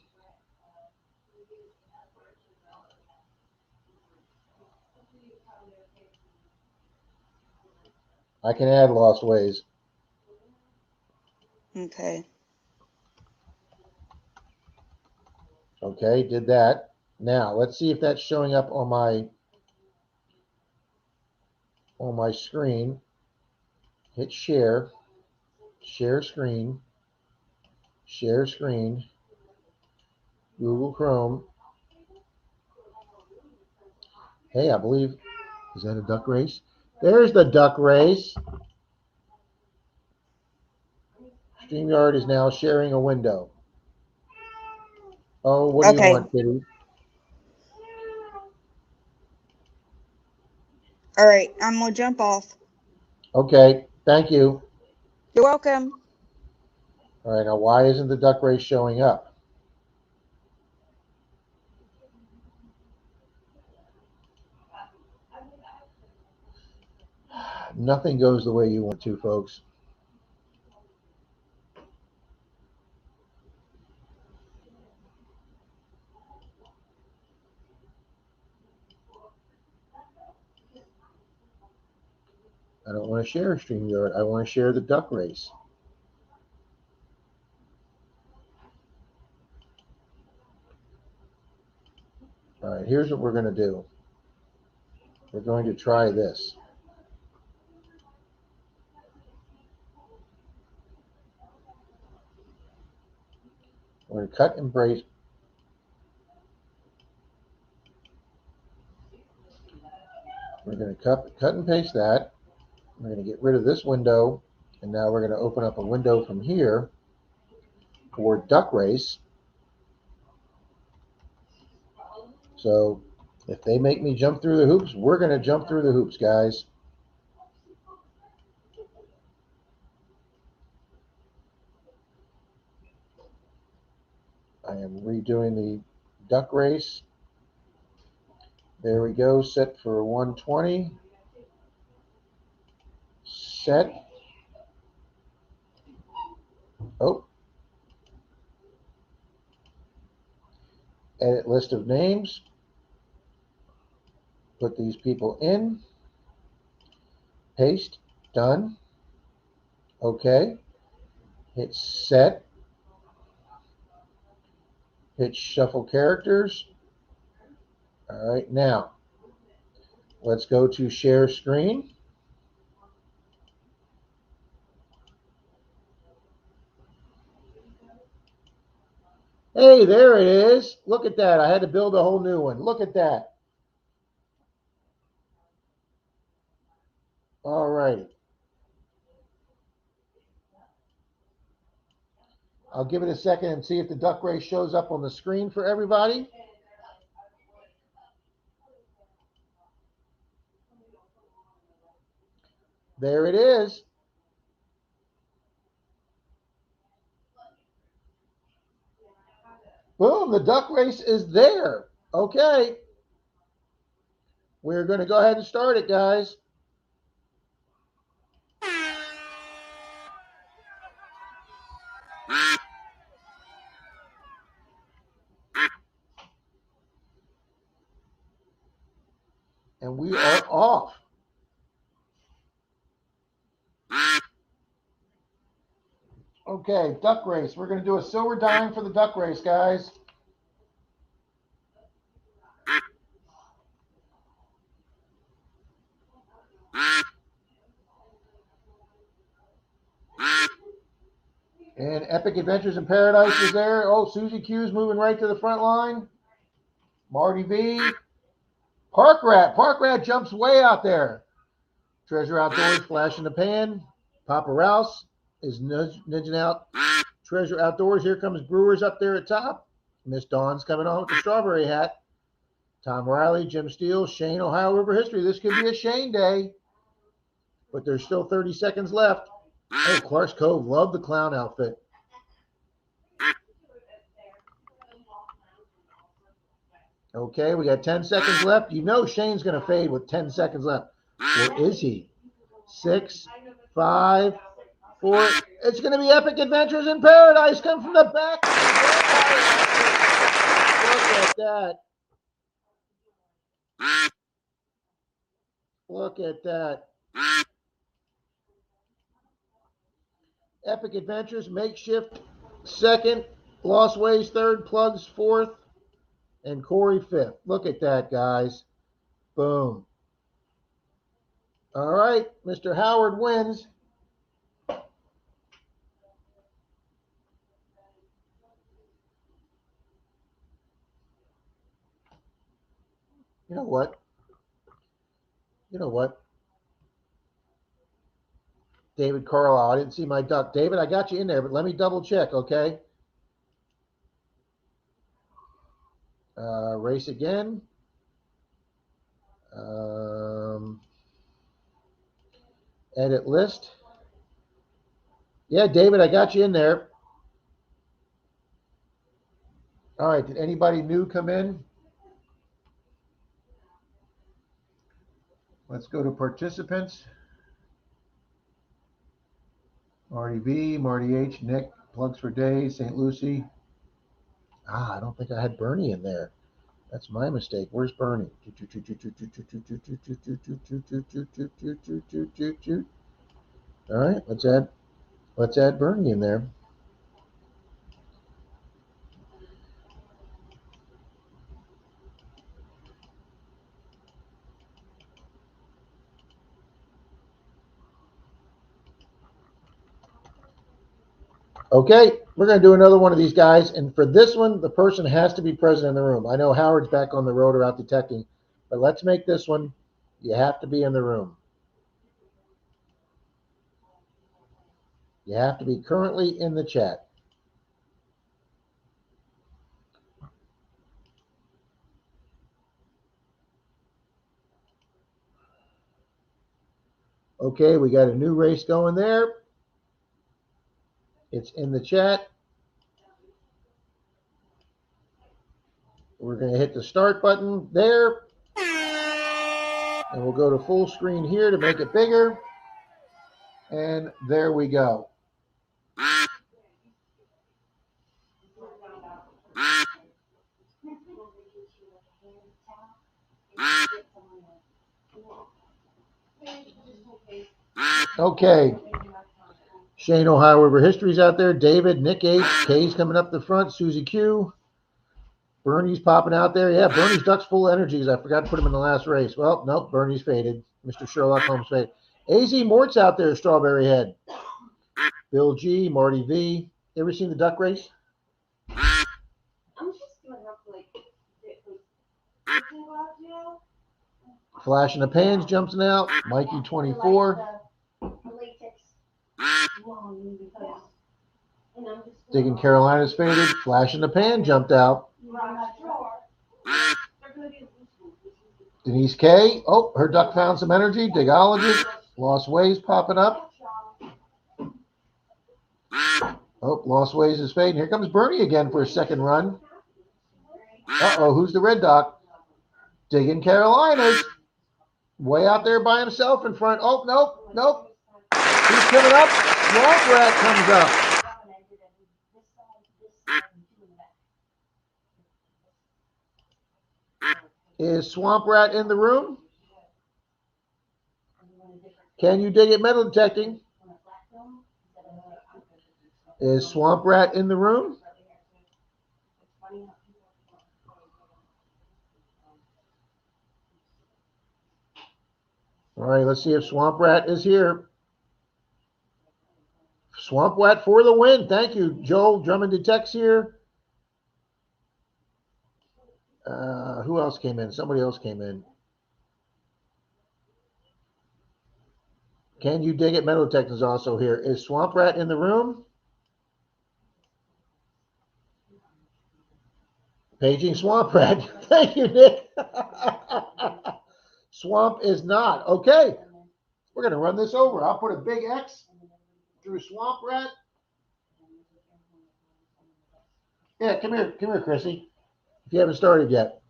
I can add Lost Ways. Okay. Okay, did that. Now let's see if that's showing up on my screen. Hit share, share screen, Google Chrome. Hey, I believe, is that a duck race? There's the duck race. StreamYard is now sharing a window. Oh, what do you Okay. want, Kitty? All right. I'm going to jump off. Okay, thank you. You're welcome. All right, now why isn't the duck race showing up? Nothing goes the way you want to, folks. I don't want to share StreamYard. I want to share the duck race. All right, here's what we're going to do. We're going to try this. We're going to cut and brace. We're going to cut and paste that. We're going to get rid of this window, and now we're going to open up a window from here for duck race. So if they make me jump through the hoops, we're going to jump through the hoops, guys. I am redoing the duck race. There we go, set for 120. Set. Oh. Edit list of names. Put these people in. Paste. Done. Okay. Hit set. Hit shuffle characters. All right, now let's go to share screen. Hey, there it is. Look at that. I had to build a whole new one. Look at that. All right. I'll give it a second and see if the duck race shows up on the screen for everybody. There it is. Boom, the duck race is there. Okay. We're going to go ahead and start it, guys. And we are off. Okay, duck race. We're going to do a silver dime for the duck race, guys. And Epic Adventures in Paradise is there. Oh, Susie Q's moving right to the front line. Marty V. Park Rat. Park Rat jumps way out there. Treasure Outdoors, Flash in the Pan. Papa Rouse is nudging out. Treasure Outdoors. Here comes Brewers up there at top. Miss Dawn's coming on with the strawberry hat. Tom Riley, Jim Steele, Shane, Ohio River History. This could be a Shane day, but there's still 30 seconds left. Oh, Clark's Cove. Love the clown outfit. Okay, we got 10 seconds left. You know Shane's going to fade with 10 seconds left. Or is he? 6, 5, 4. It's going to be Epic Adventures in Paradise. Come from the back. Look at that. Look at that. Epic Adventures, Makeshift second, Lost Ways third, Plugs fourth, and Corey fifth. Look at that, guys. Boom. All right, Mr. Howard wins. You know what? You know what? David Carlisle. I didn't see my duck. David, I got you in there, but let me double check, okay? Race again. Edit list. Yeah, David, I got you in there. All right, did anybody new come in? Let's go to participants. Marty B, Marty H, Nick, Plugs for Days, St. Lucie. I don't think I had Bernie in there. That's my mistake. Where's Bernie? All right, let's add Bernie in there. Okay, we're going to do another one of these guys. And for this one, the person has to be present in the room. I know Howard's back on the road or out detecting, but let's make this one. You have to be in the room. You have to be currently in the chat. Okay, we got a new race going there. It's in the chat. We're going to hit the start button there. And we'll go to full screen here to make it bigger. And there we go. Okay. Shane, Ohio River History's out there. David, Nick H, K's coming up the front. Susie Q. Bernie's popping out there. Yeah, Bernie's duck's full of energies. I forgot to put him in the last race. Well, nope, Bernie's faded. Mr. Sherlock Holmes faded. AZ Mort's out there, Strawberry Head. Bill G, Marty V. Ever seen the duck race? Flash in the Pans jumps out. Mikey 24. Digging Carolina's faded. Flash in the Pan jumped out. Denise K. Oh, her duck found some energy. Digologist. Lost Ways popping up. Oh, Lost Ways is fading. Here comes Bernie again for a second run. Uh-oh, who's the red duck? Digging Carolinas. Way out there by himself in front. Oh, nope, nope. He's coming up. Swamp Rat comes up. Is Swamp Rat in the room? Can you dig it metal detecting? Is Swamp Rat in the room? All right, let's see if Swamp Rat is here. Swamp Rat for the win. Thank you, Joel Drummond Detects here. Who else came in? Somebody else came in. Can you dig it? Metal Detect is also here. Is Swamp Rat in the room? Paging Swamp Rat. Thank you, Nick. Swamp is not. Okay. We're going to run this over. I'll put a big X through Swamp Rat. Yeah, come here, Chrissy. If you haven't started yet.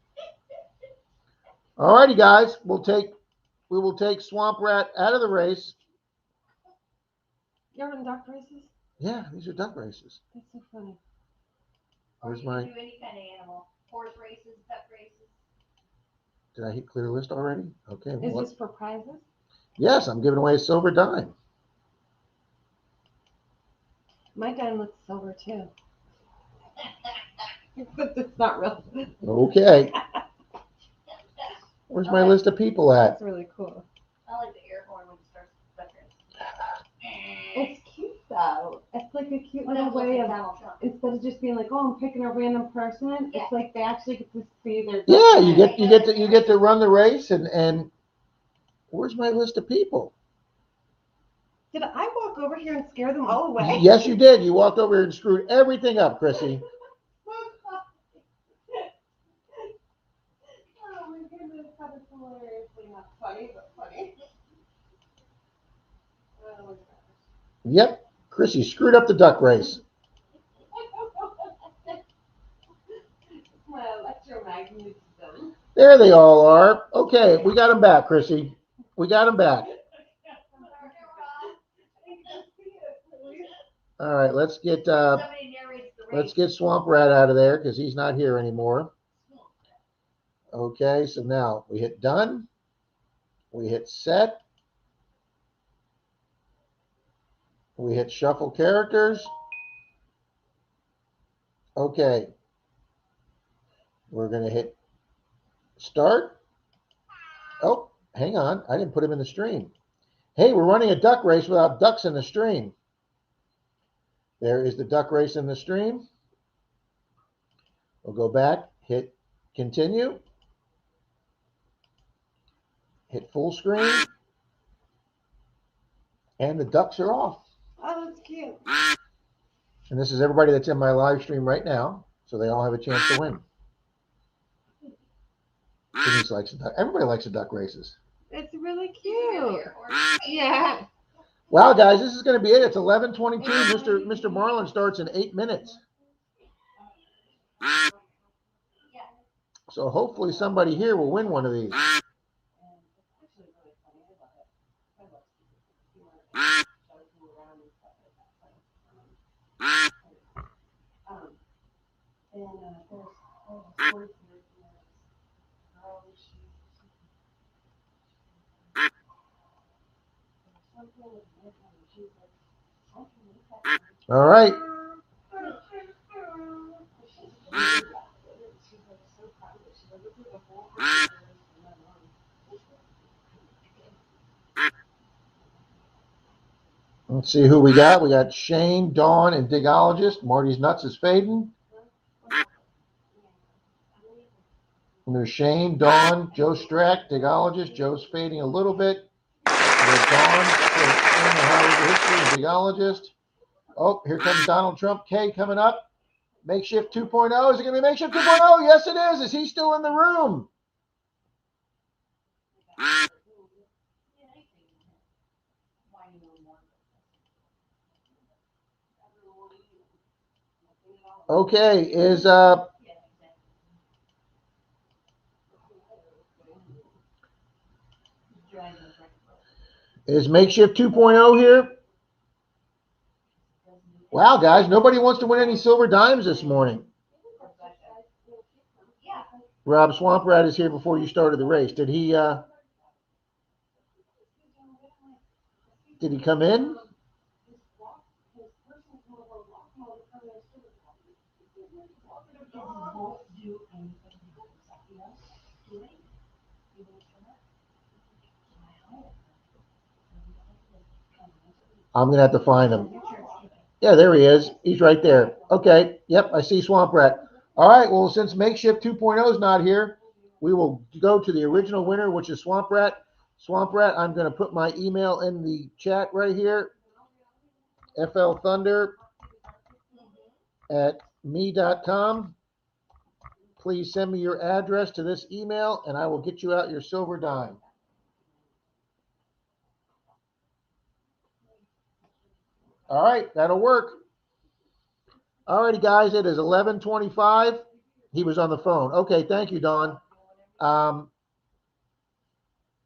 All righty, guys. We will take Swamp Rat out of the race. You're in duck races? Yeah, these are duck races. That's so funny. Where's Or my? you can do any kind of animal. Horse races, duck races. Did I hit clear list already? Okay. Is Well, this for prizes? yes, I'm giving away a silver dime. My dime looks silver too. But it's not real. Okay. Where's my list of people at? That's really cool. I like the air horn when it starts duck race. It's cute though. It's like a cute What little else was way it, of, Donald Trump? instead of just being like, oh, I'm picking a random person, Yeah. it's like they actually get to see their. Yeah, you get to run the race and where's my list of people? Did I walk over here and scare them all away? Yes, you did. You walked over here and screwed everything up, Chrissy. Oh my goodness, that is hilariously not funny, but funny. Oh my gosh. Yep, Chrissy screwed up the duck race. My electromagnetism. There they all are. Okay, we got them back, Chrissy. We got them back. All right, let's get Somebody narrates the race. let's get Swamp Rat out of there because he's not here anymore. Okay, so now we hit done. We hit set. We hit shuffle characters. Okay. We're going to hit start. Oh, hang on. I didn't put him in the stream. Hey, we're running a duck race without ducks in the stream. There is the duck race in the stream. We'll go back, hit continue, hit full screen, and the ducks are off. Oh, that's cute. And this is everybody that's in my live stream right now, so they all have a chance to win. Denise likes the duck. Everybody likes the duck races. It's really cute. Yeah. Wow, guys, this is going to be it. It's 11:22. Mr. Marlin starts in 8 minutes. So hopefully somebody here will win one of these. All right. Let's see who we got. We got Shane, Dawn, and Digologist. Marty's Nuts is fading. And there's Shane, Dawn, Joe Strack, Digologist. Joe's fading a little bit. We got Dawn, history, Digologist. Oh, here comes Donald Trump K coming up. Makeshift 2.0. Is it going to be Makeshift 2.0? Yes, it is. Is he still in the room? Okay, is Makeshift 2.0 here? Wow, guys, nobody wants to win any silver dimes this morning. Rob Swamp Rat is here before you started the race. Did he come in? I'm going to have to find him. Yeah, there he is. He's right there. Okay. Yep, I see Swamp Rat. All right. Well, since Makeshift 2.0 is not here, we will go to the original winner, which is Swamp Rat. Swamp Rat, I'm going to put my email in the chat right here. flthunder@me.com. Please send me your address to this email, and I will get you out your silver dime. All right, that'll work. All righty, guys, it is 11:25. He was on the phone. Okay, thank you, Don. All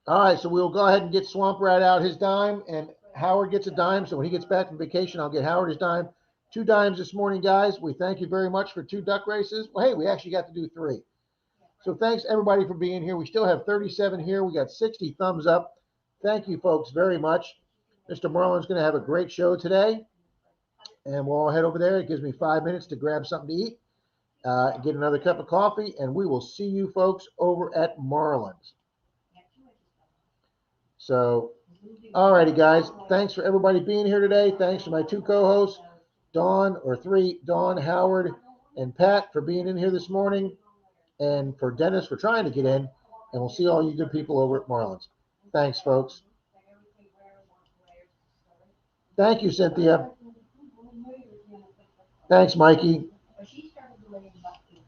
right, so we'll go ahead and get Swamp Rat out his dime, and Howard gets a dime. So when he gets back from vacation, I'll get Howard his dime. 2 dimes this morning, guys. We thank you very much for 2 duck races. Well, hey, we actually got to do 3. So thanks everybody for being here. We still have 37 here. We got 60 thumbs up. Thank you, folks, very much. Mr. Marlin's going to have a great show today, and we'll all head over there. It gives me 5 minutes to grab something to eat, get another cup of coffee, and we will see you folks over at Marlin's. So, all righty, guys. Thanks for everybody being here today. Thanks to my 2 co-hosts, Dawn, Howard, and Pat for being in here this morning, and for Dennis for trying to get in. And we'll see all you good people over at Marlin's. Thanks, folks. Thank you, Cynthia. Thanks, Mikey.